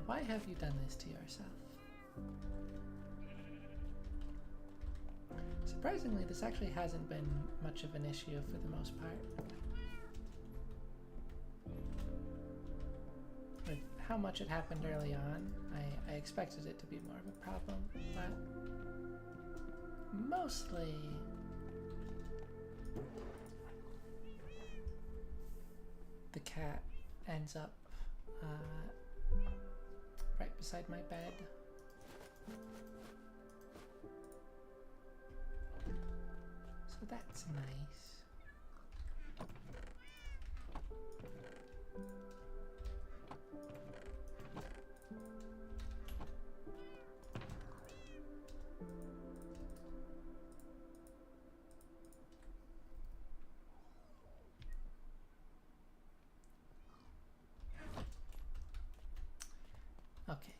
Why have you done this to yourself? Surprisingly, this actually hasn't been much of an issue for the most part. With how much it happened early on, I expected it to be more of a problem, but mostly the cat ends up right beside my bed. So that's nice. Okay,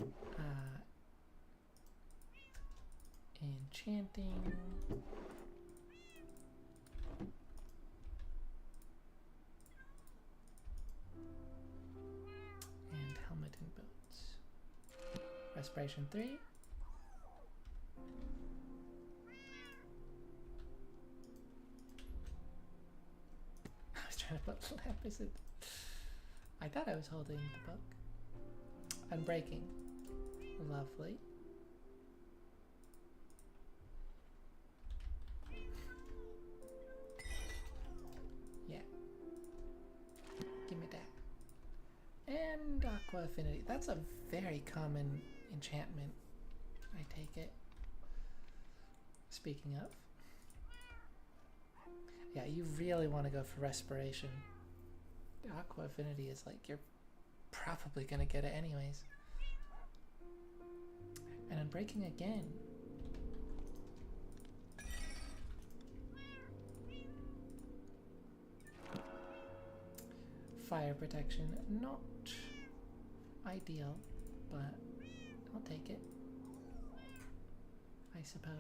enchanting. Respiration 3. I was trying to put Lapis in. I thought I was holding the book. Unbreaking. Lovely. Yeah. Give me that. And Aqua Affinity. That's a very common enchantment, I take it. Speaking of. Yeah, you really want to go for Respiration. Aqua Affinity is like, you're probably going to get it anyways. And Unbreaking again. Fire protection, not ideal, but I'll take it, I suppose.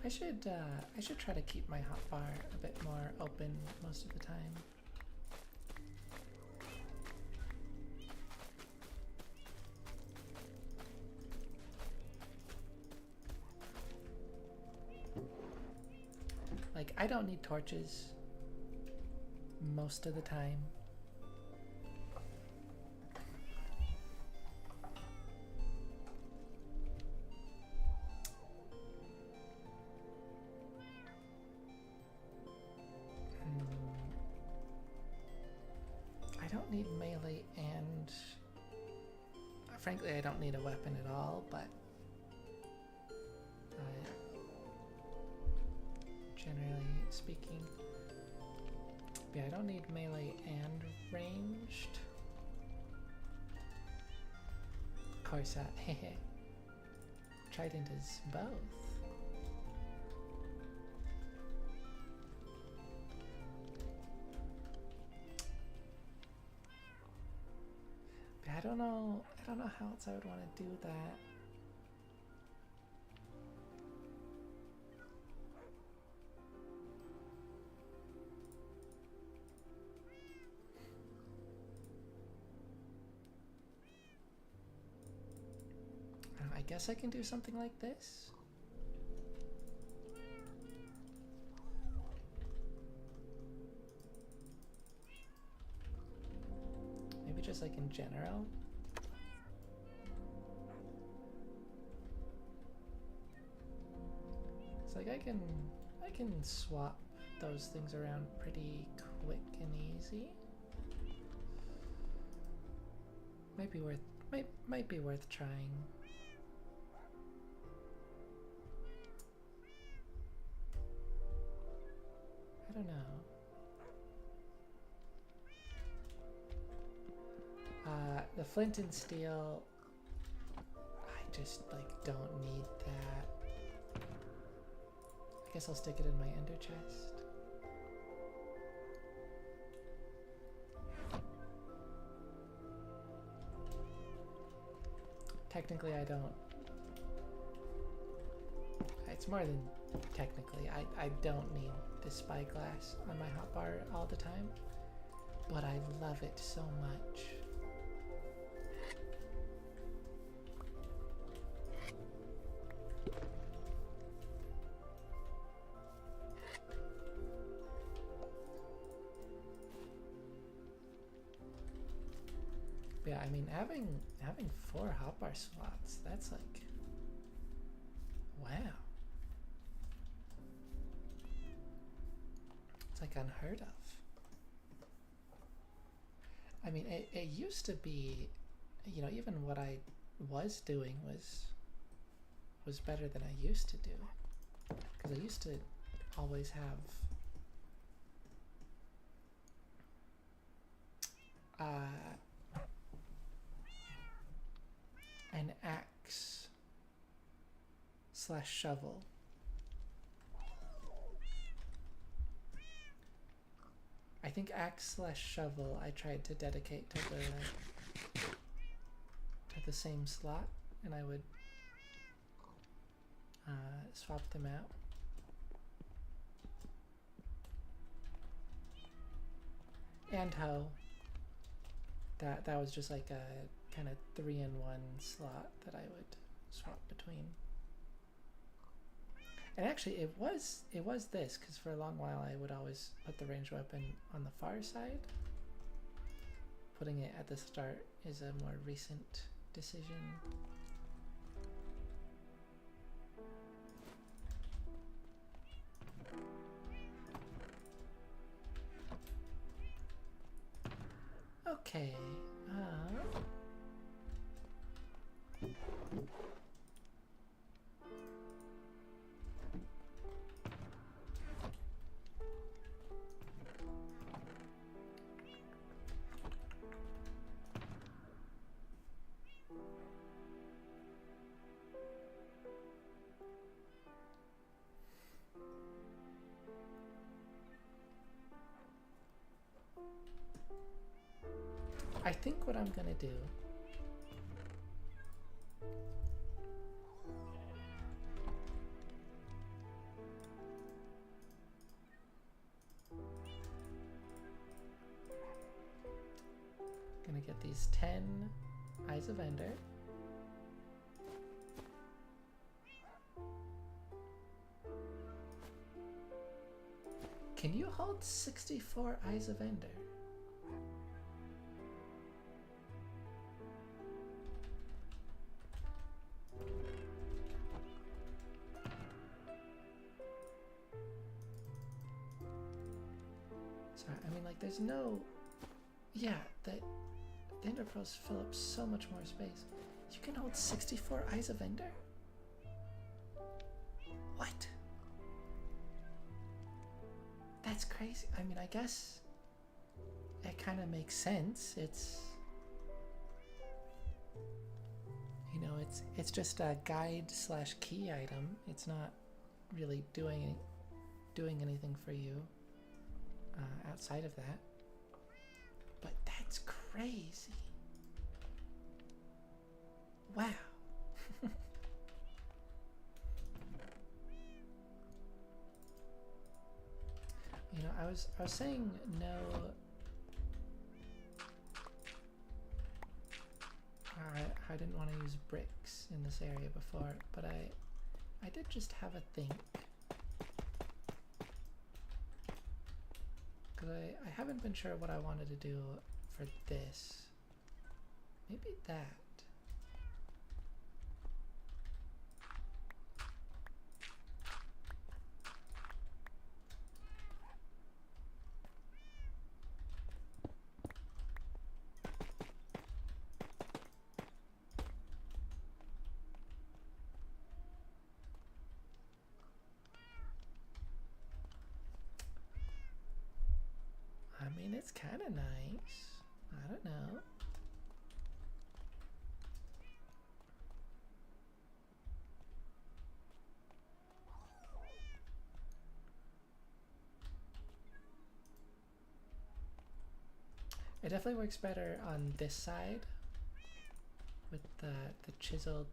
I should try to keep my hotbar a bit more open most of the time. Like, I don't need torches most of the time. I don't need melee, and frankly I don't need a weapon at all, but generally speaking, yeah, I don't need melee and ranged. Of course, Trident is both. But I don't know how else I would want to do that. I guess I can do something like this. Maybe just like in general. It's like I can swap those things around pretty quick and easy. Might be worth trying. I don't know. The flint and steel, I just like don't need that. I guess I'll stick it in my ender chest. Technically I don't. It's more than technically. I don't need the spyglass on my hotbar all the time, but I love it so much. Yeah, I mean having 4 hotbar slots, that's like, wow. Like unheard of. I mean, it used to be, you know, even was doing was better than I used to do. Because I used to always have an axe / shovel. I think axe / shovel I tried to dedicate to the same slot, and I would swap them out. And hoe. That was just like a kind of 3-in-1 slot that I would swap between. And actually it was this, because for a long while I would always put the ranged weapon on the far side. Putting it at the start is a more recent decision. Okay. I think what I'm gonna do get these 10 Eyes of Ender. Can you hold 64 Eyes of Ender? Sorry, I mean, like, there's no... Yeah, the Ender Pearls fill up so much more space. You can hold 64 Eyes of Ender? What? That's crazy. I mean, I guess it kind of makes sense. It's, you know, it's just a guide / key item. It's not really doing anything for you outside of that. But that's crazy. Wow. You know, I was saying no. I didn't want to use bricks in this area before, but I did just have a think. Because I haven't been sure what I wanted to do for this. Maybe that. I mean, it's kind of nice. I don't know. It definitely works better on this side with the chiseled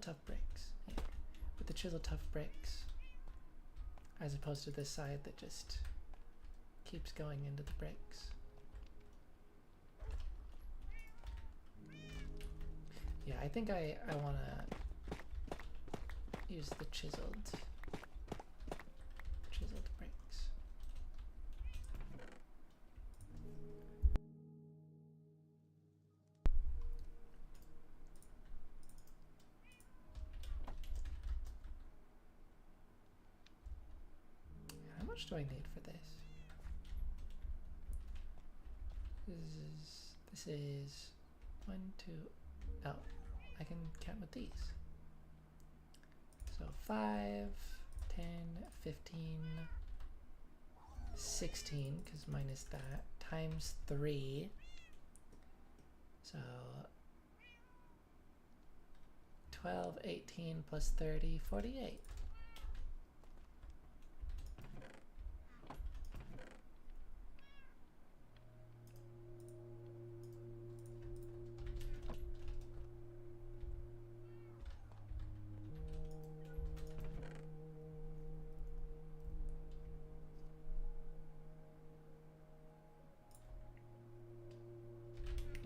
tough bricks. Yeah. With the chiseled tough bricks, as opposed to this side that just keeps going into the bricks. Yeah, I think I want to use the chiseled bricks. How much do I need for this? This is 1, 2, No, I can count with these. So 5, 10, 15, 16, because minus that, times 3. So 12, 18 plus 30, 48.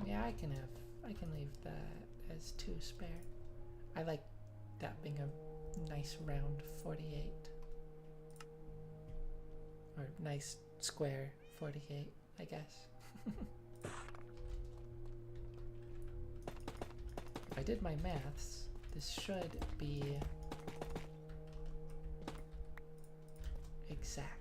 Yeah, I can leave that as 2 spare. I like that being a nice round 48. Or nice square 48, I guess. If I did my maths, this should be exact.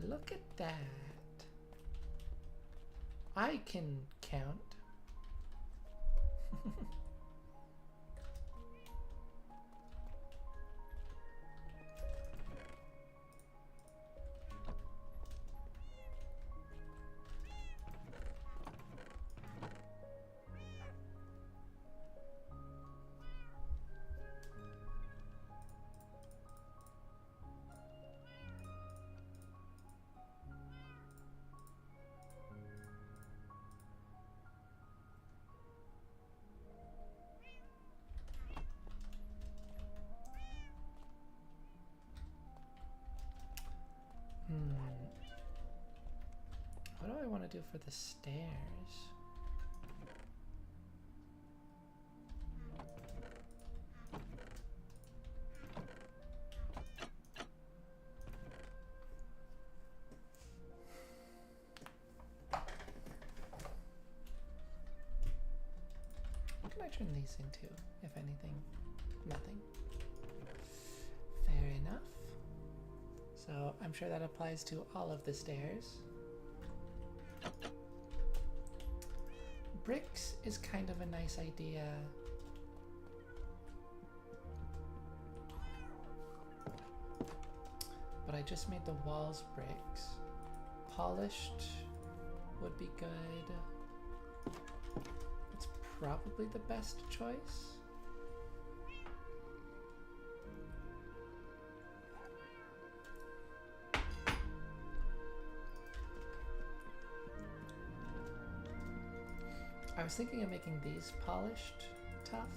Look at that. I can count. What do I want to do for the stairs? What can I turn these into, if anything? Nothing. Fair enough. So I'm sure that applies to all of the stairs. Bricks is kind of a nice idea. But I just made the walls bricks. Polished would be good. It's probably the best choice. I was thinking of making these polished tough,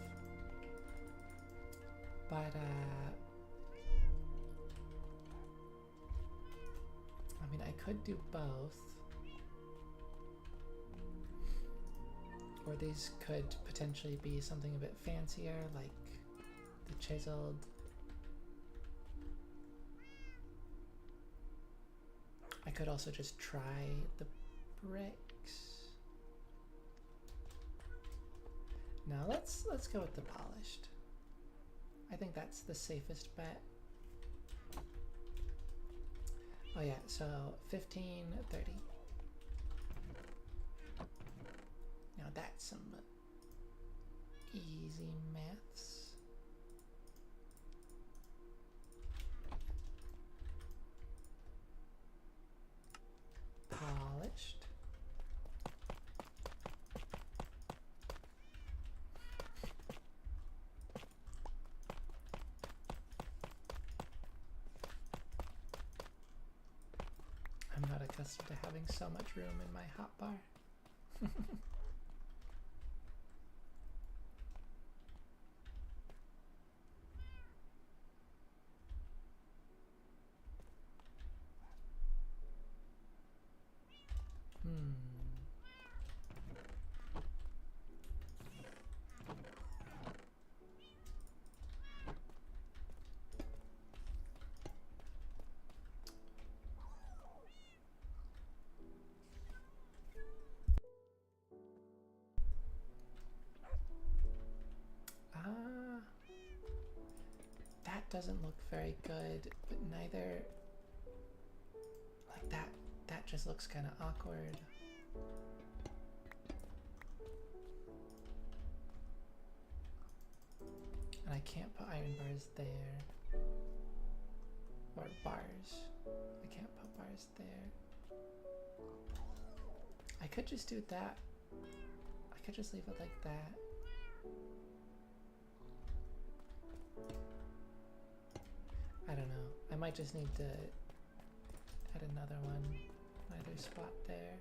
but I mean, I could do both, or these could potentially be something a bit fancier, like the chiseled. I could also just try the bricks. Now let's go with the polished. I think that's the safest bet. Oh yeah, so 15, 30. Now that's some easy maths. Polished. I'm not accustomed to having so much room in my hotbar. that doesn't look very good, but neither, like that just looks kind of awkward. And I can't put iron bars there. Or bars. I can't put bars there. I could just do that. I could just leave it like that. I don't know. I might just need to add another one. Another spot there.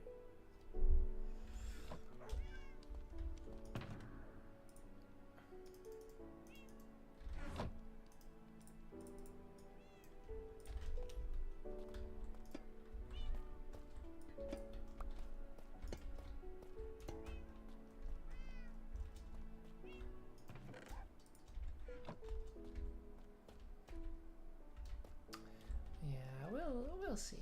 We'll see.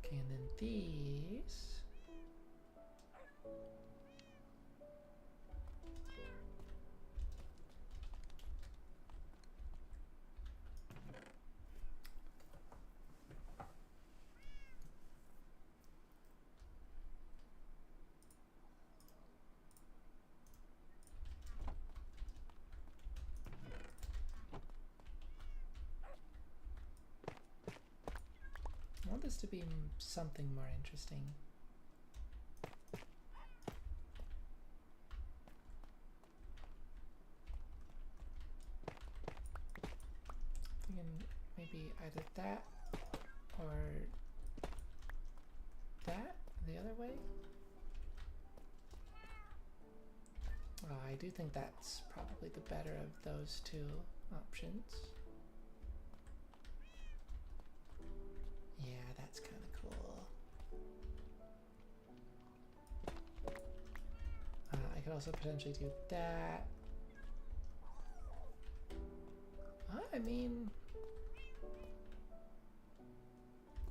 Okay, and then these. I want this to be something more interesting. Thinking maybe either that or that the other way. I do think that's probably the better of those two options. Yeah, that's kind of cool. I could also potentially do that. I mean,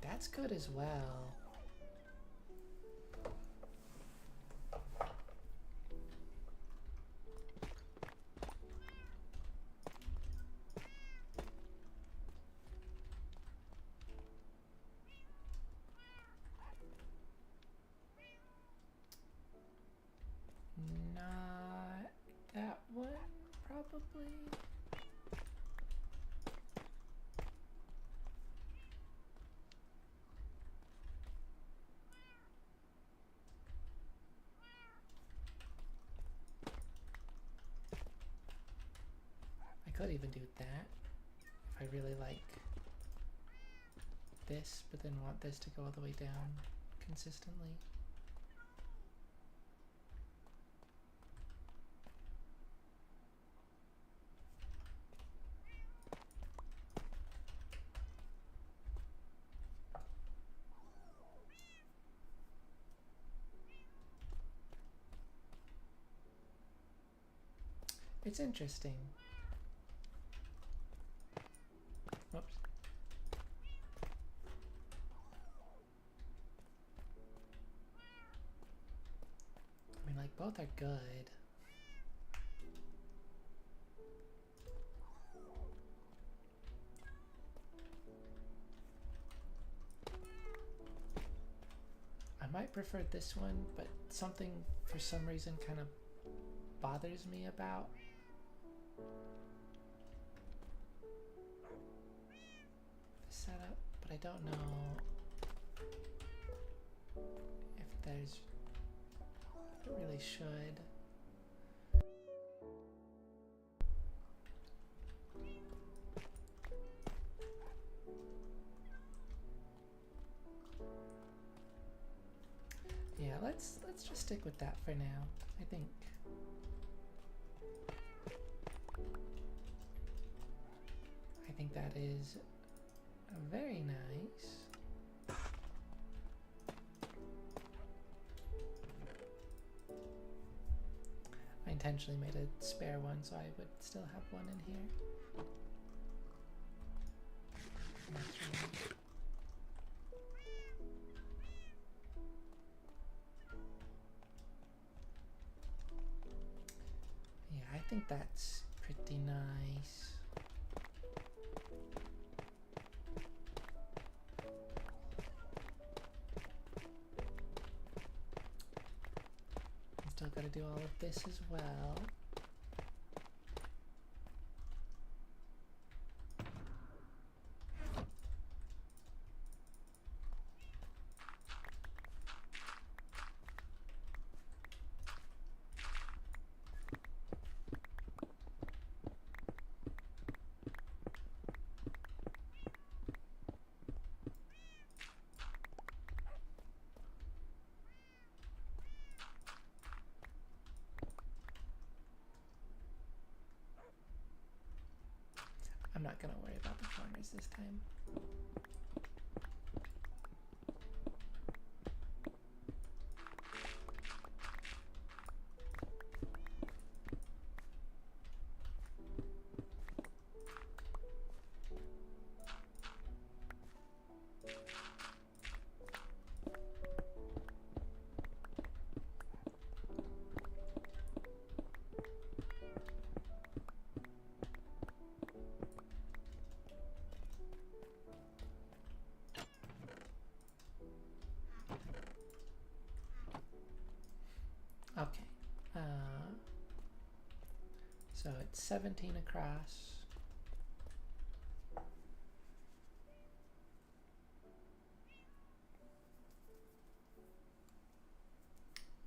that's good as well. Not that one, probably. I could even do that if I really like this, but then want this to go all the way down consistently. It's interesting. Whoops. I mean, like, both are good. I might prefer this one, but something for some reason kind of bothers me about the setup, but I don't know if there's, if it really should. Yeah, let's just stick with that for now, I think. I think that is very nice. I intentionally made a spare one so I would still have one in here. think that's pretty nice. Still gotta do all of this as well. I'm not gonna worry about the corners this time. Okay, so it's 17 across.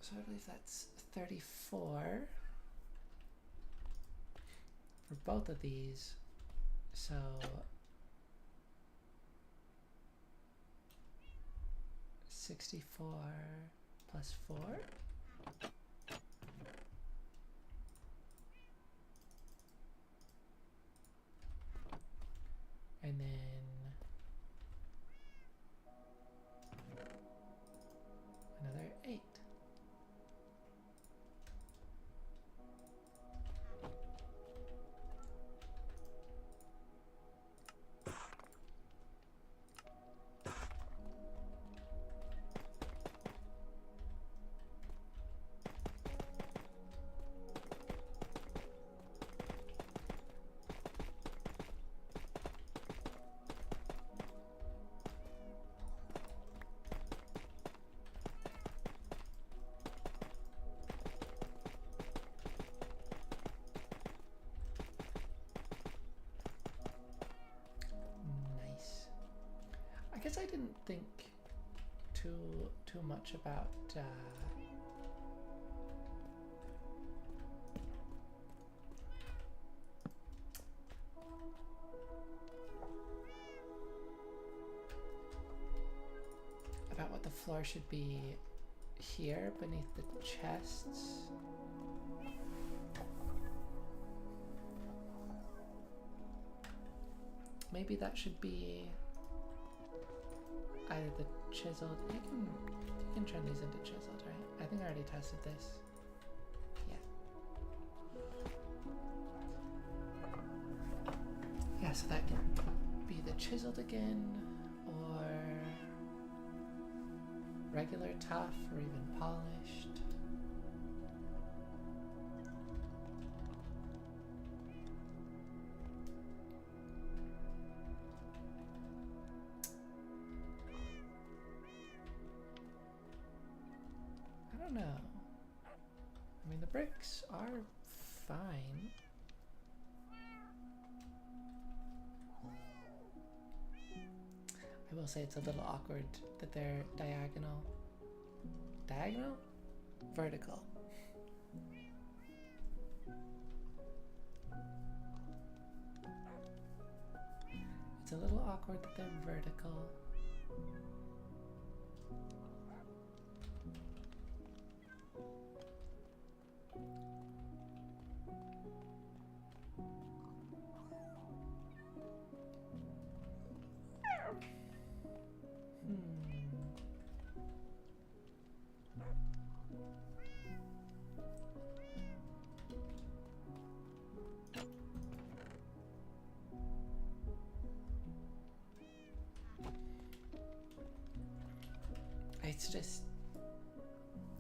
So I believe that's 34 for both of these. So 64 plus 4. And then another 8. I guess I didn't think too much about what the floor should be here beneath the chests. Maybe that should be either the chiseled. You can turn these into chiseled, right? I think I already tested this. Yeah, so that can be the chiseled again, or regular tough, or even polished. I don't know. I mean, the bricks are fine. I will say it's a little awkward that they're diagonal. Diagonal? Vertical. It's a little awkward that they're vertical.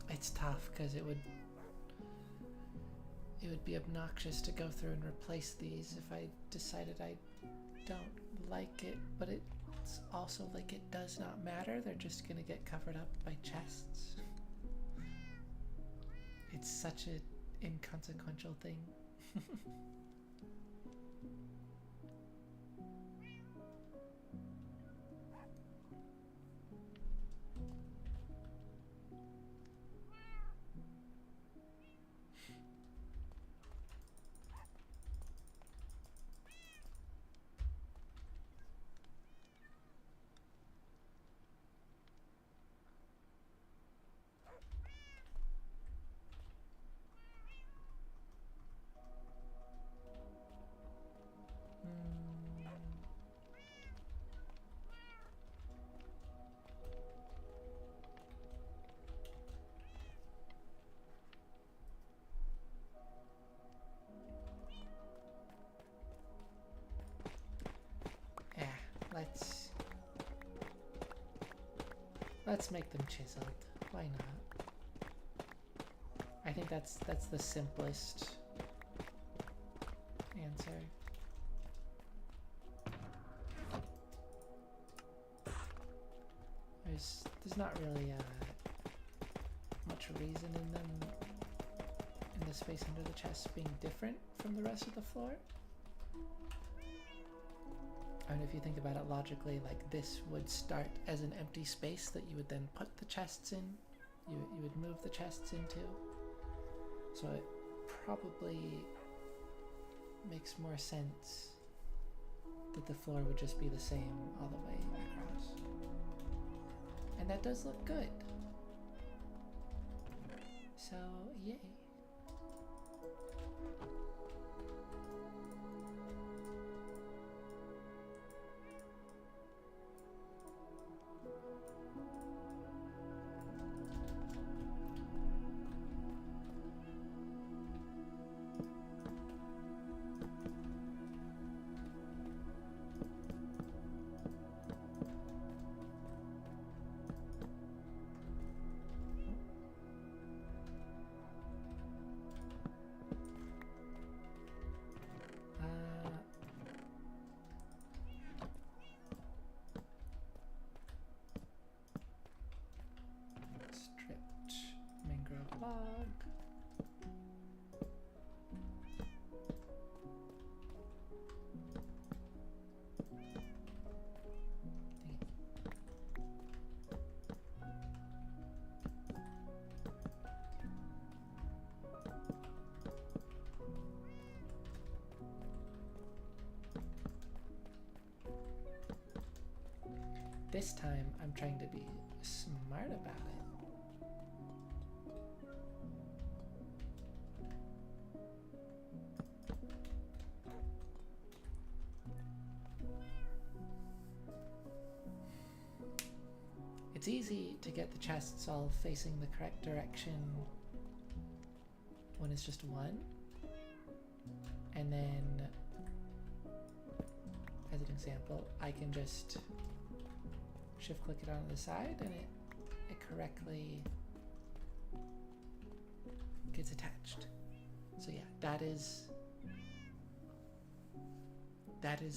It's tough because it it would be obnoxious to go through and replace these if I decided I don't like it, but it's also like it does not matter. They're just gonna get covered up by chests. It's such an inconsequential thing. Yeah, let's make them chiseled. Why not? I think that's the simplest answer. There's not really much reason in them, in the space under the chest, being different from the rest of the floor. I mean, if you think about it logically, like this would start as an empty space that you would then put the chests in. You would move the chests into. So it probably makes more sense that the floor would just be the same all the way across. And that does look good. So, yay. This time, I'm trying to be smart about it. It's easy to get the chests all facing the correct direction when it's just one. And then, as an example, I can just shift click it on the side and it correctly gets attached. So yeah, that is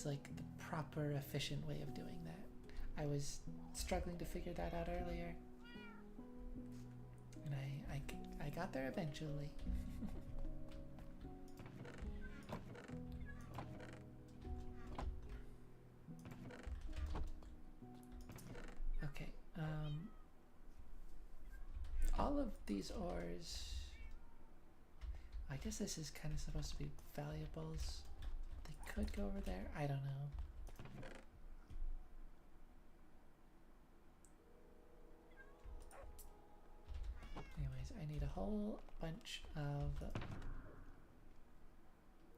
like the proper efficient way of doing that. I was struggling to figure that out earlier, and I got there eventually. Okay, all of these ores, I guess this is kind of supposed to be valuables. They could go over there, I don't know. Anyways, I need a whole bunch of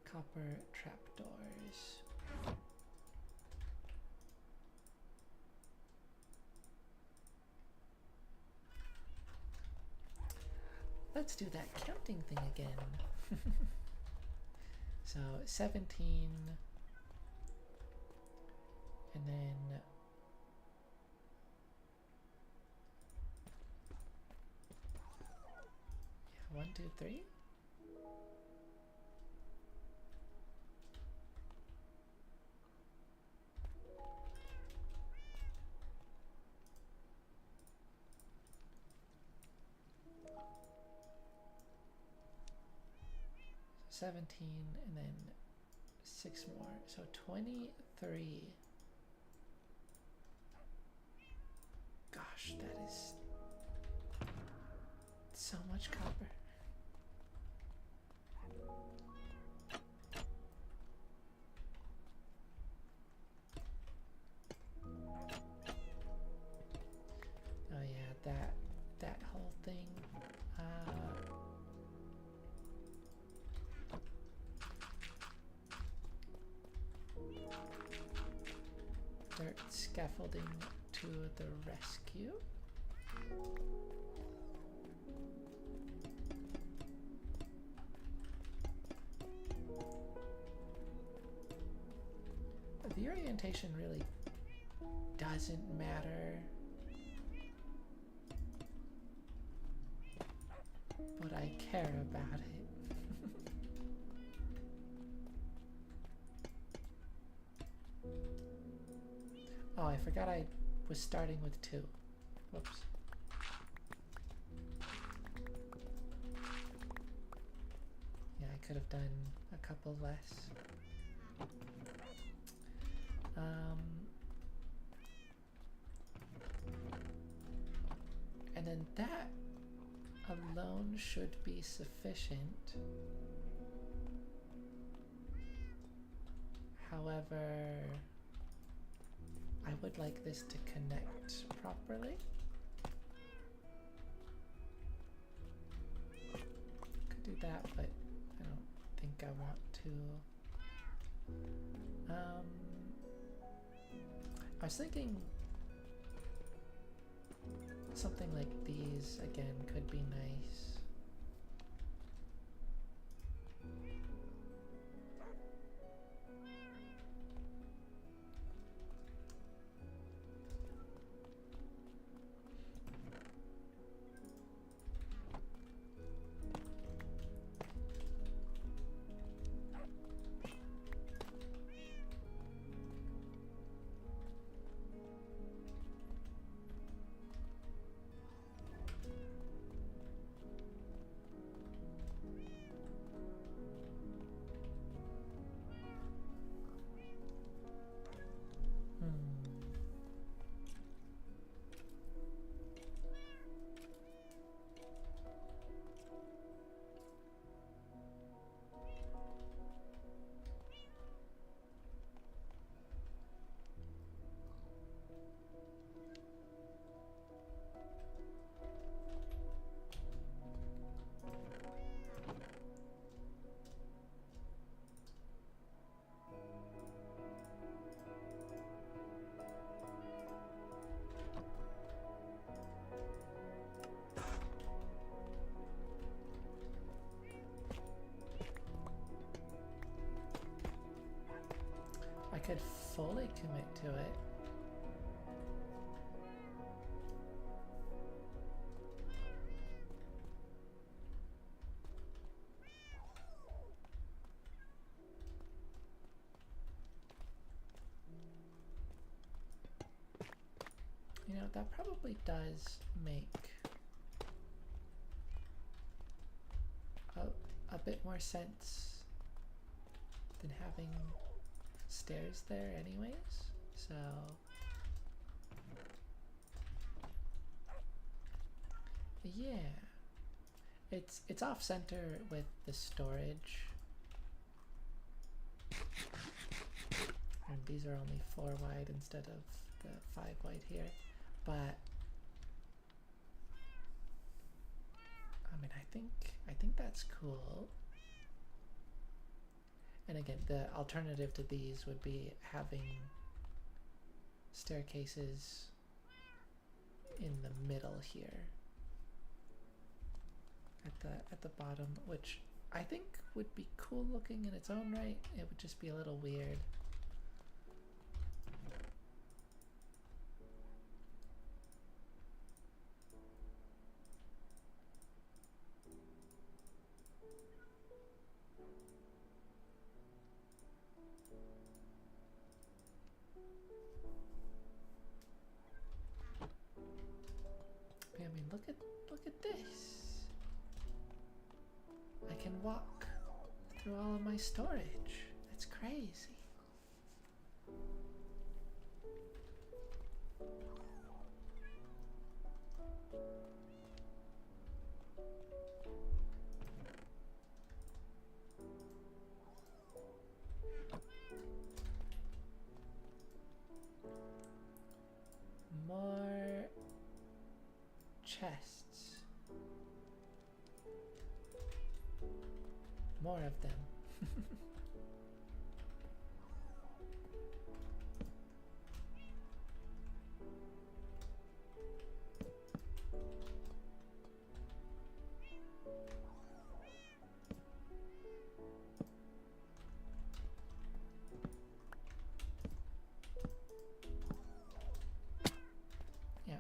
copper trapdoors. Let's do that counting thing again. So 17, and then yeah, 1, 2, 3. 17 and then 6 more, so 23. Gosh, that is so much copper. Oh yeah, that whole thing. Dirt scaffolding to the rescue. The orientation really doesn't matter, but I care about it. Oh, I forgot I was starting with 2. Whoops. Yeah, I could have done a couple less. And then that alone should be sufficient. However, I would like this to connect properly. Could do that, but I don't think I want to. I was thinking something like these again could be nice. I could fully commit to it. You know, that probably does make a bit more sense than having stairs there anyways, so yeah, it's off center with the storage, and these are only 4 wide instead of the 5 wide here, but I mean, I think that's cool. And again, the alternative to these would be having staircases in the middle here at the bottom, which I think would be cool looking in its own right. It would just be a little weird. I mean, look at this. I can walk through all of my storage. That's crazy. More chests. More of them. Yeah.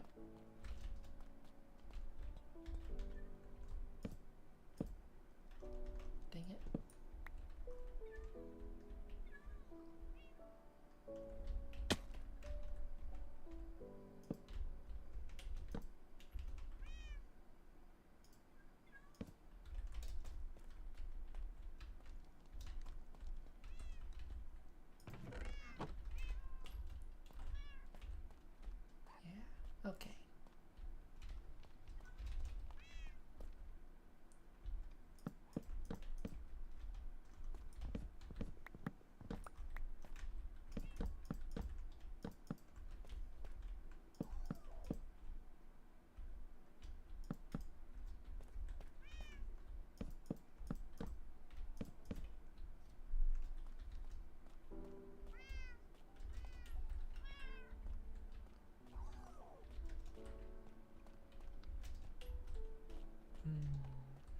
Dang it. Yeah, okay.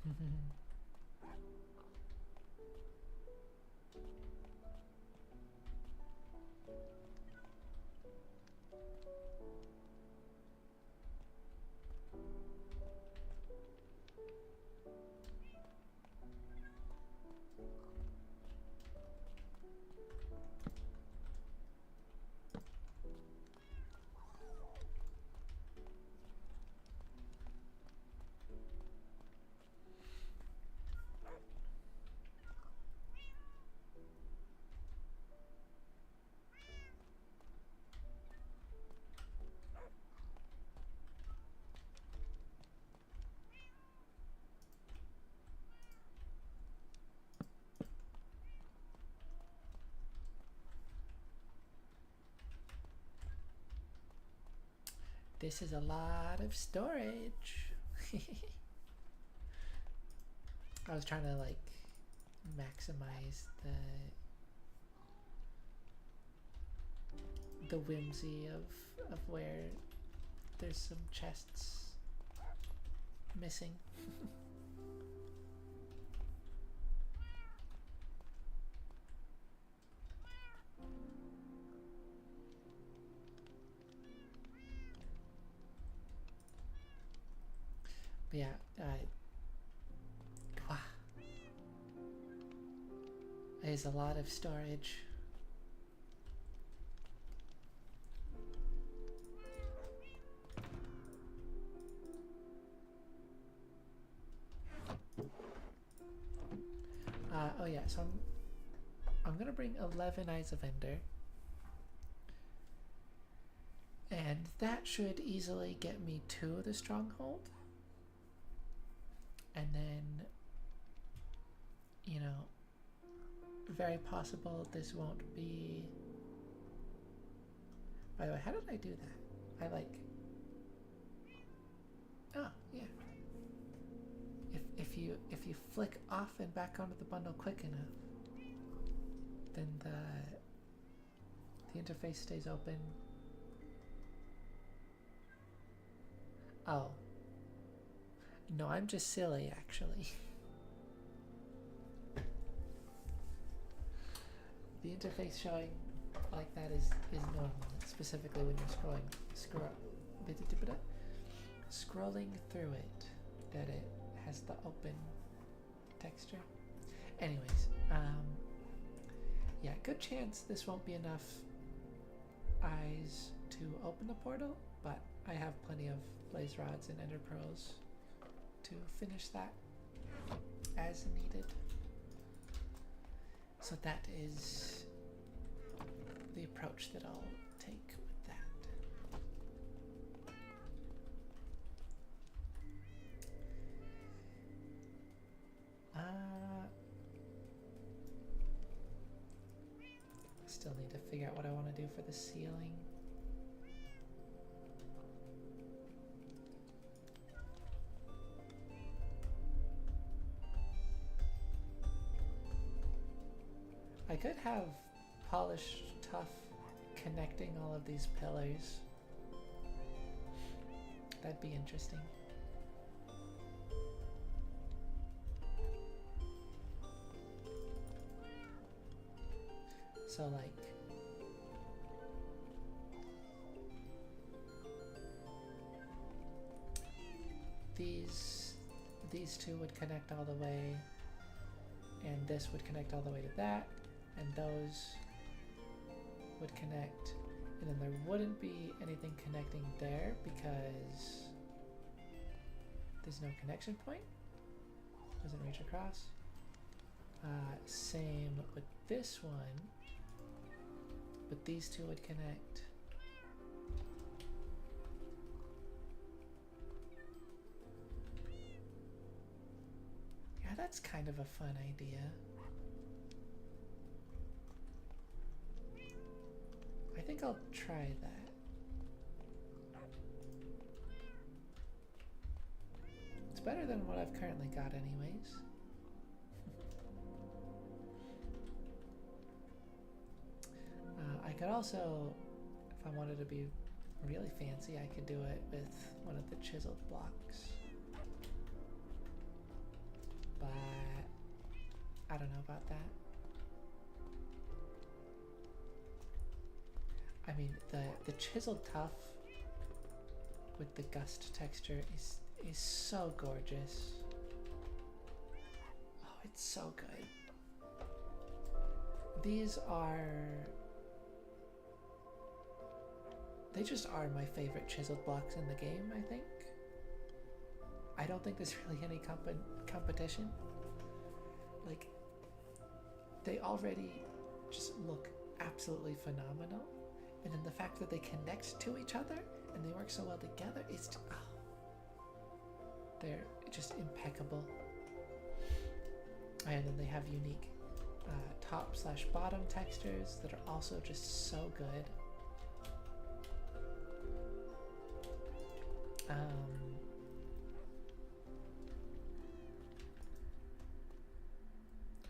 Hmm. This is a lot of storage. I was trying to like maximize the whimsy of where there's some chests missing. But yeah, wow. There's a lot of storage. Oh yeah, so I'm gonna bring 11 Eyes of Ender, and that should easily get me to the stronghold. And then, you know, very possible this won't be. By the way, how did I do that? I like. Oh yeah. If you flick off and back onto the bundle quick enough, then the interface stays open. Oh. No, I'm just silly actually. The interface showing like that is normal, specifically when you're scrolling through it, that it has the open texture. Anyways, yeah, good chance this won't be enough eyes to open the portal, but I have plenty of blaze rods and ender pearls to finish that as needed. So that is the approach that I'll take with that. Still need to figure out what I want to do for the ceiling. I could have polished tuff connecting all of these pillars. That'd be interesting. So like these two would connect all the way, and this would connect all the way to that, and those would connect, and then there wouldn't be anything connecting there because there's no connection point. Doesn't reach across. Same with this one, but these two would connect. Yeah, that's kind of a fun idea. I think I'll try that. It's better than what I've currently got anyways. I could also, if I wanted to be really fancy, I could do it with one of the chiseled blocks. But I don't know about that. I mean, the chiseled tuff with the gust texture is so gorgeous. Oh, it's so good. These are... They just are my favorite chiseled blocks in the game, I think. I don't think there's really any competition. Like, they already just look absolutely phenomenal. And then the fact that they connect to each other and they work so well together, it's they're just impeccable. And then they have unique top/bottom textures that are also just so good.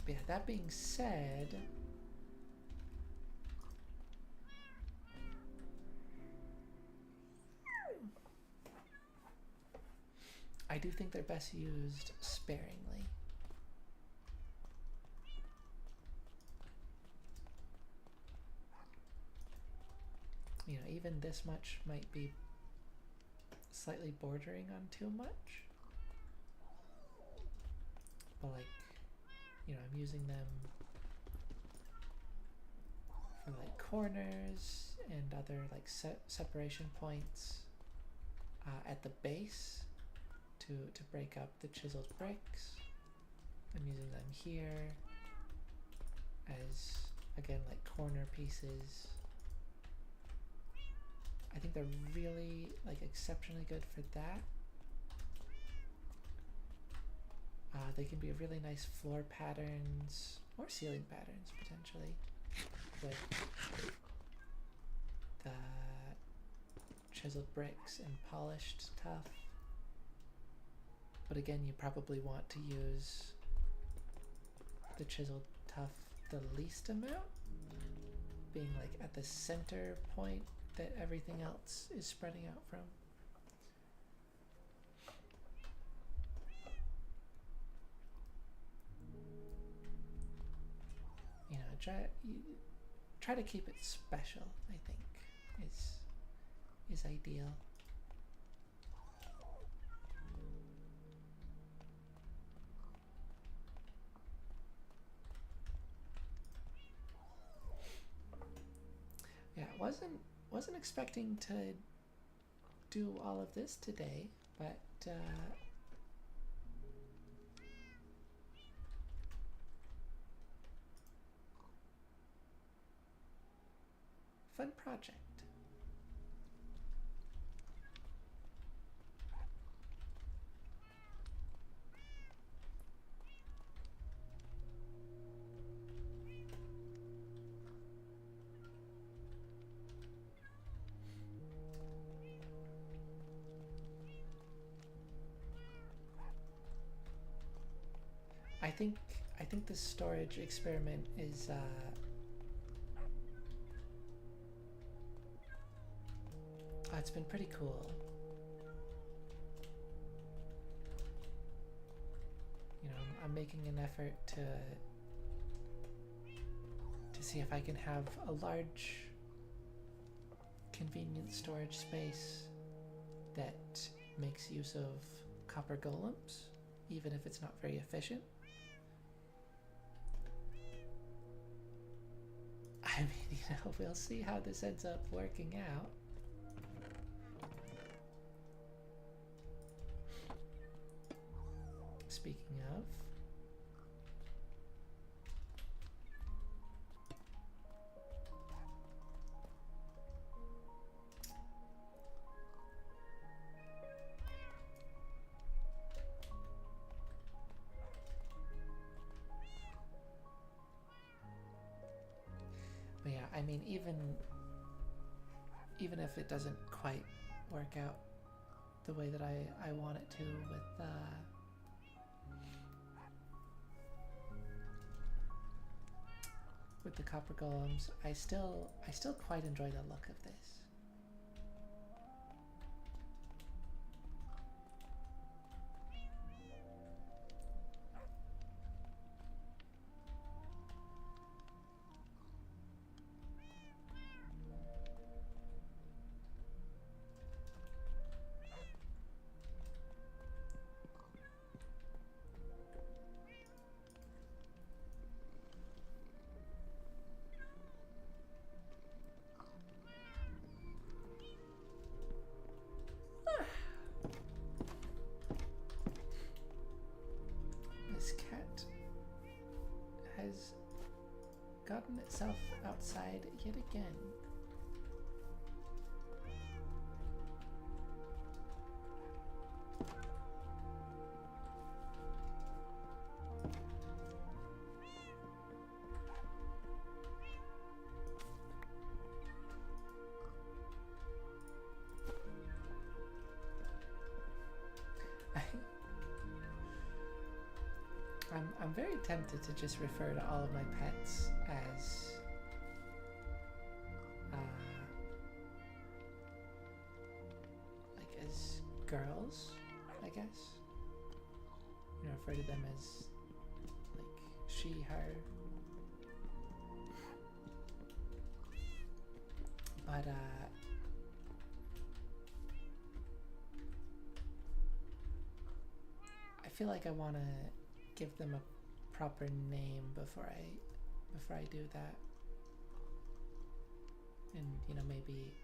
But yeah, that being said, I do think they're best used sparingly. You know, even this much might be slightly bordering on too much. But like, you know, I'm using them for like corners and other like separation points at the base to break up the chiseled bricks. I'm using them here as, again, like corner pieces. I think they're really like exceptionally good for that. They can be really nice floor patterns or ceiling patterns potentially with the chiseled bricks and polished tuff. But again, you probably want to use the chiseled tuff the least amount, being like at the center point that everything else is spreading out from. You know, try to keep it special, I think, is ideal. Yeah, wasn't expecting to do all of this today, but fun project. I think this storage experiment is it's been pretty cool. You know, I'm making an effort to see if I can have a large convenient storage space that makes use of copper golems, even if it's not very efficient. I mean, you know, we'll see how this ends up working out. Speaking of, but yeah, I mean, even if it doesn't quite work out the way that I want it to with the copper golems, I still quite enjoy the look of this. This cat has gotten itself outside yet again. I'm very tempted to just refer to all of my pets as like as girls, I guess. You know, refer to them as like she, her. But I feel like I want to give them a proper name before I do that, and you know, maybe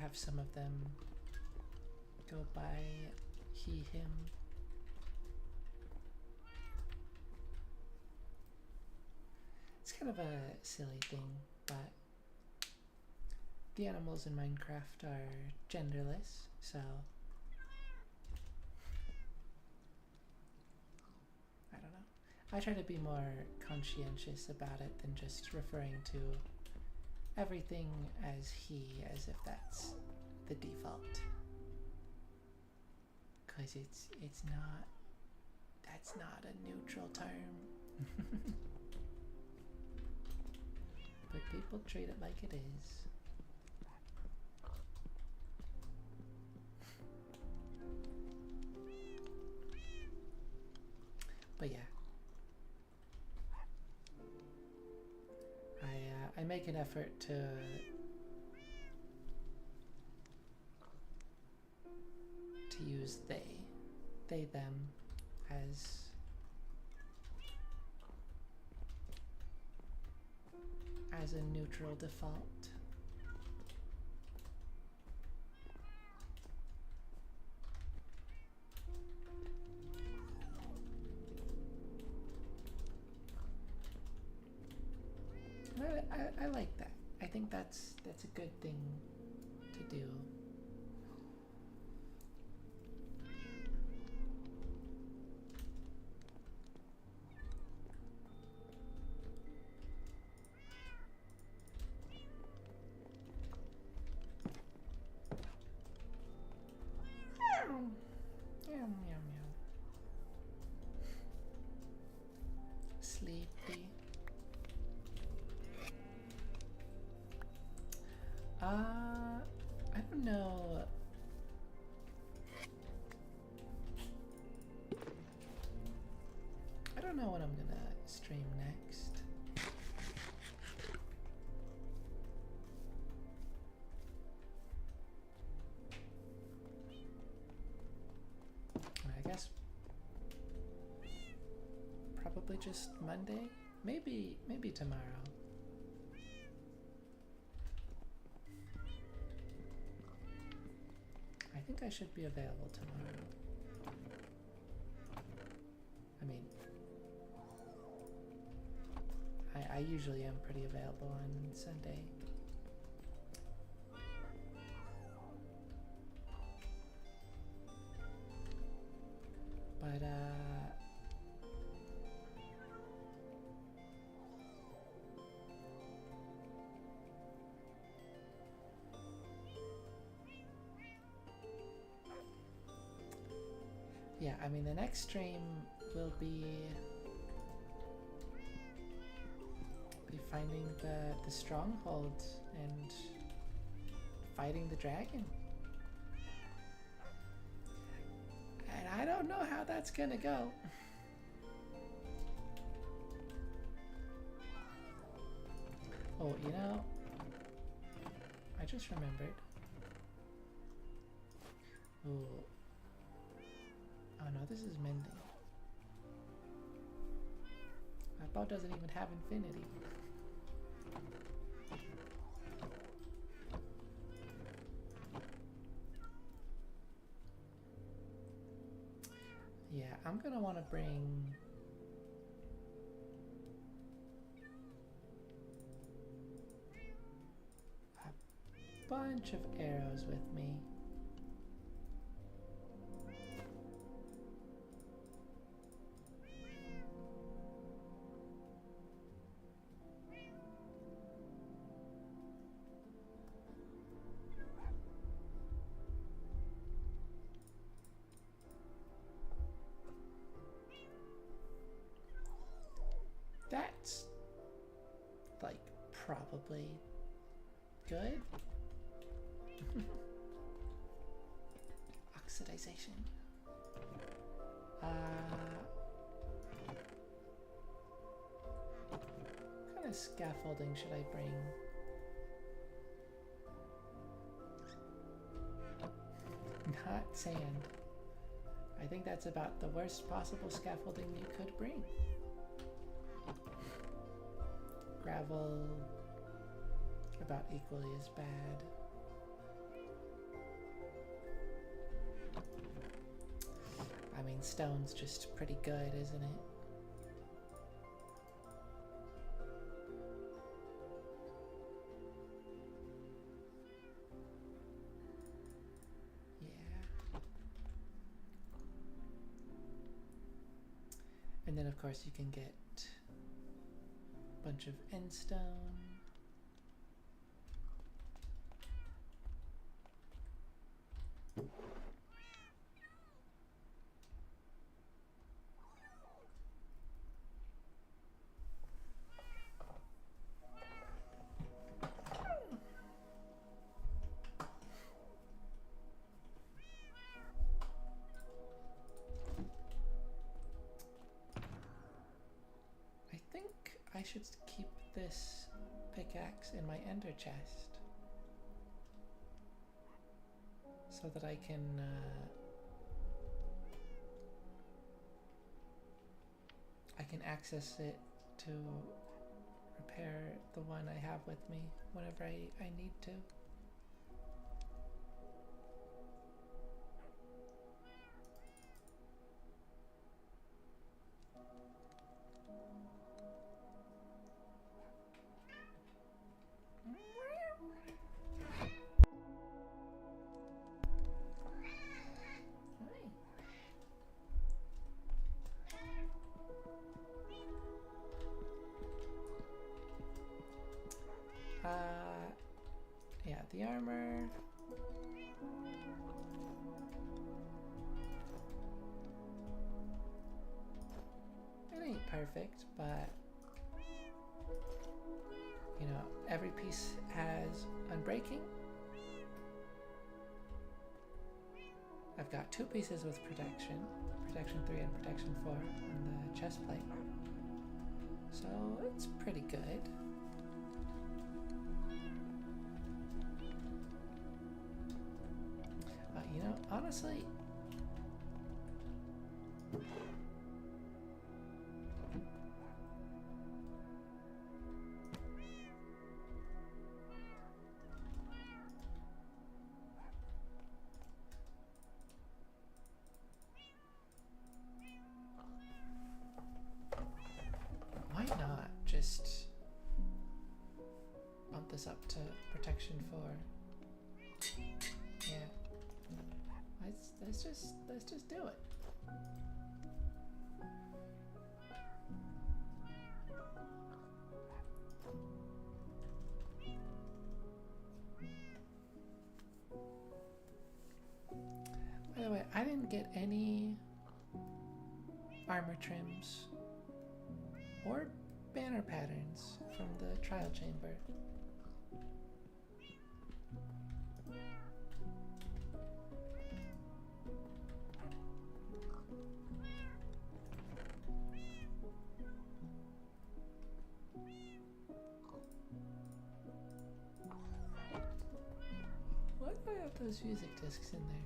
have some of them go by he, him. It's kind of a silly thing, but the animals in Minecraft are genderless, so I don't know. I try to be more conscientious about it than just referring to everything as he, as if that's the default. 'Cause it's not, that's not a neutral term. But people treat it like it is. But yeah, I make an effort to use they, them as a neutral default. I like that. I think that's a good thing to do. Meow, meow, meow. Sleepy. I don't know. I don't know what I'm gonna stream next. I guess probably just Monday. Maybe tomorrow. I think I should be available tomorrow. I mean, I usually am pretty available on Sunday. But yeah, I mean the next stream will be finding the stronghold and fighting the dragon. And I don't know how that's gonna go. Oh, you know, I just remembered. Ooh. Oh no, this is mending. My bow doesn't even have infinity. Yeah, I'm gonna want to bring a bunch of arrows with me. That's like probably good. Oxidization. What kind of scaffolding should I bring? Not sand. I think that's about the worst possible scaffolding you could bring. Gravel, about equally as bad. I mean, stone's just pretty good, isn't it? Yeah. And then, of course, you can get bunch of end stone. I think I should keep this pickaxe in my ender chest so that I can access it to repair the one I have with me whenever I need to. Yeah, the armor. It ain't perfect, but you know, every piece has unbreaking. I've got 2 pieces with protection, protection 3 and protection 4 on the chest plate. So it's pretty good. You know, honestly, why not just bump this up to protection 4? Yeah. Let's just do it. By the way, I didn't get any armor trims or banner patterns from the trial chamber. Why do I have those music discs in there?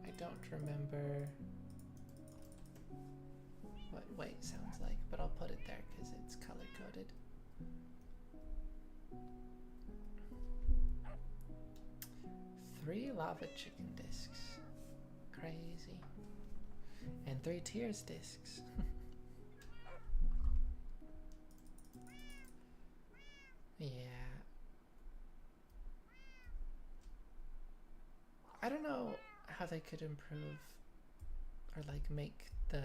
I don't remember what white sounds like, but I'll put it there because it's color coded. Three lava chicken discs. Crazy. And 3 tears discs. Yeah. I don't know how they could improve or like make the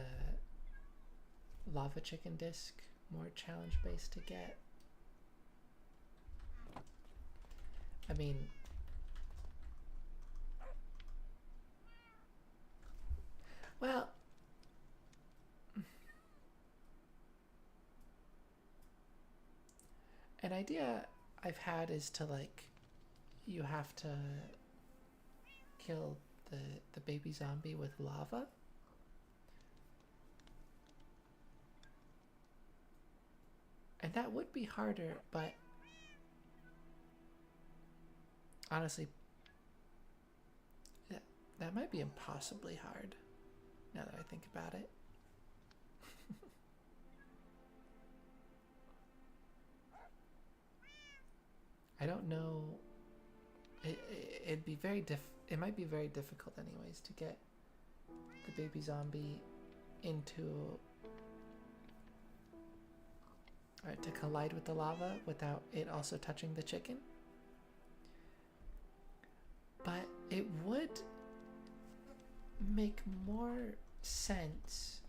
lava chicken disc more challenge based to get. I mean, well, an idea I've had is to like, you have to kill the baby zombie with lava. And that would be harder, but honestly, that might be impossibly hard, now that I think about it. I don't know. It'd be very it might be very difficult anyways to get the baby zombie into to collide with the lava without it also touching the chicken. But it would make more sense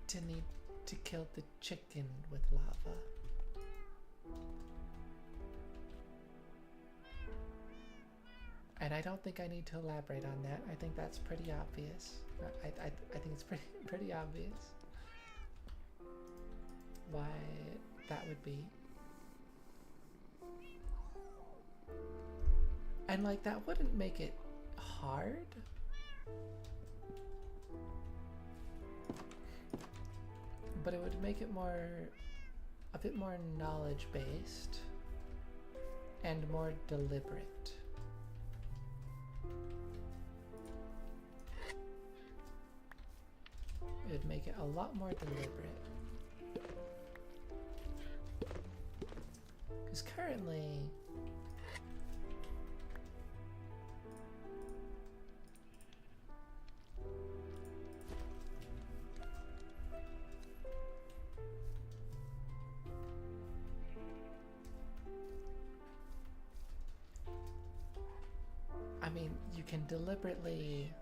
to need to kill the chicken with lava. And I don't think I need to elaborate on that. I think that's pretty obvious. I think it's pretty obvious why that would be. And like that wouldn't make it hard. But it would make it a bit more knowledge based and more deliberate. It would make it a lot more deliberate. Because currently, I mean, you can deliberately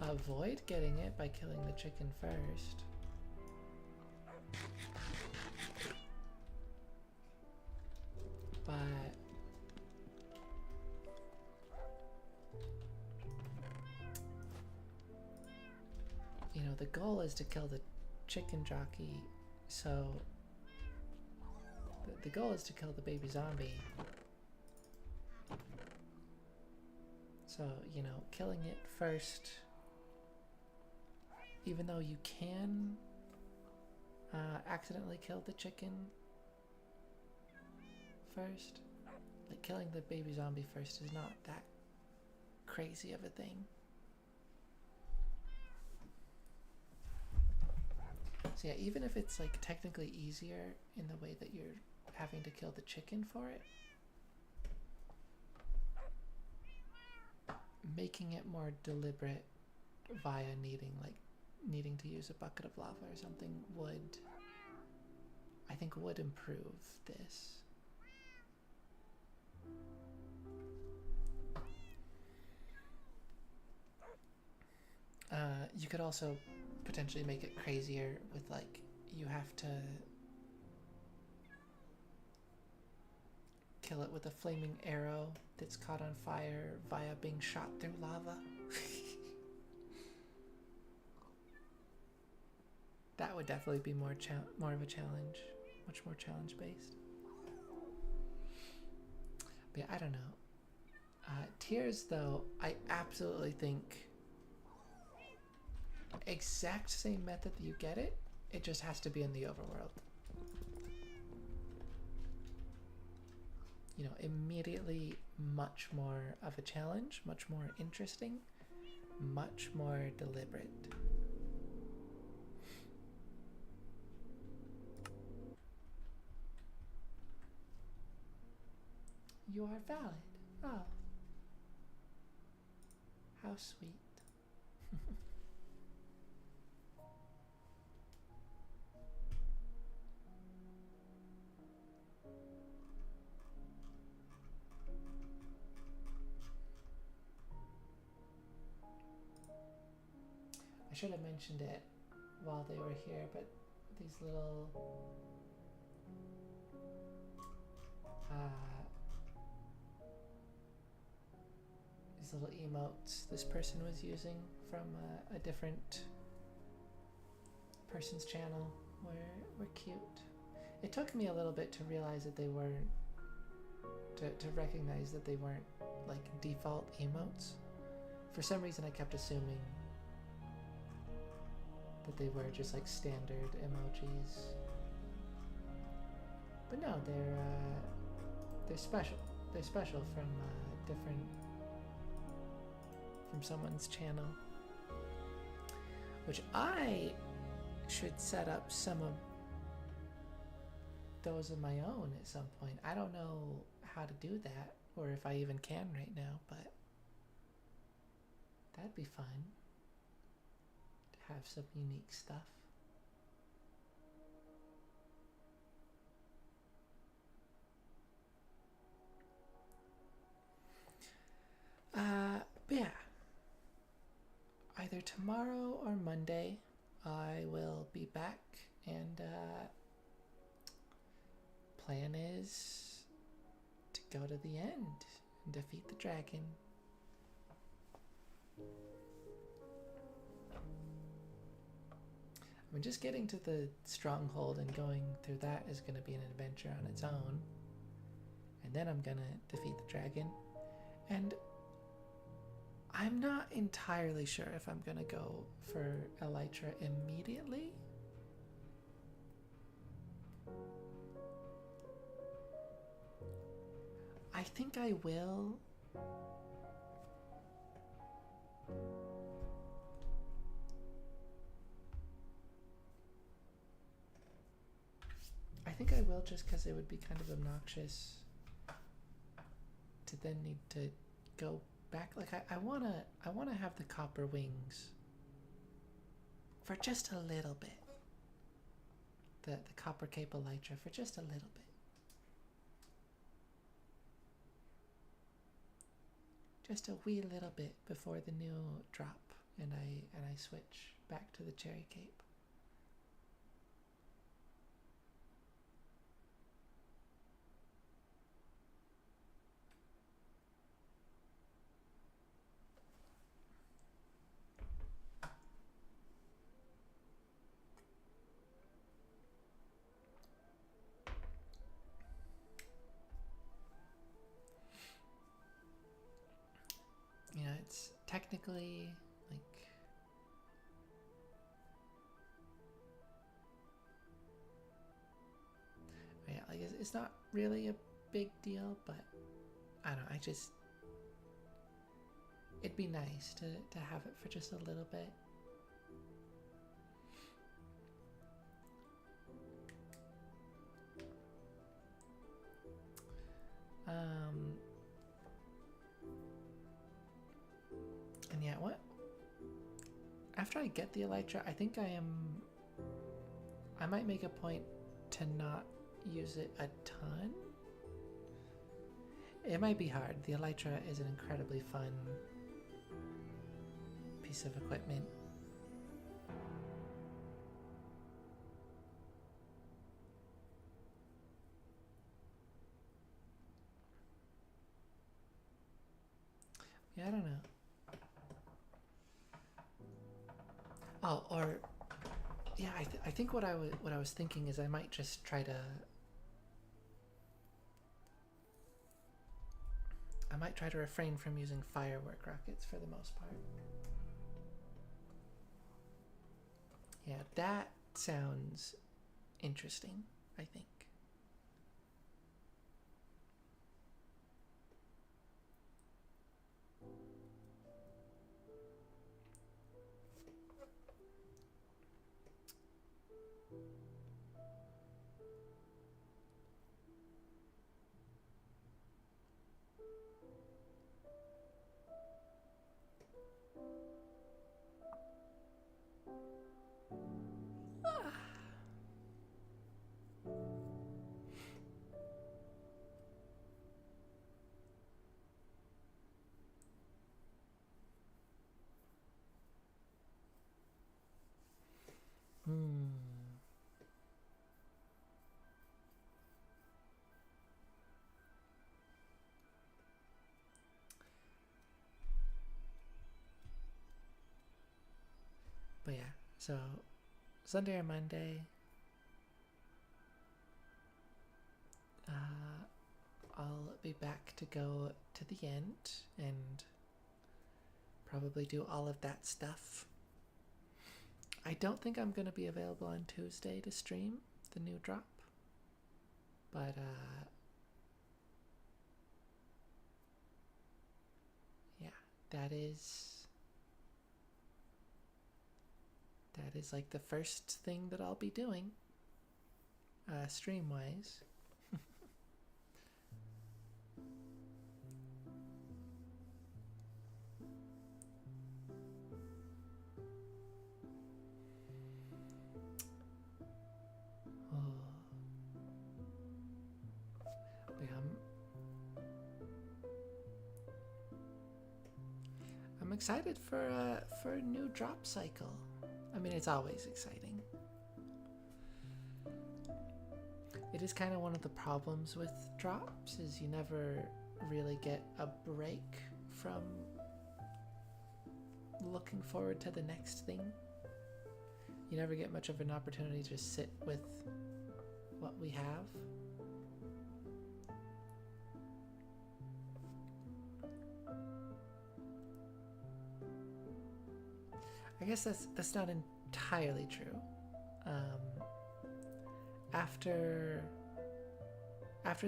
avoid getting it by killing the chicken first. But you know, the goal is to kill the chicken jockey, so the goal is to kill the baby zombie. So, you know, killing it first, even though you can accidentally kill the chicken first, like killing the baby zombie first is not that crazy of a thing. So yeah, even if it's like technically easier in the way that you're having to kill the chicken for it, making it more deliberate via needing to use a bucket of lava or something would, I think, would improve this. You could also potentially make it crazier with, like, you have to kill it with a flaming arrow that's caught on fire via being shot through lava. That would definitely be more of a challenge, much more challenge based. But yeah, I don't know. Tears, though, I absolutely think exact same method that you get it, it just has to be in the overworld. You know, immediately much more of a challenge, much more interesting, much more deliberate. You are valid. Oh. How sweet. I should have mentioned it while they were here, but these little emotes this person was using from a different person's channel were cute. It took me a little bit to realize that they weren't, to recognize that they weren't like default emotes. For some reason I kept assuming that they were just like standard emojis. But no, they're special. They're special from from someone's channel. Which I should set up some of those of my own at some point. I don't know how to do that, or if I even can right now, but that'd be fun to have some unique stuff. But yeah, either tomorrow or Monday I will be back, and plan is to go to the end and defeat the dragon. I mean, just getting to the stronghold and going through that is going to be an adventure on its own. And then I'm going to defeat the dragon. And I'm not entirely sure if I'm going to go for Elytra immediately. I think I will. I think I will, just because it would be kind of obnoxious to then need to go back. Like I wanna have the copper wings for just a little bit. The copper cape elytra for just a little bit. just a wee little bit before the new drop, and I switch back to the Cherry Cape. You know, it's technically like yeah, like it's not really a big deal, but I don't know, it'd be nice to have it for just a little bit. And yeah, what? After I get the Elytra, I think I might make a point to not use it a ton. It might be hard. The Elytra is an incredibly fun piece of equipment. Yeah, I don't know. Oh, or yeah, I think what I was thinking is I might just try to refrain from using firework rockets for the most part. Yeah, that sounds interesting, I think. But yeah, so Sunday or Monday, I'll be back to go to the end and probably do all of that stuff. I don't think I'm going to be available on Tuesday to stream the new drop, but yeah, that is like the first thing that I'll be doing stream wise. I'm excited for a new drop cycle. I mean, it's always exciting. It is kind of one of the problems with drops is you never really get a break from looking forward to the next thing. You never get much of an opportunity to sit with what we have. I guess that's not entirely true. After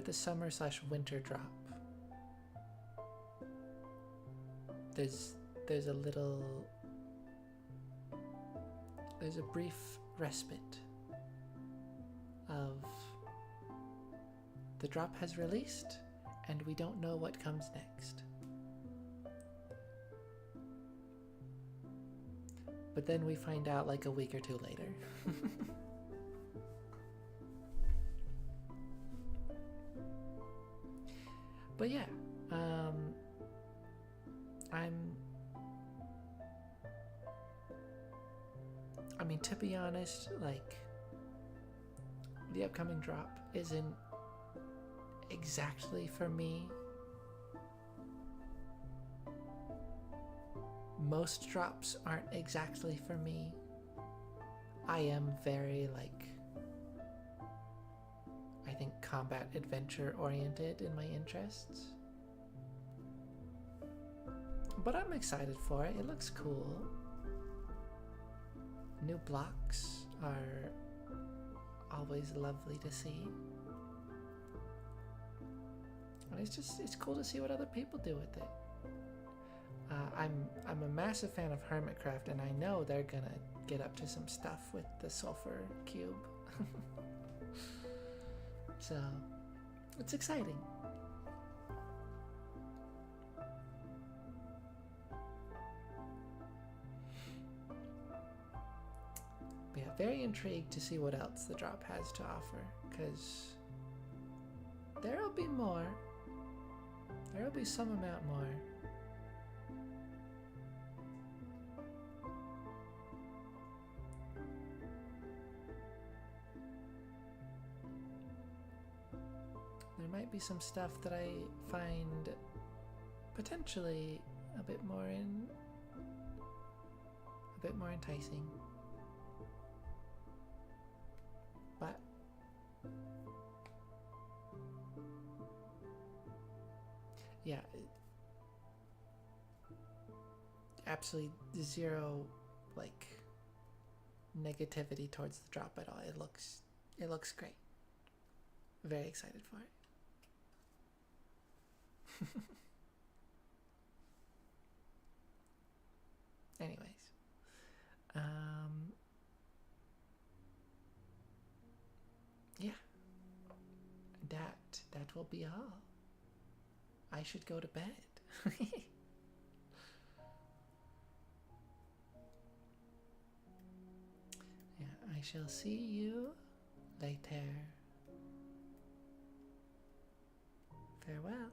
the summer/winter drop, there's a brief respite of the drop has released and we don't know what comes next. But then we find out like a week or two later. But yeah, I'm I mean, to be honest, like, the upcoming drop isn't exactly for me. Most drops aren't exactly for me. I am very, like, I think combat adventure oriented in my interests. But I'm excited for it. It looks cool. New blocks are always lovely to see. And it's cool to see what other people do with it. I'm a massive fan of Hermitcraft, and I know they're gonna get up to some stuff with the sulfur cube. So it's exciting. But yeah, very intrigued to see what else the drop has to offer, because there'll be more. There'll be some amount more. There might be some stuff that I find potentially a bit more enticing. But yeah, absolutely zero like negativity towards the drop at all. It looks great. Very excited for it. Anyways, yeah, that will be all. I should go to bed. Yeah, I shall see you later. Farewell.